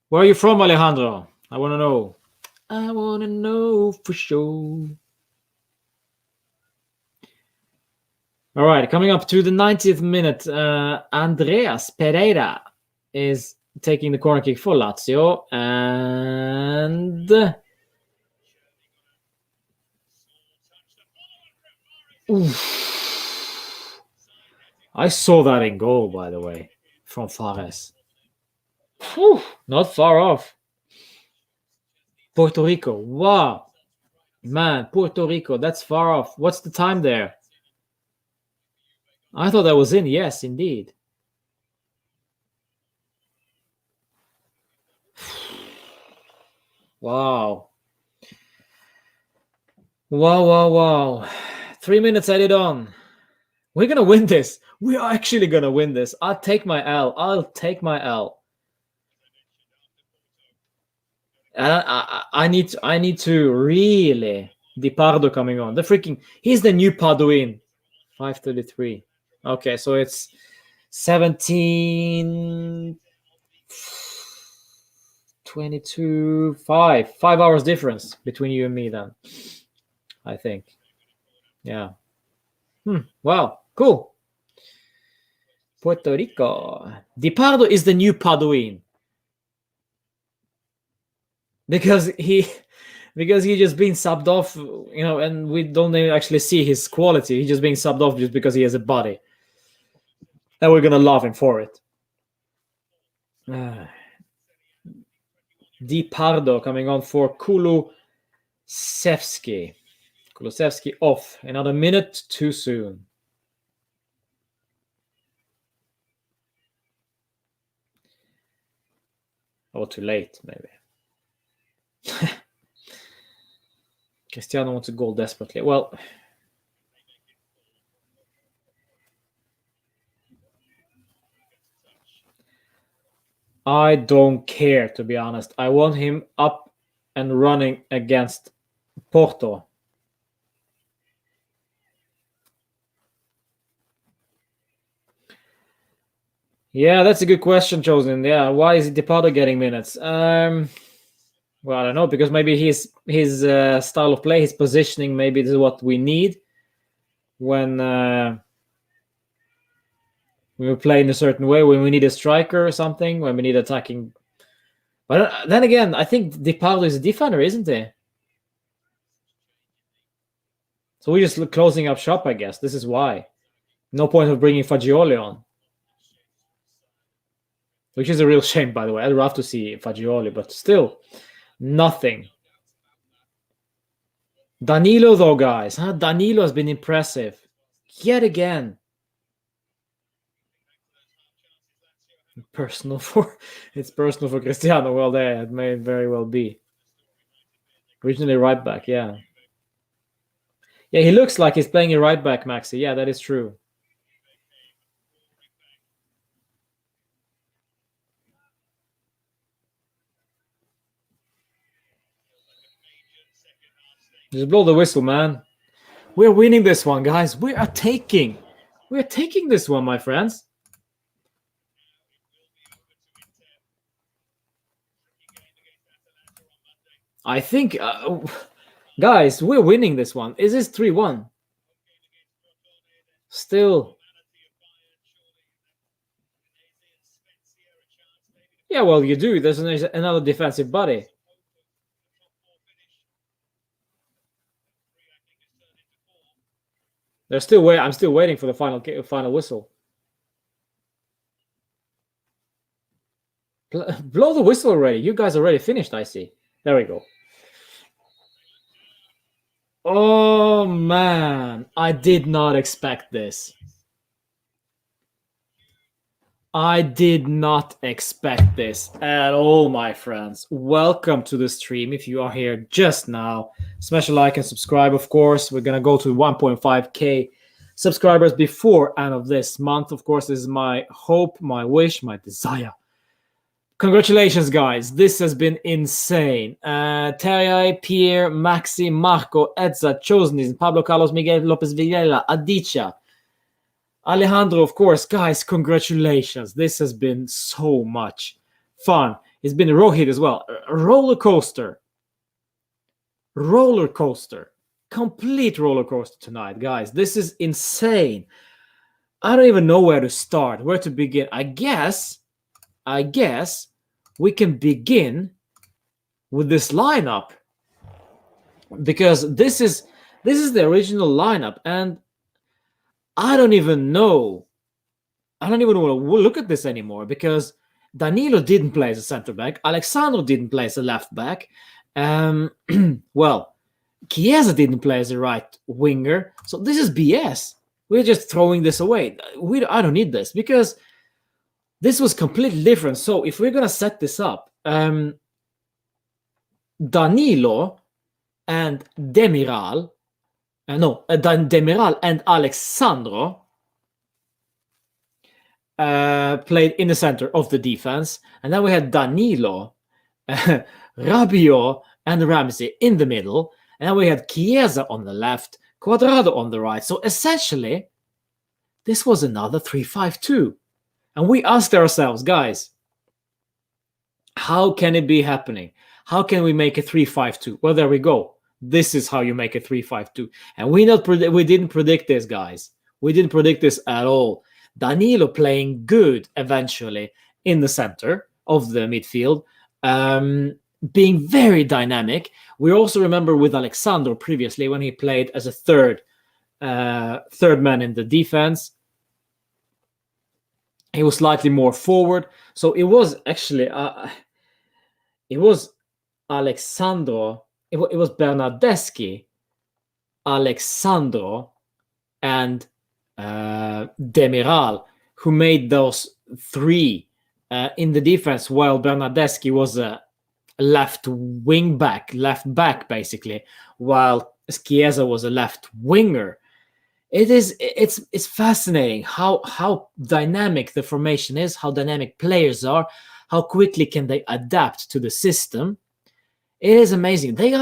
Where are you from, Alejandro? I want to know. I want to know for sure. All right, coming up to the 90th minute, Andreas Pereira is taking the corner kick for Lazio, and oof. I saw that in goal, by the way, from Fares. Whew, not far off. Puerto Rico, wow, man, Puerto Rico, that's far off. What's the time there? I thought that was in. Yes, indeed. Wow. Wow. 3 minutes added on. We're going to win this. We are actually going to win this. I'll take my L. I need to really. Di Pardo coming on. He's the new Paduin. 5:33. Okay, so it's 17, 22, 5 hours difference between you and me then, I think. Yeah. Wow, cool. Puerto Rico. Di Pardo is the new Paduin. Because he just being subbed off, and we don't even actually see his quality. He's just being subbed off just because he has a body. And we're gonna love him for it. Di Pardo coming on for Kulusevski. Kulusevski off. Another minute too soon. Or too late, maybe. Cristiano wants a goal desperately. Well, I don't care, to be honest. I want him up and running against Porto. Yeah, that's a good question, Chosen. Yeah, why is Di Pardo getting minutes? Well, I don't know, because maybe his style of play, his positioning, maybe this is what we need when we play in a certain way, when we need a striker or something, when we need attacking. But then again, I think Di Pardo is a defender, isn't he? So we're just closing up shop, I guess. This is why. No point of bringing Fagioli on. which is a real shame, by the way. I'd love to see Fagioli, but still, nothing. Danilo, though, guys. Danilo has been impressive. Yet again. It's personal for Cristiano. Well, there, it may very well be. Originally right back, yeah. Yeah, he looks like he's playing a right back, Maxi. Yeah, that is true. Just blow the whistle, man. We're winning this one, guys. We are taking this one, my friends. I think, guys, we're winning this one. Is this 3-1? Still. Yeah, well, you do. There's another defensive body. I'm still waiting for the final whistle. Blow the whistle already. You guys already finished, I see. There we go. Oh, man. I did not expect this. I did not expect this at all, my friends. Welcome to the stream. If you are here just now, smash a like and subscribe, of course. We're going to go to 1.5K subscribers before end of this month. Of course, this is my hope, my wish, my desire. Congratulations, guys. This has been insane. Terjai, Pierre, Maxi, Marco, Edza, Chosnis, Pablo Carlos, Miguel Lopez Villela, Adicha, Alejandro, of course. Guys, congratulations. This has been so much fun. It's been a Rohit as well. A roller coaster. Complete roller coaster tonight, guys. This is insane. I don't even know where to start, where to begin. I guess we can begin with this lineup, because this is the original lineup, and I don't even want to look at this anymore, because Danilo didn't play as a center back, Alexandro didn't play as a left back, well, Chiesa didn't play as a right winger, so this is BS. We're just throwing this away. I don't need this, because this was completely different. So if we're gonna set this up, Danilo and Demiral and Alexandro played in the center of the defense, and then we had Danilo, Rabiot, and Ramsey in the middle, and then we had Chiesa on the left, Cuadrado on the right. So essentially, this was another 3-5-2. And we asked ourselves, guys, how can it be happening? How can we make a 3-5-2? Well, there we go. This is how you make a 3-5-2. And we didn't predict this, guys. We didn't predict this at all. Danilo playing good eventually in the center of the midfield, being very dynamic. We also remember with Alexandro previously when he played as a third man in the defense. He was slightly more forward. So it was actually, it was Alexandro, it was Bernardeschi, Alexandro, and Demiral who made those three in the defense, while Bernardeschi was a left back basically, while Chiesa was a left winger. It's fascinating how dynamic the formation is, how dynamic players are, how quickly can they adapt to the system. It is amazing. They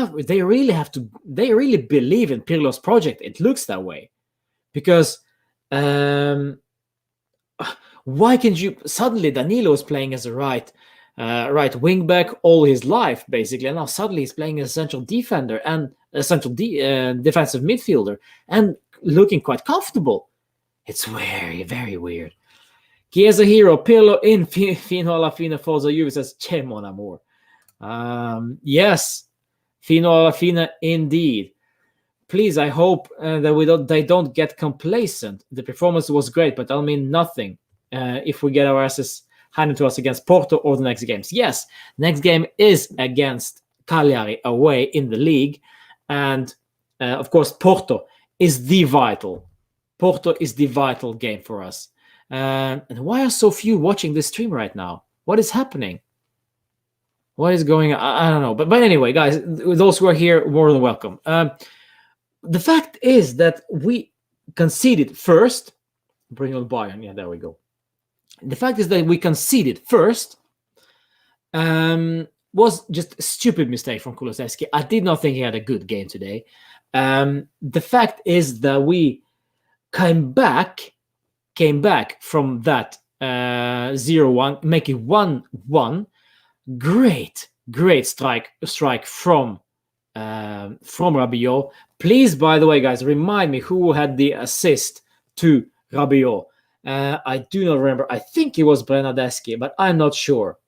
really believe in Pirlo's project. It looks that way, because why can't you suddenly Danilo is playing as a right wing back all his life basically, and now suddenly he's playing as a central defender and a central defensive midfielder and looking quite comfortable. It's very weird. Chiesa hero, Pirlo in fino alla fine Forza Juve, says Che mon amor. Yes, fino alla fine indeed. Please, I hope that they don't get complacent. The performance was great, but that'll mean nothing if we get our asses handed to us against Porto or the next games. Yes, next game is against Cagliari away in the league. And of course, Porto is the vital game for us. And why are so few watching this stream right now? What is happening? What is going on? I don't know. But anyway, guys, those who are here, more than welcome. The fact is that we conceded first. Bring on Bayern. Yeah, there we go. The fact is that we conceded first. Was just a stupid mistake from Kulusevski. I did not think he had a good game today. The fact is that we came back from that 0-1, make it 1-1. Great strike from Rabiot. Please, by the way, guys, remind me who had the assist to Rabiot. I do not remember. I think it was Bernardeschi, but I'm not sure.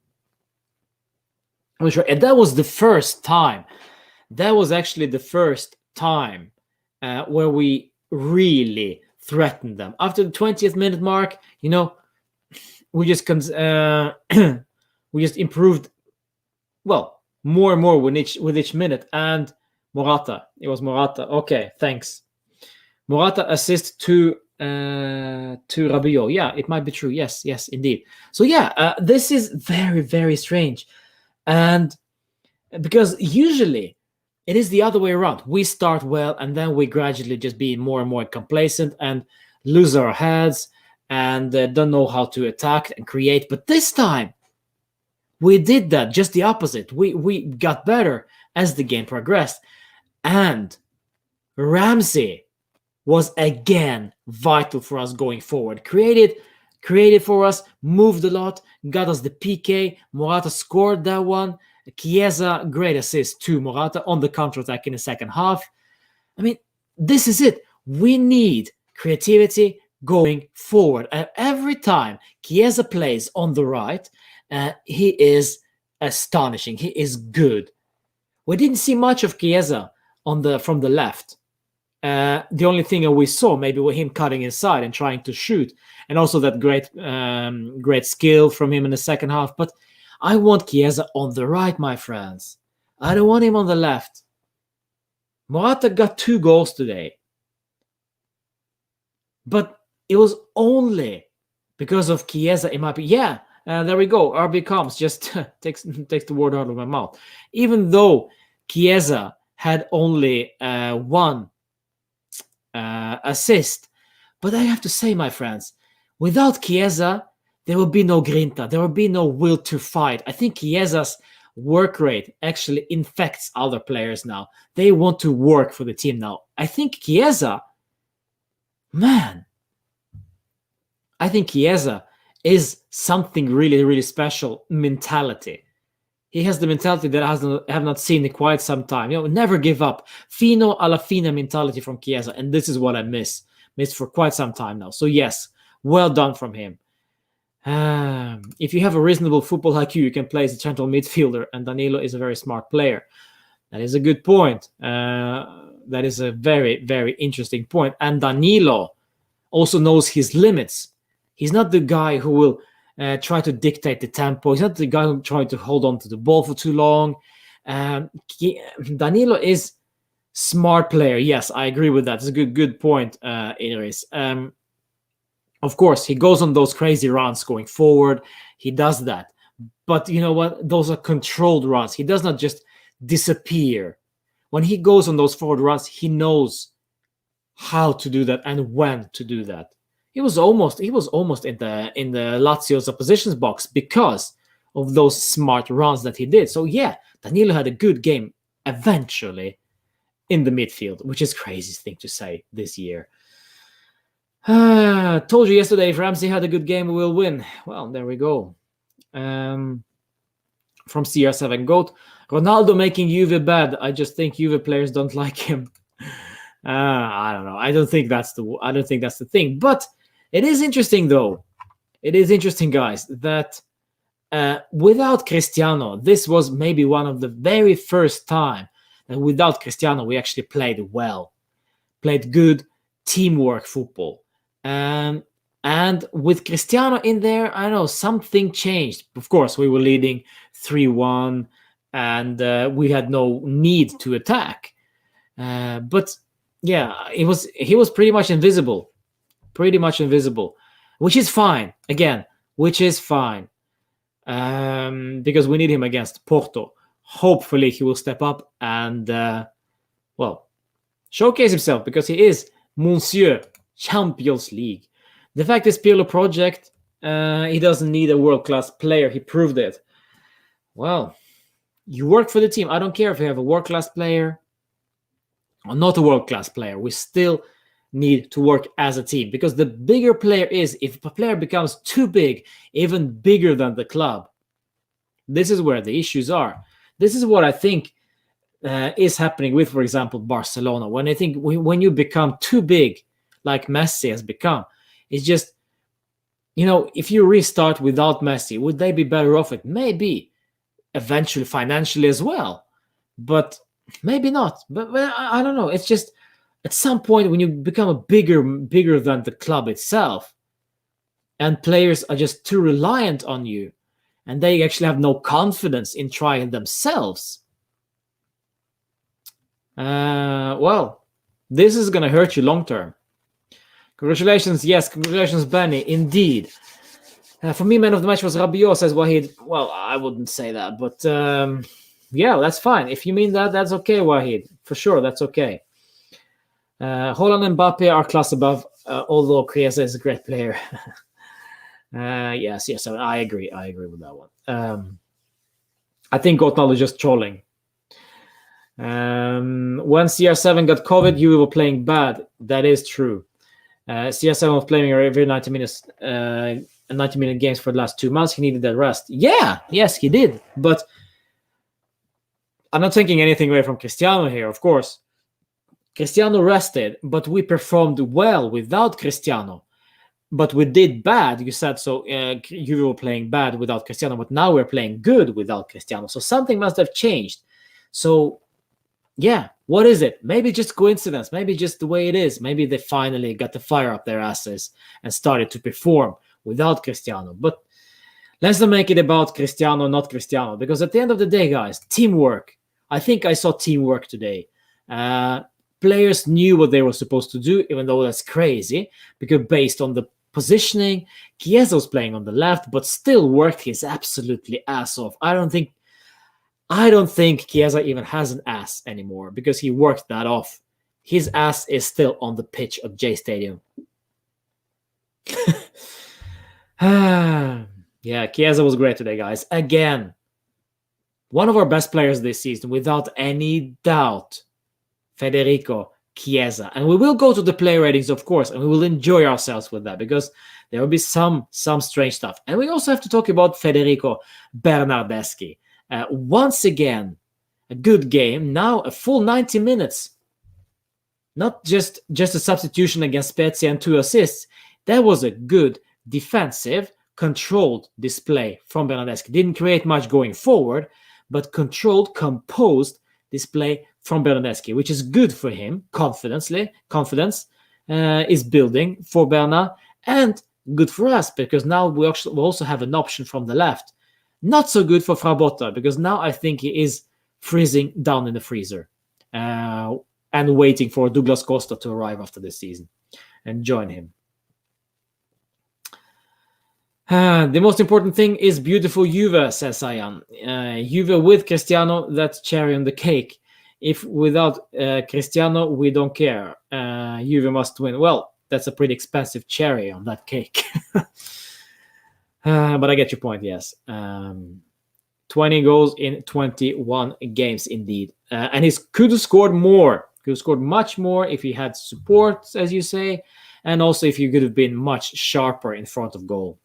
I'm sure. And that was the first time. That was actually the first time where we really threatened them. After the 20th minute mark, we just improved, well, more and more with each minute. And Morata, it was Morata. Okay, thanks. Morata assist to Rabiot. Yeah, it might be true. Yes, indeed. So yeah, this is very, very strange. And because usually it is the other way around. We start well, and then we gradually just be more and more complacent and lose our heads and don't know how to attack and create. But this time, we did that, just the opposite. We got better as the game progressed. And Ramsey was again vital for us going forward. Created for us, moved a lot, got us the PK. Morata scored that one. Chiesa, great assist to Morata on the counter-attack in the second half. I mean, this is it. We need creativity going forward. And every time Chiesa plays on the right, he is astonishing. He is good. We didn't see much of Chiesa from the left. The only thing we saw maybe was him cutting inside and trying to shoot, and also that great skill from him in the second half. But I want Chiesa on the right, my friends. I don't want him on the left. Morata got 2 goals today, but it was only because of Chiesa. It might be, yeah. There we go. RB comes, just takes the word out of my mouth. Even though Chiesa had only 1 assist. But I have to say, my friends, without Chiesa, there will be no grinta. There will be no will to fight. I think Chiesa's work rate actually infects other players now. They want to work for the team now. I think Chiesa is something really, really special mentality. He has the mentality that I have not seen in quite some time. Never give up. Fino alla fine mentality from Chiesa. And this is what I missed for quite some time now. So yes, well done from him. If you have a reasonable football IQ, you can play as a central midfielder. And Danilo is a very smart player. That is a good point. That is a very, very interesting point. And Danilo also knows his limits. He's not the guy who will try to dictate the tempo. He's not the guy who tries to hold on to the ball for too long. Danilo is smart player. Yes, I agree with that. It's a good point, Iris. Of course, he goes on those crazy runs going forward. He does that. But you know what? Those are controlled runs. He does not just disappear. When he goes on those forward runs, he knows how to do that and when to do that. He was almost in the Lazio's opposition's box because of those smart runs that he did. So yeah, Danilo had a good game eventually in the midfield, which is crazy thing to say this year. Told you yesterday, if Ramsey had a good game, we will win. Well, there we go. From CR7 Goat, Ronaldo making Juve bad. I just think Juve players don't like him. I don't know. I don't think that's the thing. But it is interesting, though. It is interesting, guys, that without Cristiano, this was maybe one of the very first time that without Cristiano we actually played well, played good teamwork football. And And with Cristiano in there, I don't know, something changed. Of course, we were leading 3-1, and we had no need to attack. But yeah, he was pretty much invisible. Which is fine. Again, which is fine. Because we need him against Porto. Hopefully he will step up and, showcase himself, because he is Monsieur Champions League. The fact is, Pirlo project, he doesn't need a world-class player. He proved it. Well, you work for the team. I don't care if you have a world-class player or not a world-class player. We still need to work as a team, because the bigger player is, if a player becomes too big, even bigger than the club, this is where the issues are. This is what I think is happening with, for example, Barcelona. When I think when you become too big, like Messi has become, it's just, if you restart without Messi, would they be better off? It maybe eventually financially as well, but maybe not. But I don't know. It's just at some point when you become a bigger than the club itself, and players are just too reliant on you, and they actually have no confidence in trying themselves. This is going to hurt you long term. Congratulations, yes, congratulations, Benny. Indeed. For me, man of the match was Rabiot, says Wahid. Well, I wouldn't say that, but yeah, that's fine. If you mean that, that's okay, Wahid. For sure, that's okay. Holland and Mbappe are class above, although Chiesa is a great player. Yes, I agree. I agree with that one. I think Ronaldo is just trolling. When CR7 got COVID, you were playing bad. That is true. CR7 was playing every 90 minutes, 90-minute games for the last 2 months. He needed that rest. Yes, he did. But I'm not taking anything away from Cristiano here, of course. Cristiano rested, but we performed well without Cristiano. But we did bad. You said so. You were playing bad without Cristiano, but now we're playing good without Cristiano. So something must have changed. So, yeah, what is it? Maybe just coincidence. Maybe just the way it is. Maybe they finally got the fire up their asses and started to perform without Cristiano. But let's not make it about Cristiano, not Cristiano. Because at the end of the day, guys, teamwork. I think I saw teamwork today. Players knew what they were supposed to do, even though that's crazy. Because based on the positioning, Chiesa was playing on the left, but still worked his absolutely ass off. I don't think Chiesa even has an ass anymore, because he worked that off. His ass is still on the pitch of J Stadium. Yeah, Chiesa was great today, guys. Again, one of our best players this season, without any doubt, Federico Chiesa. And we will go to the player ratings, of course, and we will enjoy ourselves with that, because there will be some strange stuff. And we also have to talk about Federico Bernardeschi. Once again, a good game. Now a full 90 minutes. Not just a substitution against Spezia and 2 assists. That was a good defensive, controlled display from Bernardeschi. Didn't create much going forward, but controlled, composed display from Bernardeschi, which is good for him. Confidence is building for Berna, and good for us, because now we also have an option from the left. Not so good for Frabotta, because now I think he is freezing down in the freezer and waiting for Douglas Costa to arrive after this season and join him. The most important thing is beautiful Juve, says Sayan. Juve with Cristiano, that's cherry on the cake. If without Cristiano, we don't care. Juve must win. Well, that's a pretty expensive cherry on that cake. But I get your point, yes. 20 goals in 21 games, indeed. And he could have scored more. Could have scored much more if he had support, as you say. And also if you could have been much sharper in front of goal.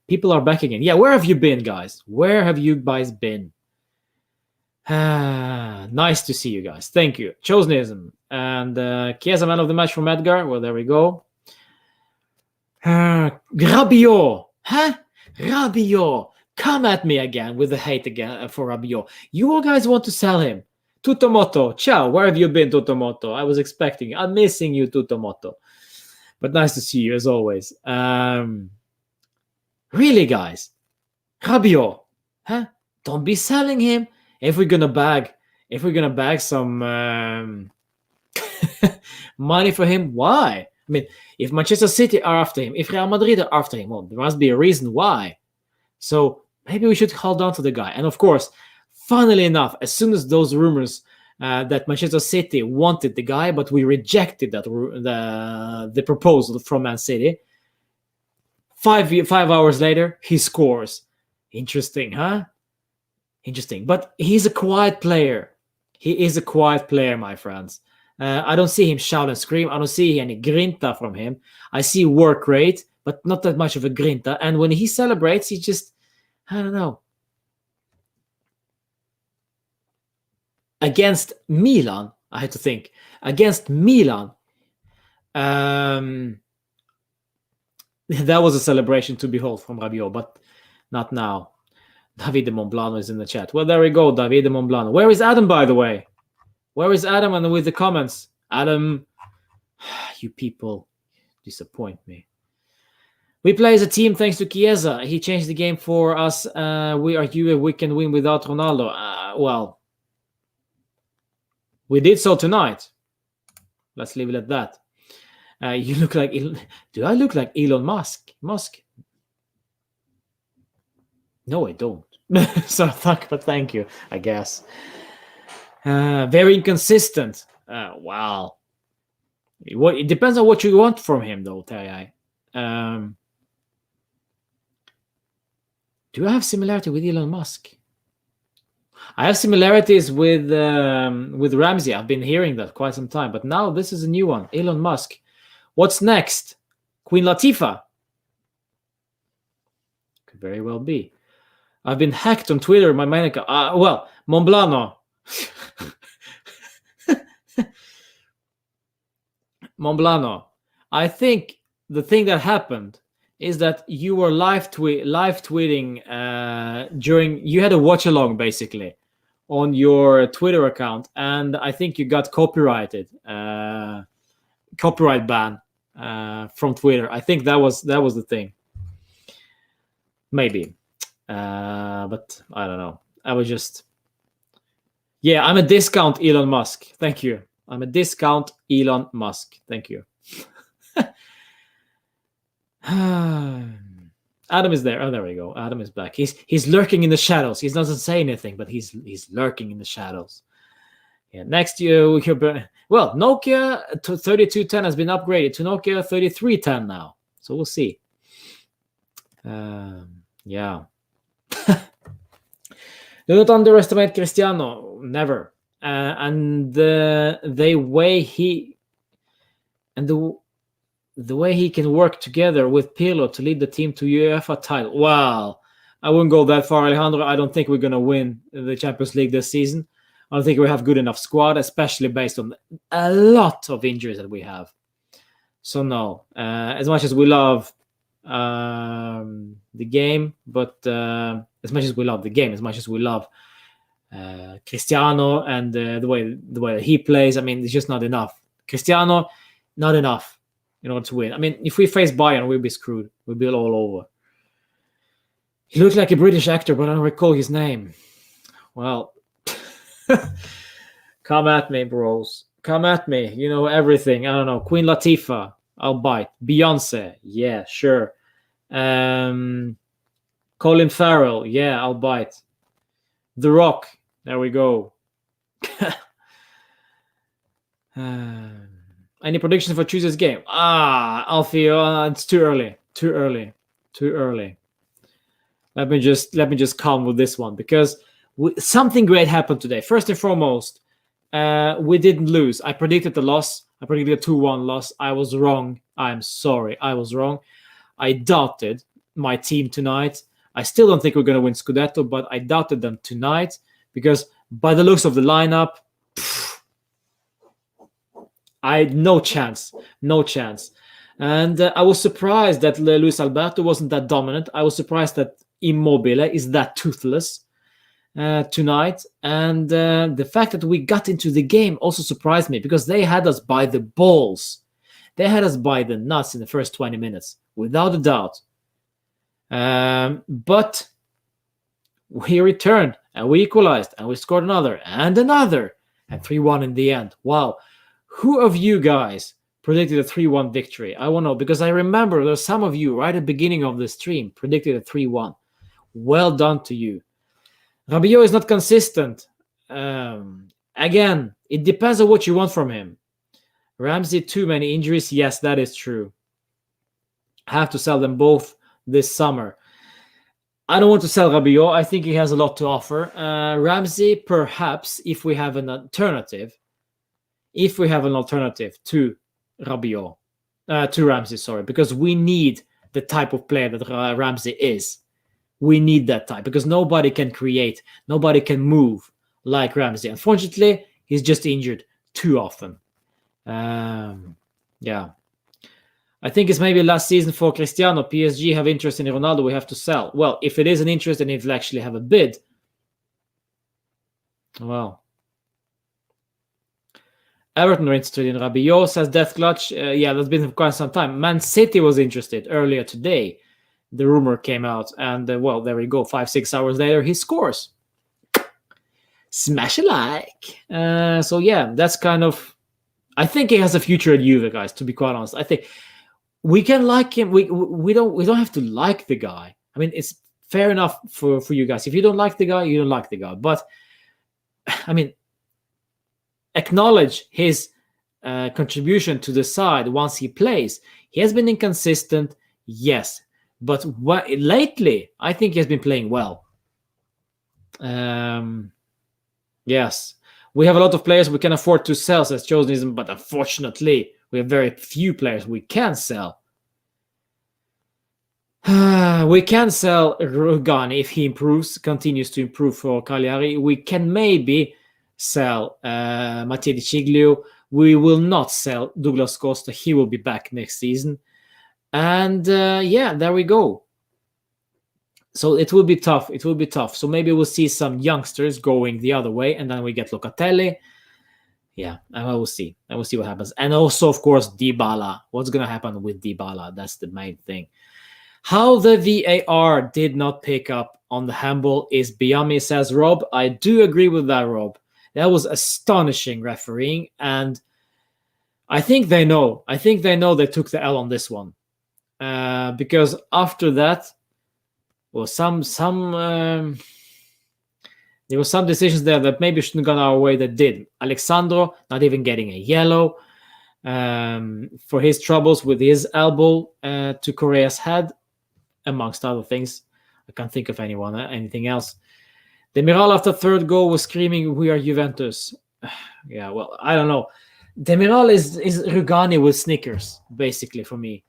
People are back again. Yeah, where have you been, guys? Where have you guys been? Nice to see you guys. Thank you. Chosenism. And Chiesa, man of the match from Edgar. Well, there we go. Rabiot. Rabiot. Come at me again with the hate again for Rabiot. You all guys want to sell him. Tutomoto. Ciao. Where have you been, Tutomoto? I was expecting you. I'm missing you, Tutomoto. But nice to see you as always. Really, guys, Rabiot, huh? Don't be selling him. If we're gonna bag some money for him, why? I mean, if Manchester City are after him, if Real Madrid are after him, well, there must be a reason why. So maybe we should hold on to the guy. And of course, funnily enough, as soon as those rumors that Manchester City wanted the guy, but we rejected the proposal from Man City, 5 hours later, he scores. Interesting, huh? Interesting. But he's a quiet player. He is a quiet player, my friends. I don't see him shout and scream. I don't see any grinta from him. I see work rate, but not that much of a grinta. And when he celebrates, he just, I don't know. Against Milan, I had to think. Against Milan, that was a celebration to behold from Rabiot, but not now. David de Monblano is in the chat. Well, there we go, David de Monblano. Where is Adam, by the way? Where is Adam and with the comments? Adam, you people disappoint me. We play as a team thanks to Chiesa. He changed the game for us. We are Juve. We can win without Ronaldo. Well, we did so tonight. Let's leave it at that. You look like... Do I look like Elon Musk? No, I don't. So thank you, I guess. Very inconsistent. Wow. It depends on what you want from him, though, Terry. Do I have similarity with Elon Musk? I have similarities with Ramsey. I've been hearing that quite some time, but now this is a new one. Elon Musk. What's next? Queen Latifah? Could very well be. I've been hacked on Twitter. My main account. Well, Monblano. Monblano. I think the thing that happened is that you were live tweeting during. You had a watch along basically on your Twitter account, and I think you got copyright ban from Twitter. I think that was the thing. Maybe. But I don't know. I was just... Yeah, I'm a discount Elon Musk. Thank you. I'm a discount Elon Musk. Thank you. Adam is there. Oh, there we go. Adam is back. He's lurking in the shadows. He doesn't say anything, but he's lurking in the shadows. Yeah. Next year, well, Nokia 3210 has been upgraded to Nokia 3310 now. So we'll see. Yeah. Do not underestimate Cristiano. Never. And the way he can work together with Pirlo to lead the team to UEFA title. Wow. I wouldn't go that far, Alejandro. I don't think we're going to win the Champions League this season. I don't think we have good enough squad, especially based on a lot of injuries that we have. So no. As much as we love the game, but as much as we love the game, as much as we love Cristiano and the way that he plays, I mean, it's just not enough. Cristiano, not enough in order to win. I mean, if we face Bayern, we'll be screwed. We'll be all over. He looks like a British actor, but I don't recall his name. Well, come at me, bros. Come at me. You know everything. I don't know. Queen Latifah, I'll bite. Beyonce, yeah, sure. Colin Farrell, yeah, I'll bite. The Rock, there we go. Any predictions for Tuesday's game? Alfie, it's too early. Let me just calm with this one, because something great happened today. First and foremost, we didn't lose. I predicted the loss. I predicted a 2-1 loss. I was wrong. I'm sorry. I was wrong. I doubted my team tonight. I still don't think we're going to win Scudetto, but I doubted them tonight because by the looks of the lineup, I had no chance. And I was surprised that Luis Alberto wasn't that dominant. I was surprised that Immobile is that toothless tonight. And the fact that we got into the game also surprised me because they had us by the balls. They had us by the nuts in the first 20 minutes, without a doubt. But we returned, and we equalized, and we scored another, and 3-1 in the end. Wow. Who of you guys predicted a 3-1 victory? I want to know, because I remember there's some of you right at the beginning of the stream predicted a 3-1. Well done to you. Rabiot is not consistent. Again, it depends on what you want from him. Ramsey, too many injuries. Yes, that is true. Have to sell them both this summer. I don't want to sell Rabiot. I think he has a lot to offer. Ramsey, perhaps, if we have an alternative to Rabiot, to Ramsey, sorry, because we need the type of player that Ramsey is. We need that type, because nobody can create, nobody can move like Ramsey. Unfortunately, he's just injured too often. Yeah. I think it's maybe last season for Cristiano. PSG have interest in Ronaldo. We have to sell. Well, if it is an interest and if they actually have a bid, well. Everton are interested in Rabiot, says Death Clutch. Yeah, that's been for quite some time. Man City was interested earlier today. The rumor came out, and well, there we go. 5-6 hours later, he scores. Smash a like. So yeah, that's kind of. I think he has a future at Juve, guys. To be quite honest, I think we can like him. We don't have to like the guy. I mean, it's fair enough for you guys. If you don't like the guy, you don't like the guy. But I mean, acknowledge his contribution to the side once he plays. He has been inconsistent, yes, but lately I think he has been playing well. Yes, we have a lot of players we can afford to sell, says Chosenism, but unfortunately we have very few players we can sell. We can sell Rugani if he continues to improve for Cagliari. We can maybe sell Mattia Di Ciglio. We will not sell Douglas Costa. He will be back next season. And yeah, there we go. So it will be tough. It will be tough. So maybe we'll see some youngsters going the other way, and then we get Locatelli. Yeah, and I will see. I will see what happens. And also, of course, Dybala. What's going to happen with Dybala? That's the main thing. How the VAR did not pick up on the handball is beyond me, says Rob. I do agree with that, Rob. That was astonishing refereeing, and I think they know. I think they know they took the L on this one, because after that, well, there were some decisions there that maybe shouldn't have gone our way that did. Alexandro not even getting a yellow for his troubles with his elbow to Correa's head, amongst other things. I can't think of anything else. Demiral after third goal was screaming, "We are Juventus." Yeah, well, I don't know. Demiral is Rugani with Snickers, basically, for me.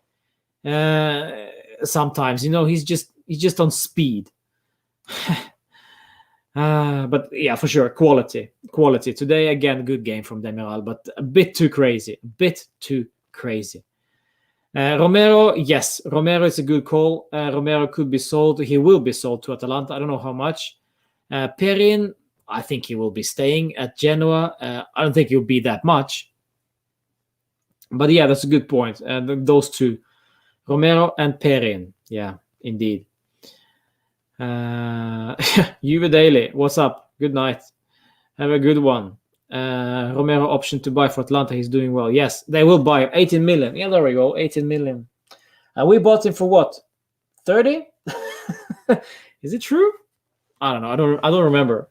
Sometimes, he's just on speed. But yeah, for sure, quality. Today, again, good game from Demiral, but a bit too crazy. Romero, yes, Romero is a good call. Romero could be sold. He will be sold to Atalanta. I don't know how much. Perin, I think he will be staying at Genoa. I don't think he'll be that much. But yeah, that's a good point. Those two, Romero and Perin. Yeah, indeed. Juve Daily, what's up? Good night. Have a good one. Romero option to buy for Atlanta. He's doing well. Yes, they will buy him. 18 million. Yeah, there we go. 18 million. And we bought him for what? 30? Is it true? I don't know. I don't remember.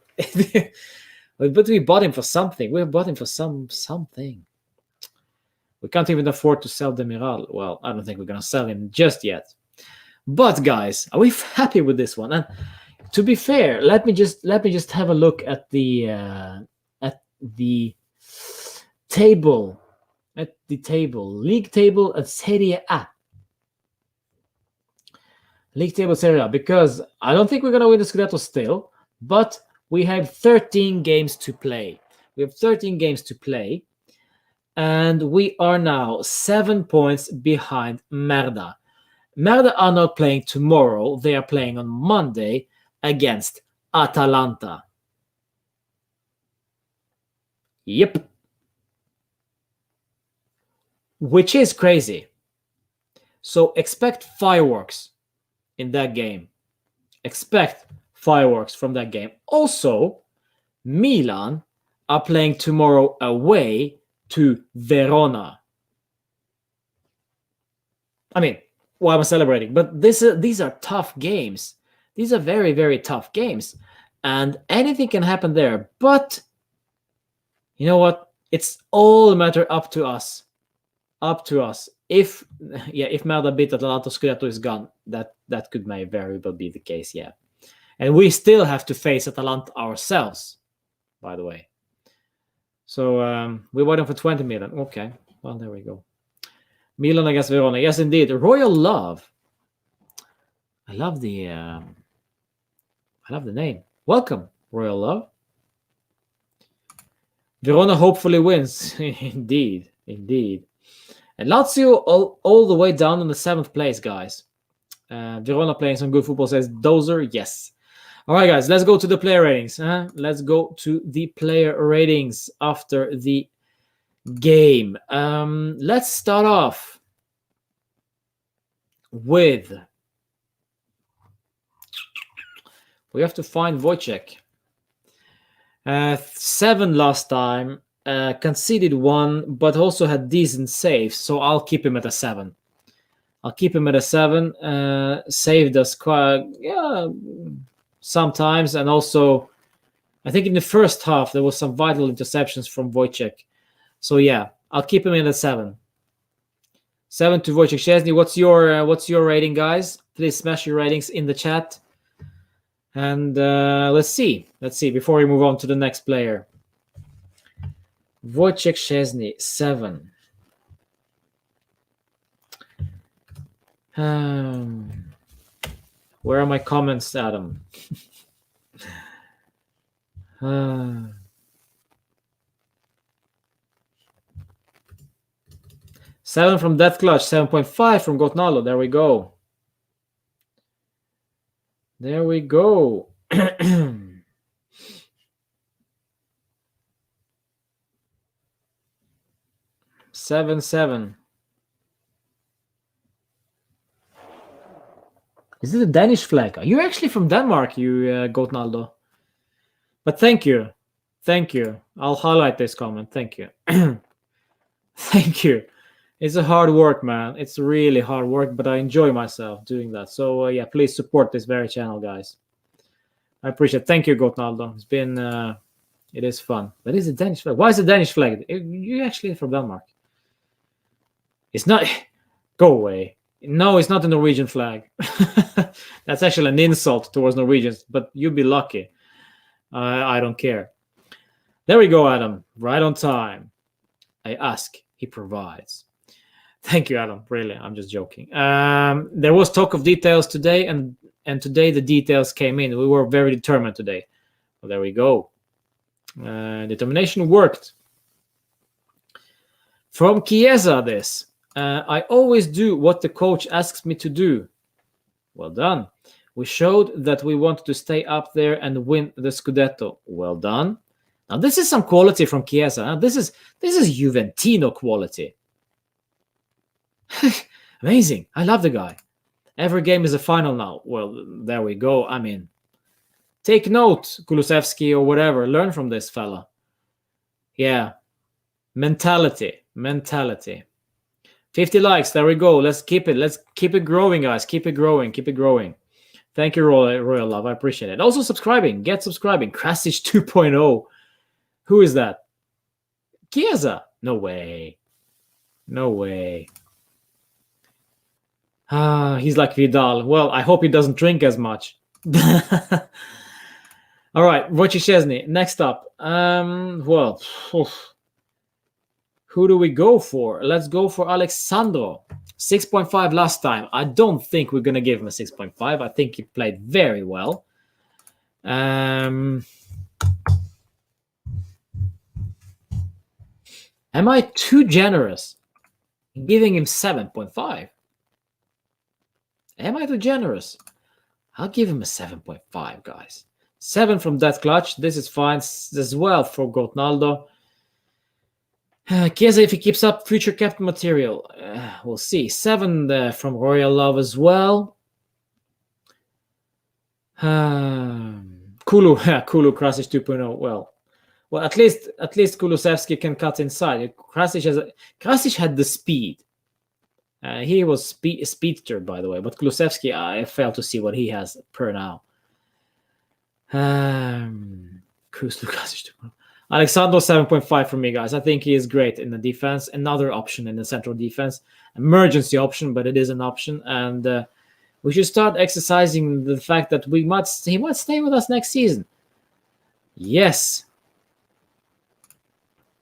But we bought him for something. We bought him for something. We can't even afford to sell Demiral. Well, I don't think we're gonna sell him just yet. But guys, are we happy with this one? And to be fair, let me just have a look at the table, league table at Serie A. League table Serie A, because I don't think we're gonna win the Scudetto still, but we have 13 games to play. And we are now 7 points behind Merda. Merda are not playing tomorrow. They are playing on Monday against Atalanta. Yep. which is crazy. So expect fireworks in that game. Expect fireworks from that game. Also, Milan are playing tomorrow away to Verona. I mean, why am I celebrating? But these are tough games. These are very, very tough games. And anything can happen there. But you know what? It's all a matter up to us. Up to us. If Merda beat Atalanta, Scudetto is gone. That could may very well be the case, yeah. And we still have to face Atalanta ourselves, by the way. So we're waiting for 20 million. Okay, well, there we go. Milan against Verona. Yes, indeed. Royal Love. I love the name. Welcome, Royal Love. Verona hopefully wins. Indeed. And Lazio all the way down in the 7th place, guys. Verona playing some good football, says Dozer. Yes. All right, guys, let's go to the player ratings. Let's go to the player ratings after the game. Let's start off with... We have to find Wojciech. 7 last time. Conceded 1, but also had decent saves, so I'll keep him at a 7. Saved us quite, sometimes, and also I think in the first half there was some vital interceptions from Wojciech. So yeah, I'll keep him in at 7. 7 to Wojciech Szczesny. What's your rating, guys? Please smash your ratings in the chat. And let's see before we move on to the next player. Wojciech Szczesny, 7. Where are my comments, Adam? 7 from Death Clutch, 7.5 from Gotnalo. There we go. 7. Is it a Danish flag? Are you actually from Denmark, you Gotnaldo? But thank you. I'll highlight this comment. Thank you. Thank you. It's a hard work, man. It's really hard work, but I enjoy myself doing that. So yeah, please support this very channel, guys. I appreciate it. Thank you, Gotnaldo. It's been it is fun. But it's a Danish flag. Why is it Danish flag? You actually from Denmark. It's not. Go away. No, it's not a Norwegian flag. That's actually an insult towards Norwegians, but you'd be lucky. I don't care. There we go, Adam. Right on time. I ask, he provides. Thank you, Adam. Really, I'm just joking. There was talk of details today, and today the details came in. We were very determined today. Well, there we go. Determination worked. From Chiesa, this. I always do what the coach asks me to do. Well done. We showed that we wanted to stay up there and win the Scudetto. Well done. Now this is some quality from Chiesa. Huh? This is Juventino quality. Amazing. I love the guy. Every game is a final now. Well, there we go. I mean, take note, Kulusevski or whatever. Learn from this fella. Yeah. Mentality. 50 likes. There we go. Let's keep it. Let's keep it growing, guys. Keep it growing. Thank you, Royal Love. I appreciate it. Also subscribing. Get subscribing. Krasic 2.0. Who is that? Chiesa. No way. He's like Vidal. Well, I hope he doesn't drink as much. All right, Wojciech Szczesny. Next up. Well, who do we go for? Let's go for Alexandro. 6.5 last time. I don't think we're going to give him a 6.5. I think he played very well. Am I too generous in giving him 7.5? Am I too generous? I'll give him a 7.5, guys. 7 from Death Clutch. This is fine as well for Gotnaldo. Chiesa, if he keeps up future captain material, we'll see. 7 from Royal Love as well. Kulu, Kulu, Krasic 2.0. Well, at least Kulusevski can cut inside. Krasic had the speed. He was a speedster, by the way, but Kulusevski, I fail to see what he has per now. Krasic 2.0. Alexandro 7.5 for me, guys. I think he is great in the defense. Another option in the central defense. Emergency option, but it is an option. And we should start exercising the fact that he might stay with us next season. Yes.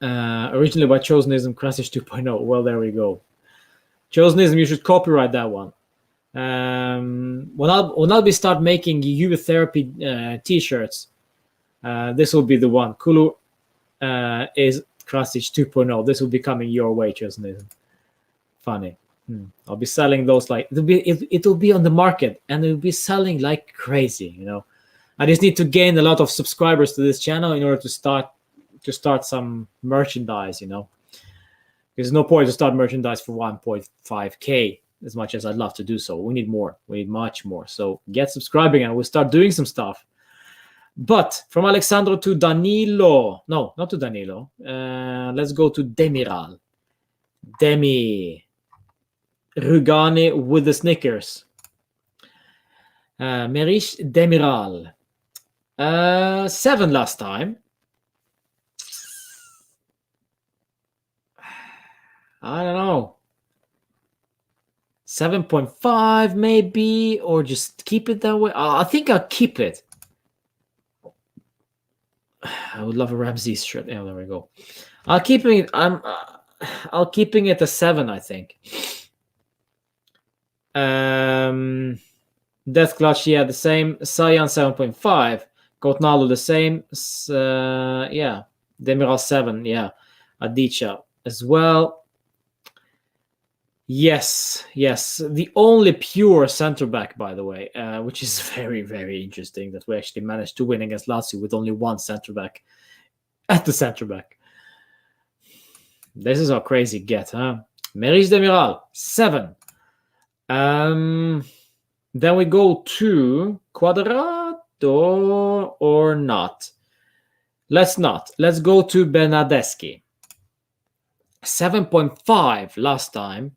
Originally by Chosenism, Krasic 2.0. Well, there we go. Chosenism, you should copyright that one. When I'll be start making Juve therapy t-shirts, this will be the one. Kulu is Krasic 2.0. This will be coming your way, Chosenism. Funny. I'll be selling those like it'll be on the market and it'll be selling like crazy. I just need to gain a lot of subscribers to this channel in order to start some merchandise. There's no point to start merchandise for 1.5k as much as I'd love to do so. We need more. We need much more. So get subscribing and we'll start doing some stuff. But from Alexandro to Danilo. No, not to Danilo. Let's go to Demiral. Rugani with the Snickers. Merish Demiral. 7 last time. I don't know. 7.5 maybe, or just keep it that way. I think I'll keep it. I would love a Ramsey's shirt. Yeah, there we go. I'll keeping it. I'll keeping it a 7, I think. Death Clutch, yeah, the same. Cyan 7.5. Cotnalo the same. Yeah. Demiral 7, yeah. Adicha as well. Yes. The only pure center back, by the way, which is very, very interesting that we actually managed to win against Lazio with only one center back at the center back. This is how crazy it gets, huh? Merish Demiral 7. Then we go to Quadrato or not. Let's not. Let's go to Bernardeschi. 7.5 last time.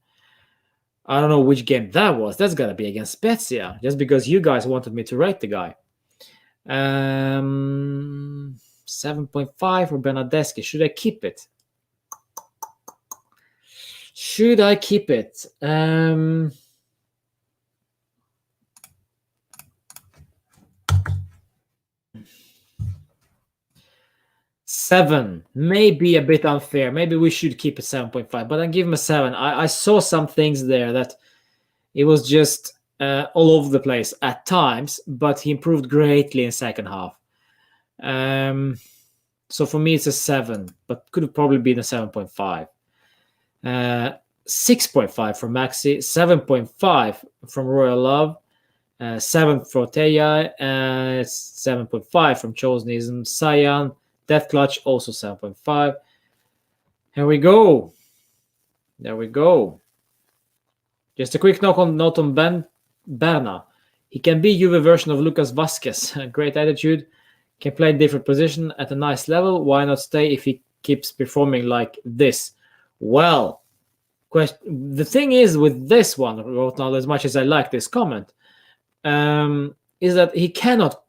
I don't know which game that was. That's got to be against Spezia, just because you guys wanted me to rate the guy. 7.5 for Bernardeschi. Should I keep it? Should I keep it? 7 may be a bit unfair. Maybe we should keep it 7.5, but I give him a 7. I saw some things there that it was just all over the place at times, but he improved greatly in second half. So for me, it's a 7, but could have probably been a 7.5. 6.5 from Maxi, 7.5 from Royal Love, 7 for Teja, 7.5 from Chosenism, Cyan, Death Clutch, also 7.5. Here we go. There we go. Just a quick note on Berna. He can be Juve version of Lucas Vasquez. Great attitude. Can play different position at a nice level. Why not stay if he keeps performing like this? Well, the thing is with this one, now as much as I like this comment, is that he cannot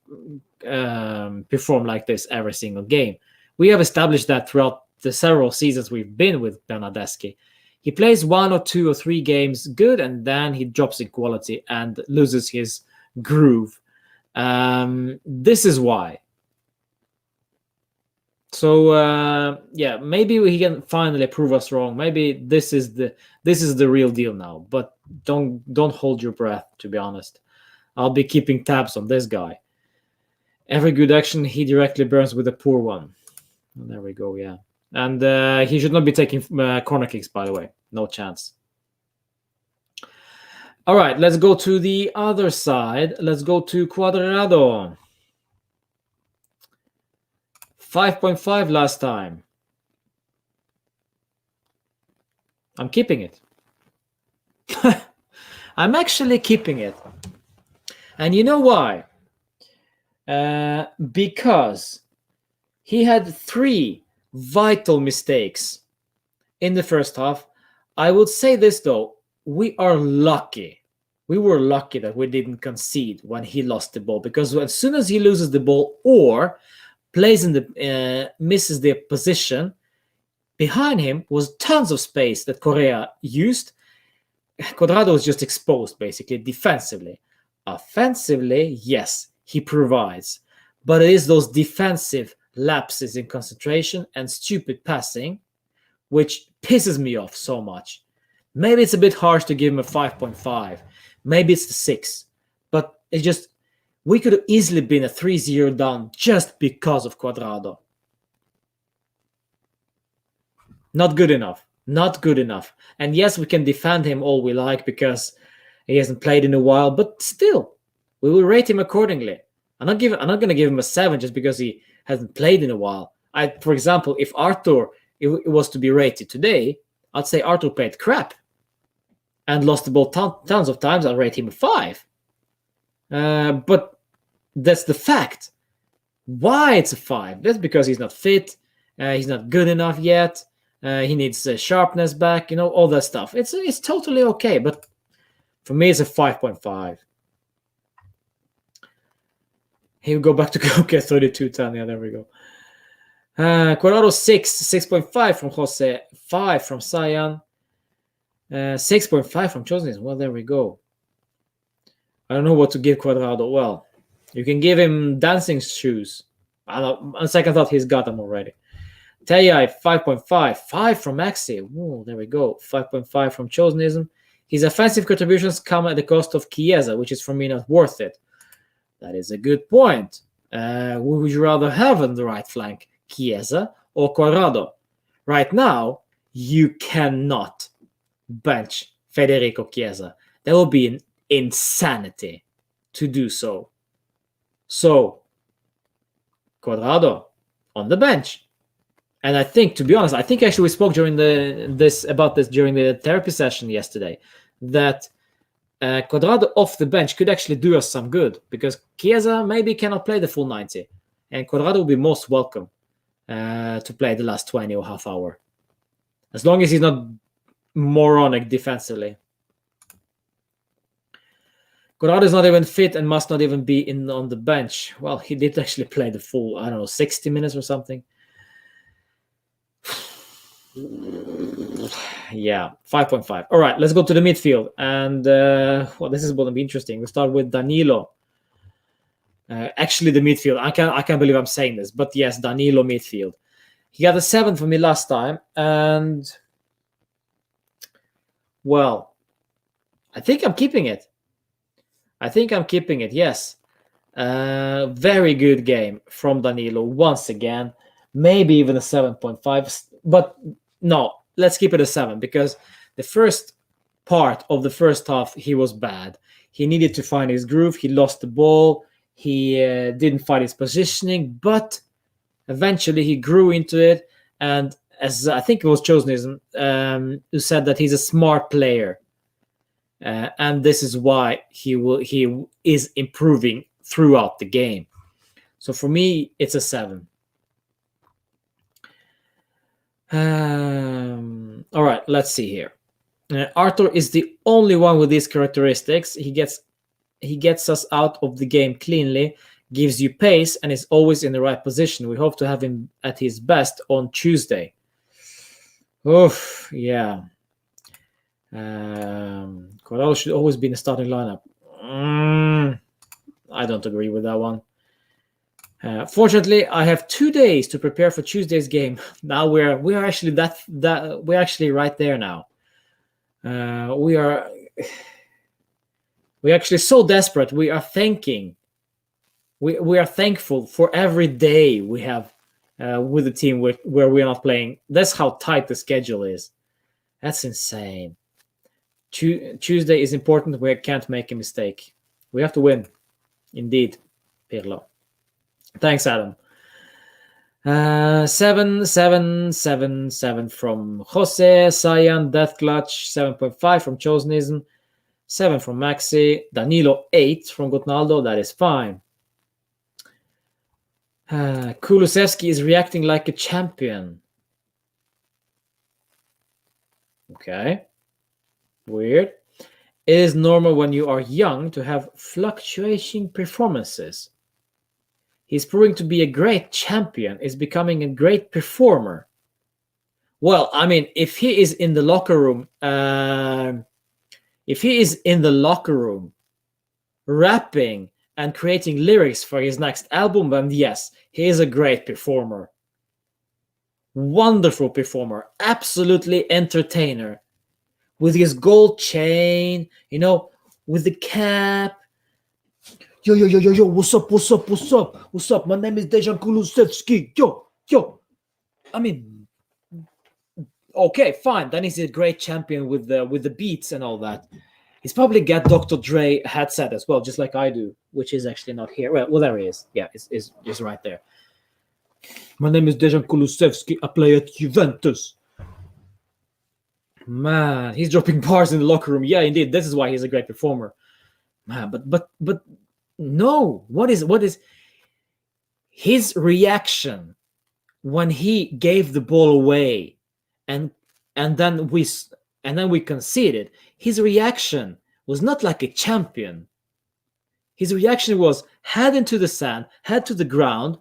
perform like this every single game. We have established that throughout the several seasons we've been with Bernardeschi. He plays 1 or 2 or 3 games good, and then he drops in quality and loses his groove. This is why. So yeah, maybe he can finally prove us wrong. Maybe this is the real deal now. But don't hold your breath. To be honest, I'll be keeping tabs on this guy. Every good action he directly burns with a poor one. There we go. Yeah, and he should not be taking corner kicks. By the way, no chance. All right, let's go to the other side. Let's go to Cuadrado. 5.5 last time. I'm keeping it. I'm actually keeping it. And you know why? Because he had 3 vital mistakes in the first half. I would say this though, we are lucky. We were lucky that we didn't concede when he lost the ball, because as soon as he loses the ball or plays in the misses the position, behind him was tons of space that Correa used. Cuadrado was just exposed basically defensively. Offensively, yes, he provides, but it is those defensive lapses in concentration and stupid passing which pisses me off so much. Maybe it's a bit harsh to give him a 5.5. Maybe it's the 6. But it's just, we could have easily been a 3-0 down just because of Cuadrado. Not good enough. Not good enough. And yes, we can defend him all we like because he hasn't played in a while, but still, we will rate him accordingly. I'm not going to give him a 7 just because he hasn't played in a while. For example, if Arthur it was to be rated today, I'd say Arthur played crap and lost the ball tons of times. I'll rate him a 5. But that's the fact. Why it's a 5? That's because he's not fit. He's not good enough yet. He needs sharpness back. All that stuff. It's totally okay. But for me, it's a 5.5. Here we go back to okay, 32-10. Yeah, there we go. Cuadrado 6.5 from Jose, 5 from Cyan, 6.5 from Chosen. Well, there we go. I don't know what to give Cuadrado. Well, you can give him dancing shoes. On second thought, he's got them already. Tayai 5.5, 5 from Maxi. Oh, there we go. 5.5 from Chosenism. His offensive contributions come at the cost of Chiesa, which is for me not worth it. That is a good point. Who would you rather have on the right flank? Chiesa or Cuadrado? Right now, you cannot bench Federico Chiesa. That would be an insanity to do so. So, Cuadrado on the bench. And I think, to be honest, actually we spoke during about this during the therapy session yesterday, that Cuadrado off the bench could actually do us some good, because Chiesa maybe cannot play the full 90, and Cuadrado will be most welcome to play the last 20 or half hour, as long as he's not moronic defensively. Cuadrado is not even fit and must not even be on the bench. Well, he did actually play the full, 60 minutes or something. Yeah, 5.5. All right, let's go to the midfield. And, this is going to be interesting. We'll start with Danilo. Actually, the midfield. I can't believe I'm saying this. But yes, Danilo midfield. He got a 7 for me last time. And, well, I think I'm keeping it. Yes. Very good game from Danilo once again. Maybe even a 7.5. But no, let's keep it a 7, because the first part of the first half, he was bad. He needed to find his groove. He lost the ball. He didn't find his positioning, but eventually he grew into it. And as I think it was Chosen who said that he's a smart player. And this is why he is improving throughout the game. So for me, it's a 7. All right, let's see here. Arthur is the only one with these characteristics. He gets us out of the game cleanly, gives you pace, and is always in the right position. We hope to have him at his best on Tuesday. Oof, yeah. Cuadrado should always be in the starting lineup. I don't agree with that one. Fortunately, I have 2 days to prepare for Tuesday's game. Now we're actually we're actually right there now. We're actually so desperate. We are thanking. We are thankful for every day we have with the team where we are not playing. That's how tight the schedule is. That's insane. Tuesday is important. We can't make a mistake. We have to win. Indeed, Pirlo. Thanks, Adam. 7, 7, 7, 7 from Jose, Sayan, Death Clutch, 7.5 from Chosnism, 7 from Maxi, Danilo 8 from Gotnaldo, that is fine. Kulusevski is reacting like a champion. Okay. Weird. It is normal when you are young to have fluctuating performances. He's proving to be a great champion, is becoming a great performer. Well, I mean, if he is in the locker room, rapping and creating lyrics for his next album, then yes, he is a great performer. Wonderful performer, absolutely entertainer. With his gold chain, with the cap. Yo, what's up? My name is Dejan Kulusevski. Yo. I mean, okay, fine. Then he's a great champion with the beats and all that. He's probably got Dr. Dre headset as well, just like I do, which is actually not here. Well, there he is. Yeah, is right there. My name is Dejan Kulusevski. I play at Juventus. Man, he's dropping bars in the locker room. Yeah, indeed. This is why he's a great performer. Man, but no. What is his reaction when he gave the ball away and then we conceded? His reaction was not like a champion. His reaction was head into the sand, head to the ground,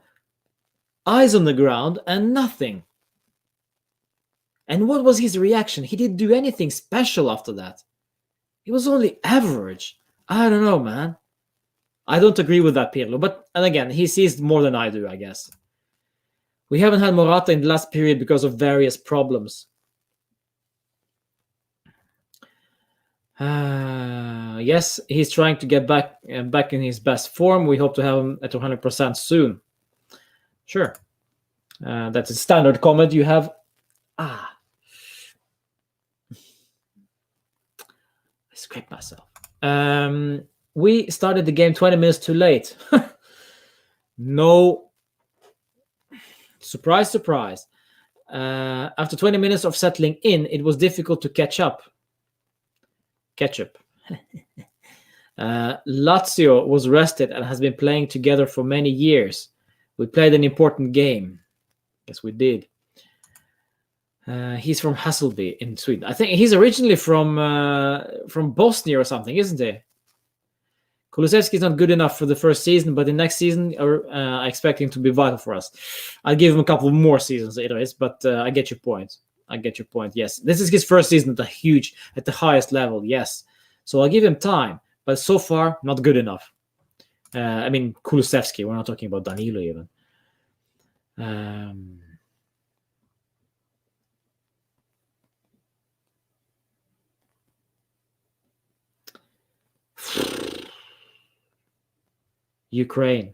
eyes on the ground, and nothing. And what was his reaction? He didn't do anything special after that. He was only average. I don't know, man. I don't agree with that, Pirlo. And again, he sees more than I do, I guess. We haven't had Morata in the last period because of various problems. Yes, he's trying to get back in his best form. We hope to have him at 100% soon. Sure. That's a standard comment you have. I scraped myself. We started the game 20 minutes too late. No. Surprise. After 20 minutes of settling in, it was difficult to catch up. Lazio was rested and has been playing together for many years. We played an important game. Yes, we did. He's from Hasselby in Sweden. I think he's originally from Bosnia or something, isn't he? Kulusevski is not good enough for the first season, but the next season, I expect him to be vital for us. I'll give him a couple more seasons, but I get your point. Yes, this is his first season at the highest level. Yes, so I'll give him time, but so far not good enough. I mean, Kulusevski. We're not talking about Danilo even. Ukraine.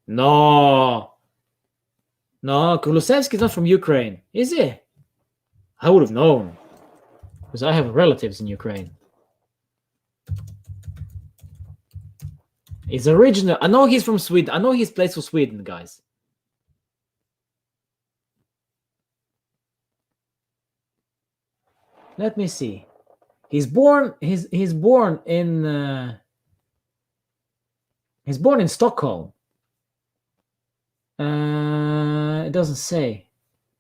No, Kulusevski's not from Ukraine, is he? I would have known, because I have relatives in Ukraine. He's original. I know he's from Sweden. I know he's plays for Sweden, guys. Let me see. He's born in Stockholm. It doesn't say.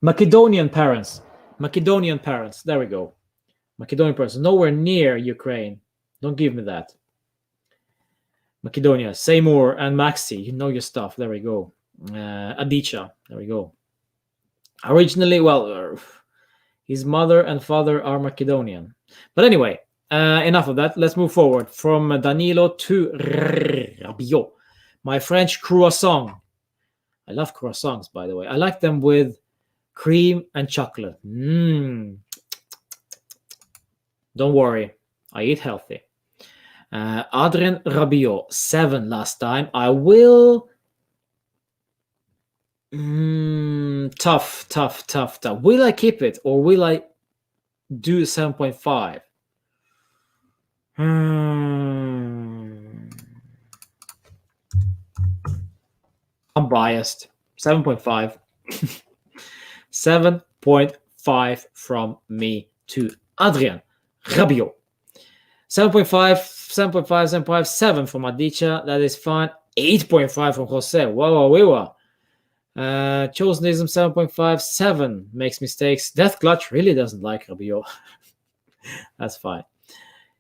Macedonian parents. There we go. Macedonian parents. Nowhere near Ukraine. Don't give me that. Macedonia. Seymour and Maxi. You know your stuff. There we go. Adicha. There we go. Originally, his mother and father are Macedonian. But anyway, enough of that. Let's move forward from Danilo to Rabiot. My French croissant. I love croissants, by the way. I like them with cream and chocolate. Don't worry. I eat healthy. Adrien Rabiot, 7 last time. I will... Tough. Will I keep it or will I do 7.5? I'm biased. 7.5. 7.5 from me to Adrian Rabiot. 7.5, 7.5, 7.5, 7 from Adicha. That is fine. 8.5 from Jose. Wow. Chosenism 7.5, 7 makes mistakes. Death Clutch really doesn't like Rabiot. That's fine.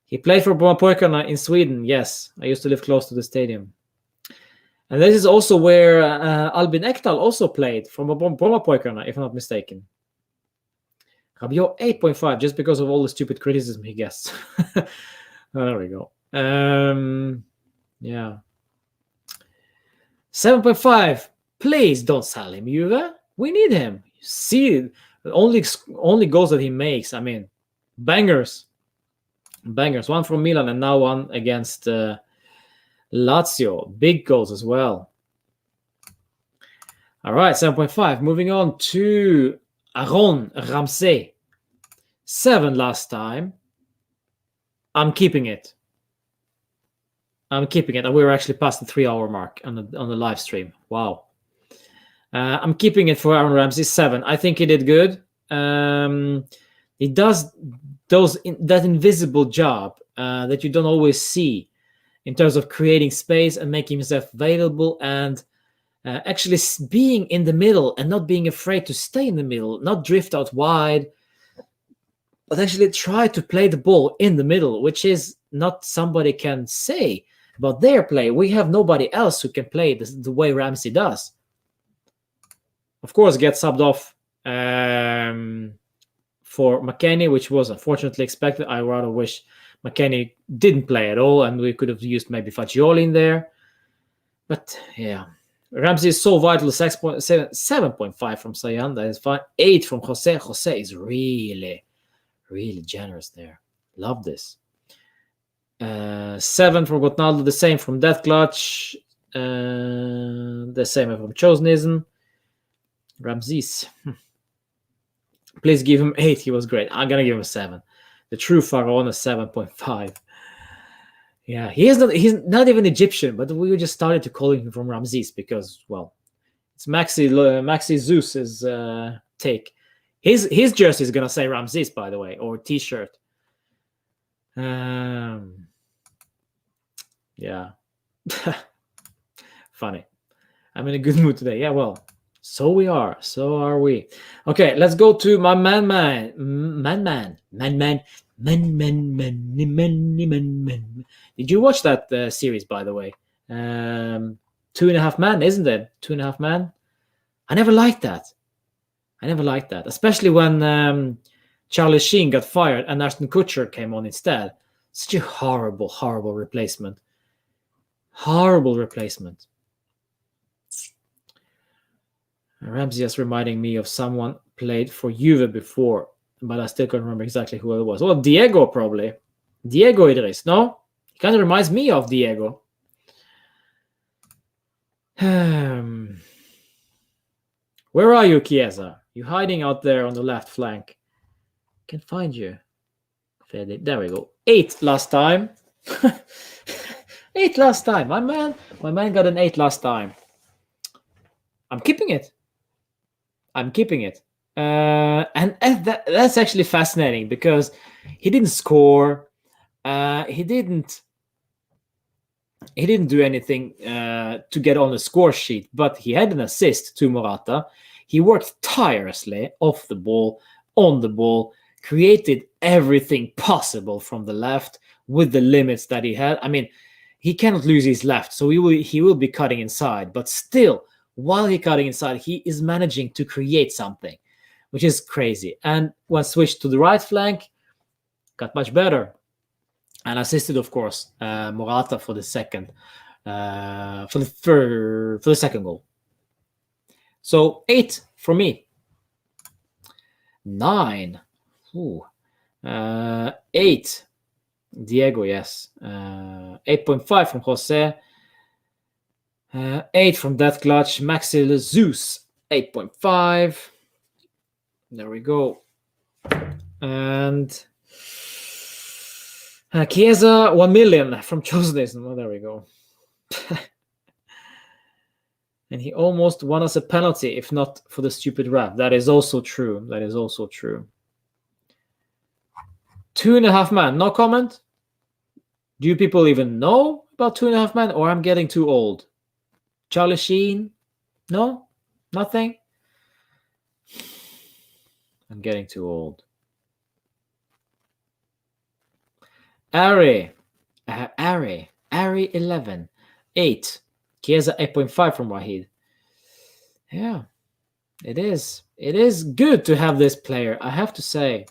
He played for Brommapojkarna in Sweden. Yes, I used to live close to the stadium. And this is also where Albin Ekdal also played from Brommapojkarna, if I'm not mistaken. Rabiot 8.5, just because of all the stupid criticism he gets. There we go. Yeah. 7.5. Please don't sell him, Juve. We need him. See, the only goals that he makes, I mean, bangers. One from Milan and now one against Lazio. Big goals as well. All right, 7.5. Moving on to Aaron Ramsey. 7 last time. I'm keeping it. And we're actually past the 3-hour mark on the live stream. Wow. I'm keeping it for Aaron Ramsey. 7. I think he did good. He does that invisible job that you don't always see in terms of creating space and making himself available and actually being in the middle and not being afraid to stay in the middle, not drift out wide, but actually try to play the ball in the middle, which is not somebody can say about their play. We have nobody else who can play the way Ramsey does. Of course, get subbed off for McKennie, which was unfortunately expected. I rather wish McKennie didn't play at all, and we could have used maybe Fagioli in there. But yeah, Ramsey is so vital. 7.5 from Sayan, that is fine. 8 from Jose. Jose is really, really generous there. Love this. 7 from Ronaldo, the same from Death Clutch, the same from Chosenism. Ramses. Please give him 8. He was great. I'm gonna give him a 7. The true Pharaoh is 7.5. Yeah, he's not even Egyptian, but we just started to call him from Ramses because, well, it's Maxi Zeus's take. His jersey is gonna say Ramses, by the way, or T-shirt. Yeah. Funny. I'm in a good mood today. Yeah, well, so we are. So are we. Okay, let's go to my man. Did you watch that series, by the way? 2.5 Men, isn't it? 2.5 Men. I never liked that. Especially when Charlie Sheen got fired and Ashton Kutcher came on instead. Such a horrible replacement. Ramsey is reminding me of someone played for Juve before, but I still can't remember exactly who it was. Well, Diego probably. Diego Idris, no? He kind of reminds me of Diego. Where are you, Chiesa? You hiding out there on the left flank. Can't find you. There we go. 8 last time. 8 last time. My man got an 8 last time. I'm keeping it. And that's actually fascinating because he didn't score. He didn't do anything to get on the score sheet, but he had an assist to Morata. He worked tirelessly off the ball, on the ball, created everything possible from the left with the limits that he had. I mean, he cannot lose his left, so he will be cutting inside, but still, while he's cutting inside, he is managing to create something, which is crazy. And when switched to the right flank, got much better. And assisted, of course, Morata for the second, for the second goal. So 8 for me. 9. 8. Diego, yes. 8.5 from Jose. 8 from Death Clutch. Maxi Zeus, 8.5. There we go. And Chiesa, 1 million from Chosenism. Oh, there we go. And he almost won us a penalty, if not for the stupid ref. That is also true. That is also true. 2.5 man. No comment? Do you people even know about 2.5 man? Or I'm getting too old? Charlie Sheen? No? Nothing? I'm getting too old. Ari 11. 8. Chiesa 8.5 from Wahid. Yeah, it is. It is good to have this player, I have to say.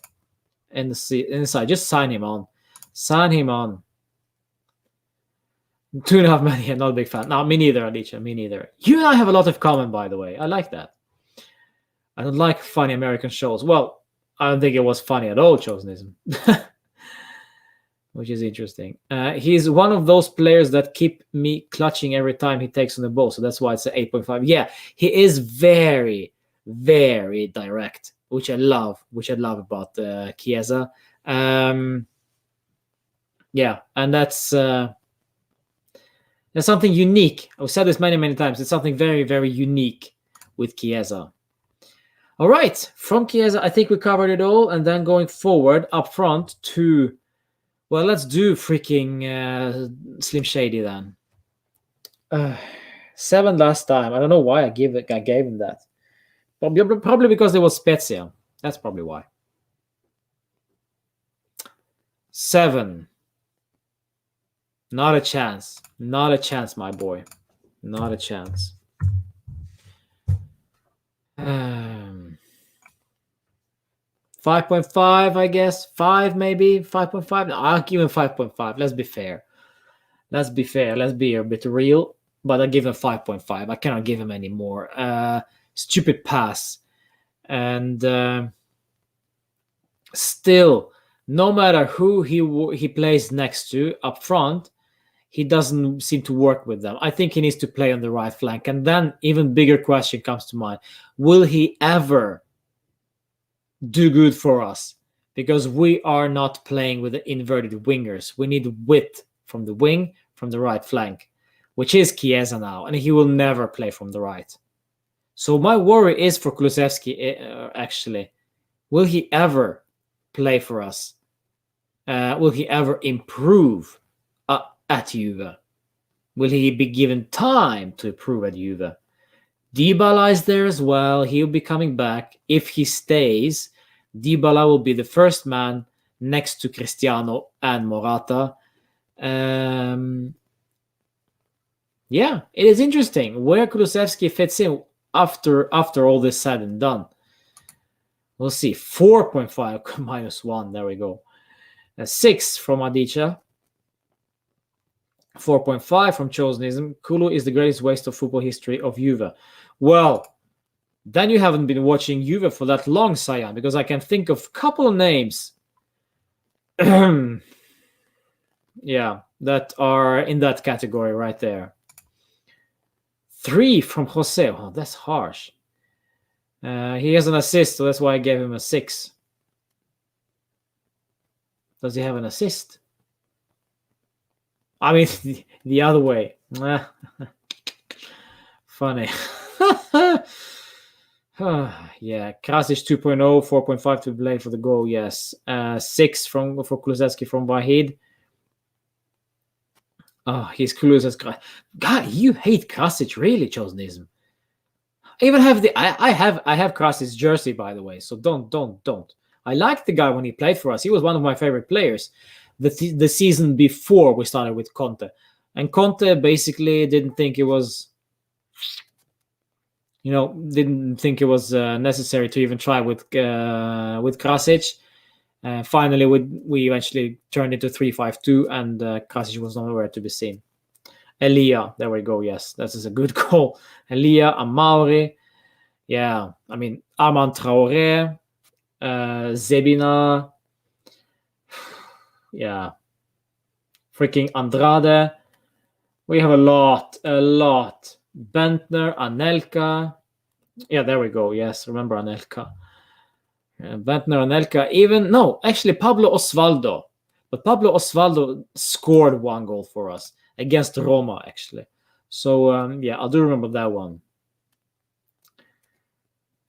Inside, just sign him on. Sign him on. 2.5 man. Yeah, not a big fan. No, me neither, Alicia. Me neither. You and I have a lot of common, by the way. I like that. I don't like funny American shows. Well, I don't think it was funny at all, Chosenism. Which is interesting. He's one of those players that keep me clutching every time he takes on the ball. So that's why it's an 8.5. Yeah, he is very, very direct, which I love. Which I love about Chiesa. Yeah, and that's something unique. I've said this many, many times. It's something very, very unique with Chiesa. All right, from Chiesa, I think we covered it all. And then going forward up front to... Well, let's do freaking Slim Shady then. 7 last time. I don't know why I gave him that. Probably because it was Spezia. That's probably why. 7. Not a chance. Not a chance, my boy. Not a chance. 5.5, I guess. 5, maybe. 5.5. No, I'll give him 5.5. Let's be fair. Let's be fair. Let's be a bit real. But I'll give him 5.5. I cannot give him any more. Stupid pass. And still, no matter who he plays next to up front, he doesn't seem to work with them. I think he needs to play on the right flank. And then even bigger question comes to mind. Will he ever do good for us? Because we are not playing with the inverted wingers. We need width from the wing, from the right flank, which is Chiesa now. And he will never play from the right. So my worry is for Kulusevski, actually. Will he ever play for us? Will he ever improve at Juve? Will he be given time to improve at Juve? Dybala is there as well. He'll be coming back. If he stays, Dybala will be the first man next to Cristiano and Morata. Yeah, it is interesting where Kulusevski fits in after all this said and done. We'll see. 4.5 -1. There we go. 6 from Adicha. 4.5 from Chosenism. Kulu is the greatest waste of football history of Juve. Well, then you haven't been watching Juve for that long, Sayan, because I can think of a couple of names yeah, that are in that category right there. 3 from Jose. Oh, that's harsh. He has an assist, so that's why I gave him a 6. Does he have an assist? I mean, the other way. Funny. Yeah, Krasic 2.0, 4.5 to blame for the goal, yes. 6 for Kulusevski from Wahid. Oh, he's Kulusevski. God, you hate Krasic, really, Chosenism. I even have I have Krasic's jersey, by the way, so don't. I liked the guy when he played for us. He was one of my favorite players the season before we started with Conte. And Conte basically didn't think it was, necessary to even try with Krasic. Finally, we eventually turned into 3-5-2, and Krasic was nowhere to be seen. Elia, there we go. Yes, that is a good goal. Elia, Amauri, yeah. I mean, Armand Traoré, Zebina, yeah. Freaking Andrade. We have a lot. Bentner, Anelka. Yeah, there we go. Yes, remember Anelka. Bentner, Anelka. Actually, Pablo Osvaldo. But Pablo Osvaldo scored 1 goal for us against Roma, actually. So, yeah, I do remember that one.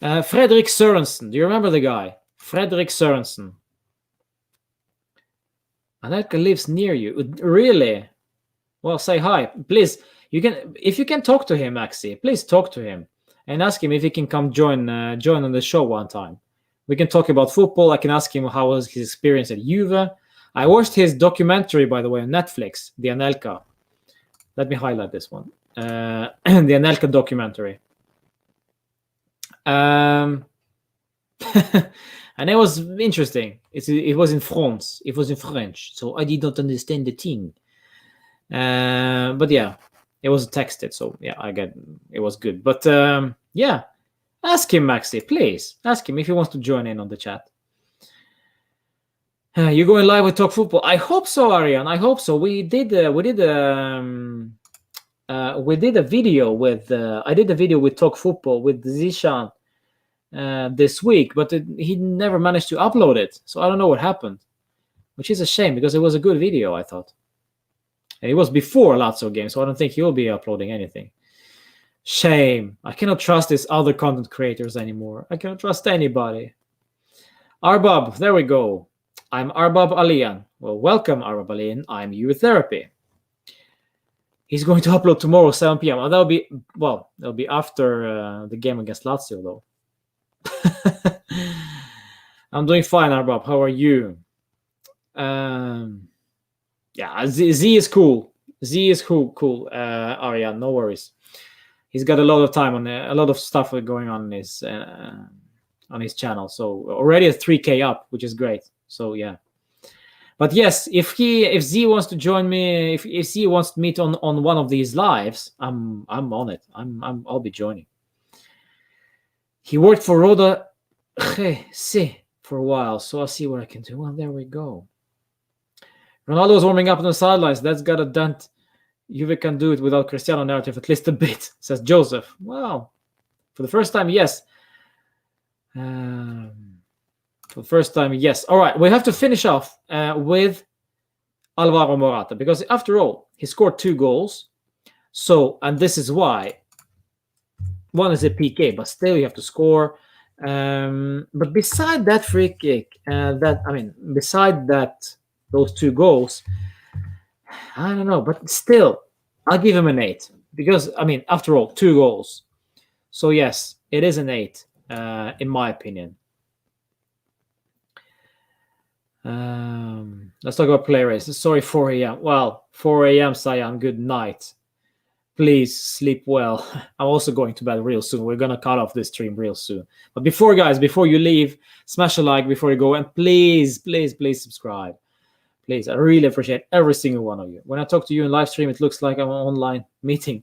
Fredrik Sørensen. Do you remember the guy? Fredrik Sørensen. Anelka lives near you. Really? Well, say hi. Please, if you can talk to him, Maxi, please talk to him and ask him if he can come join on the show one time. We can talk about football. I can ask him how was his experience at Juve. I watched his documentary, by the way, on Netflix, the Anelka. Let me highlight this one. The Anelka documentary. And it was interesting. It was in France. It was in French, so I did not understand the thing. But yeah, it was texted, so yeah, I get it was good. But yeah, ask him, Maxi, please. Ask him if he wants to join in on the chat. You're going live with Talk Football. I hope so, Arian. I hope so. We did a video with I did a video with Talk Football with Zishan this week, but he never managed to upload it. So I don't know what happened, which is a shame because it was a good video, I thought. And it was before Lazio game, so I don't think he'll be uploading anything. Shame. I cannot trust these other content creators anymore. I cannot trust anybody. Arbab, there we go. I'm Arbab Alian. Well, welcome, Arbab Alian. I'm Therapy. He's going to upload tomorrow, 7 p.m. Oh, that'll be after the game against Lazio, though. I'm doing fine, Arbab. How are you? Yeah, Z is cool. Z is cool. Arya, no worries. He's got a lot of time on a lot of stuff going on his channel. So already at 3K up, which is great. So yeah. But yes, if Z wants to join me, if Z wants to meet on one of these lives, I'm on it. I'll be joining. He worked for Roda for a while, so I'll see what I can do. Well, there we go. Ronaldo is warming up on the sidelines. That's got a dent. Juve can do it without Cristiano narrative at least a bit, says Joseph. Wow. For the first time, yes. For the first time, yes. All right, we have to finish off with Alvaro Morata because, after all, he scored 2 goals. So, and this is why. One is a PK, but still you have to score. But beside that free kick, beside that, those 2 goals, I don't know, but still, I'll give him an 8 because, after all, 2 goals. So yes, it is an 8, in my opinion. Let's talk about play race. Sorry, 4 a.m. Well, 4 a.m. Sayan, good night. Please sleep well. I'm also going to bed real soon. We're going to cut off this stream real soon. But before you leave, smash a like before you go. And please subscribe. Please, I really appreciate every single one of you. When I talk to you in live stream, it looks like I'm an online meeting.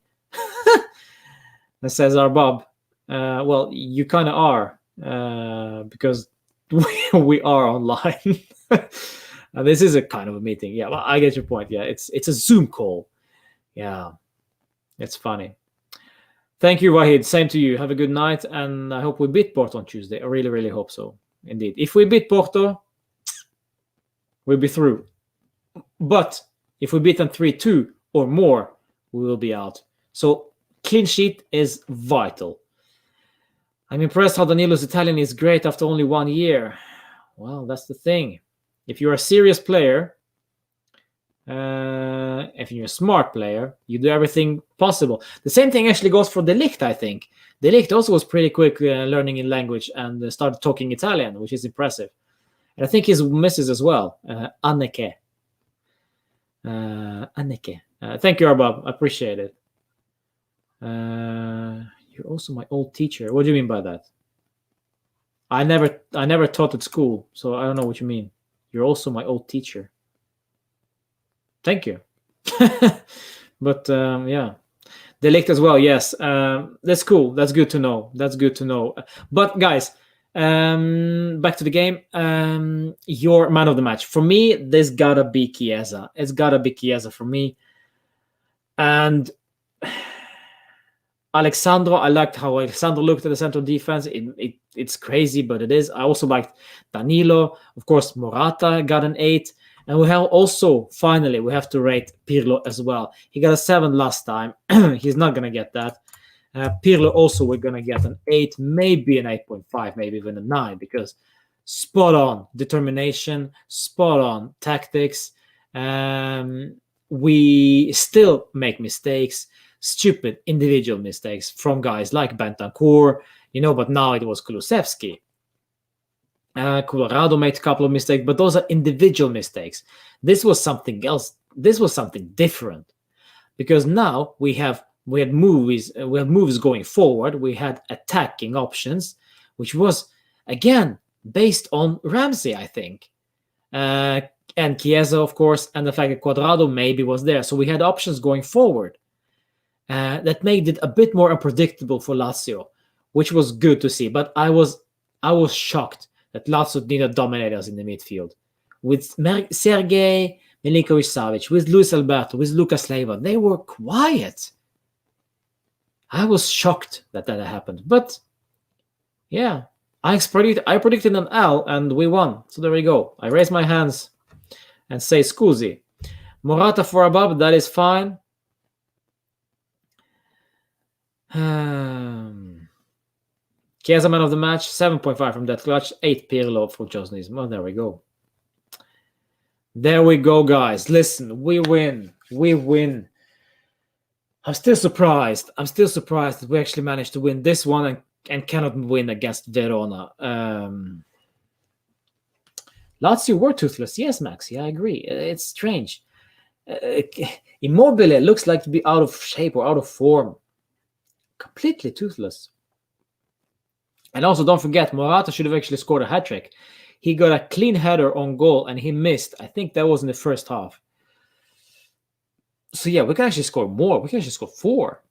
That says Arbab. Well, you kind of are. Because we are online. This is a kind of a meeting. Yeah, well, I get your point. Yeah, it's a Zoom call. Yeah. It's funny. Thank you, Wahid. Same to you. Have a good night, and I hope we beat Porto on Tuesday. I really, really hope so. Indeed. If we beat Porto, we'll be through. But if we beat them 3-2 or more, we will be out. So clean sheet is vital. I'm impressed how Danilo's Italian is great after only 1 year. Well, that's the thing. If you're a serious player, if you're a smart player, you do everything possible. The same thing actually goes for De Ligt, I think. De Ligt also was pretty quick learning in language and started talking Italian, which is impressive. And I think his missus as well, Anneke. Anneke. Thank you, Arbab. I appreciate it. You're also my old teacher. What do you mean by that? I never taught at school, so I don't know what you mean. You're also my old teacher. Thank you. But yeah, De Ligt as well. Yes, that's cool. That's good to know. But guys, back to the game. Your man of the match for me. This gotta be Chiesa. It's gotta be Chiesa for me. And Alexandro, I liked how Alexandro looked at the central defense. It's crazy, but it is. I also liked Danilo. Of course, Morata got an 8. And we have also, finally, we have to rate Pirlo as well. He got a 7 last time. He's not going to get that. Pirlo also we're going to get an 8, maybe an 8.5, maybe even a 9, because spot on determination, spot on tactics. We still make mistakes, stupid individual mistakes from guys like Bentancur, but now it was Kulusevski. Colorado made a couple of mistakes, but those are individual mistakes. This was something else. This was something different, because now we had moves going forward. We had attacking options, which was again based on Ramsey, I think, and Chiesa, of course, and the fact that Cuadrado maybe was there. So we had options going forward that made it a bit more unpredictable for Lazio, which was good to see. But I was shocked that Lazio didn't dominate us in the midfield. With Sergej Milinkovic-Savic, with Luis Alberto, with Lucas Leiva, they were quiet. I was shocked that happened. But yeah, I predicted an L and we won. So there we go. I raise my hands and say scusi. Morata for above, that is fine. Chiesa man of the match, 7.5 from that clutch, 8 Pirlo for Josnis. Well, there we go. There we go, guys. Listen, we win. We win. I'm still surprised that we actually managed to win this one and cannot win against Verona. Lazio were toothless. Yes, Maxi, I agree. It's strange. Immobile looks like to be out of shape or out of form. Completely toothless. And also, don't forget, Morata should have actually scored a hat-trick. He got a clean header on goal and he missed. I think that was in the first half. So yeah, we can actually score more. We can actually score 4.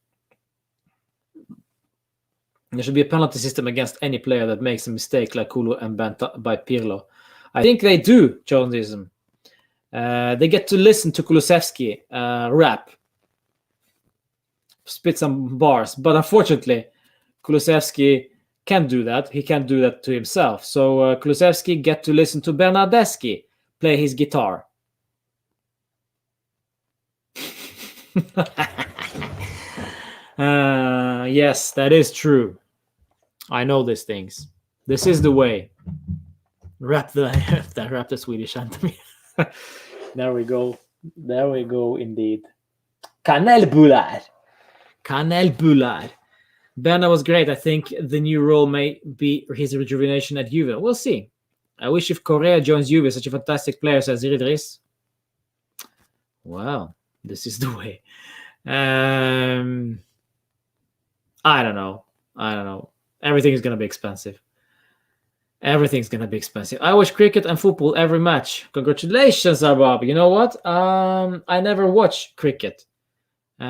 There should be a penalty system against any player that makes a mistake like Kulu and Benta by Pirlo. I think they do, journalism. They get to listen to Kulusevski rap. Spit some bars. But unfortunately, Kulusevski can't do that. He can't do that to himself. So Kulusevski get to listen to Bernardeschi play his guitar. Yes, that is true. I know these things. This is the way. Rap the Swedish anthem. There we go. There we go indeed. Kanelbular. Berna was great. I think the new role may be his rejuvenation at Juve. We'll see. I wish if Correa joins Juve, such a fantastic player as Idris. Well, this is the way. I don't know. Everything is going to be expensive. Everything's going to be expensive. I watch cricket and football every match. Congratulations, Arbab. You know what? I never watch cricket. We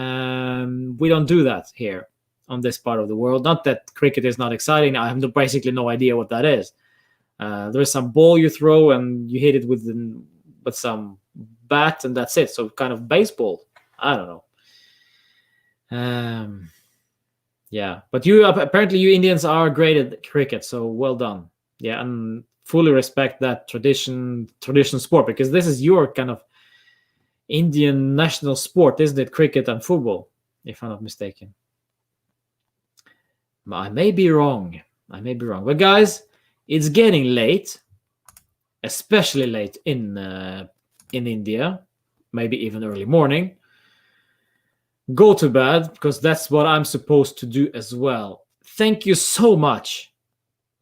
don't do that here on this part of the world. Not that cricket is not exciting. I have basically no idea what that is. There's some ball you throw and you hit it with some bat and that's it. So kind of baseball. I don't know. Yeah, but apparently you Indians are great at cricket, so well done. Yeah, and fully respect that tradition sport, because this is your kind of Indian national sport, isn't it? Cricket and football, if I'm not mistaken. I may be wrong. But guys, it's getting late, especially late in India, maybe even early morning. Go to bed, because that's what I'm supposed to do as well. Thank you so much.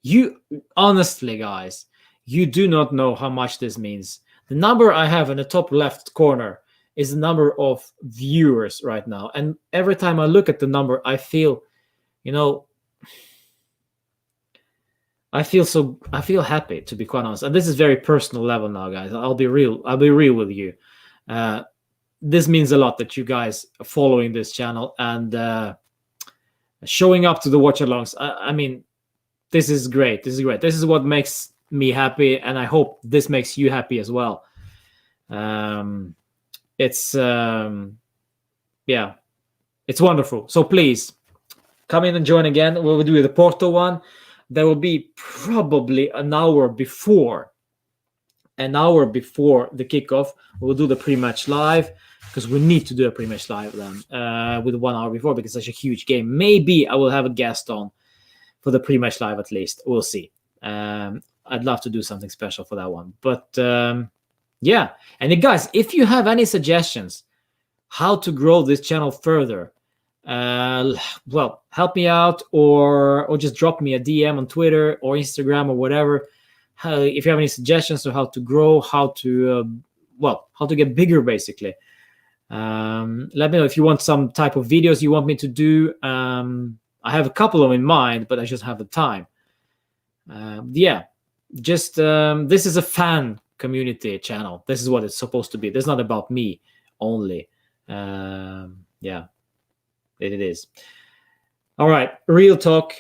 You, honestly, guys, you do not know how much this means. The number I have in the top left corner is the number of viewers right now. And every time I look at the number, I feel, I feel happy, to be quite honest. And this is very personal level now, guys. I'll be real with you. This means a lot that you guys are following this channel and showing up to the watch-alongs. I mean, this is great. This is what makes me happy, and I hope this makes you happy as well. It's wonderful. So please come in and join again. We'll do the Porto one. There will be probably an hour before the kickoff. We'll do the pre-match live. because we need to do a pre-match live then with 1 hour before, because it's such a huge game. Maybe I will have a guest on for the pre-match live at least. We'll see. I'd love to do something special for that one. But yeah, and guys, if you have any suggestions how to grow this channel further, well, help me out, or just drop me a DM on Twitter or Instagram or whatever. If you have any suggestions on how to grow, how to get bigger, basically. Let me know if you want some type of videos you want me to do. I have a couple of them in mind, but I just have the time. Yeah, just this is a fan community channel. This is what it's supposed to be. This is not about me only. Yeah, it is. All right, real talk.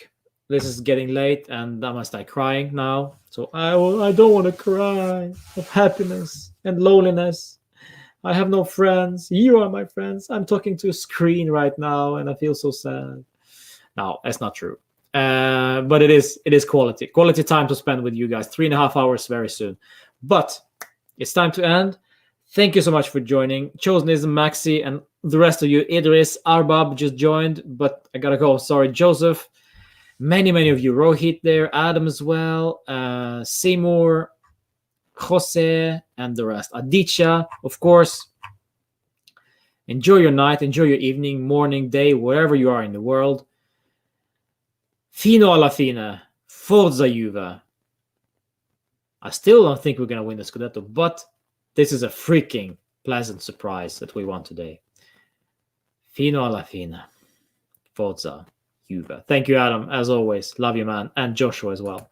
This is getting late, and I must start crying now. So I don't want to cry of happiness and loneliness. I have no friends. You are my friends. I'm talking to a screen right now, and I feel so sad. No, that's not true. But it is quality time to spend with you guys. 3.5 hours very soon. But it's time to end. Thank you so much for joining. Chosen, Maxi, and the rest of you. Idris, Arbab just joined, but I gotta go. Sorry, Joseph. Many of you. Rohit there, Adam as well, Seymour, Jose, and the rest. Aditya, of course. Enjoy your night, enjoy your evening, morning, day, wherever you are in the world. Fino alla fine, Forza Juve. I still don't think we're going to win the Scudetto, but this is a freaking pleasant surprise that we won today. Fino alla fine, Forza Juve. Thank you, Adam, as always. Love you, man. And Joshua as well.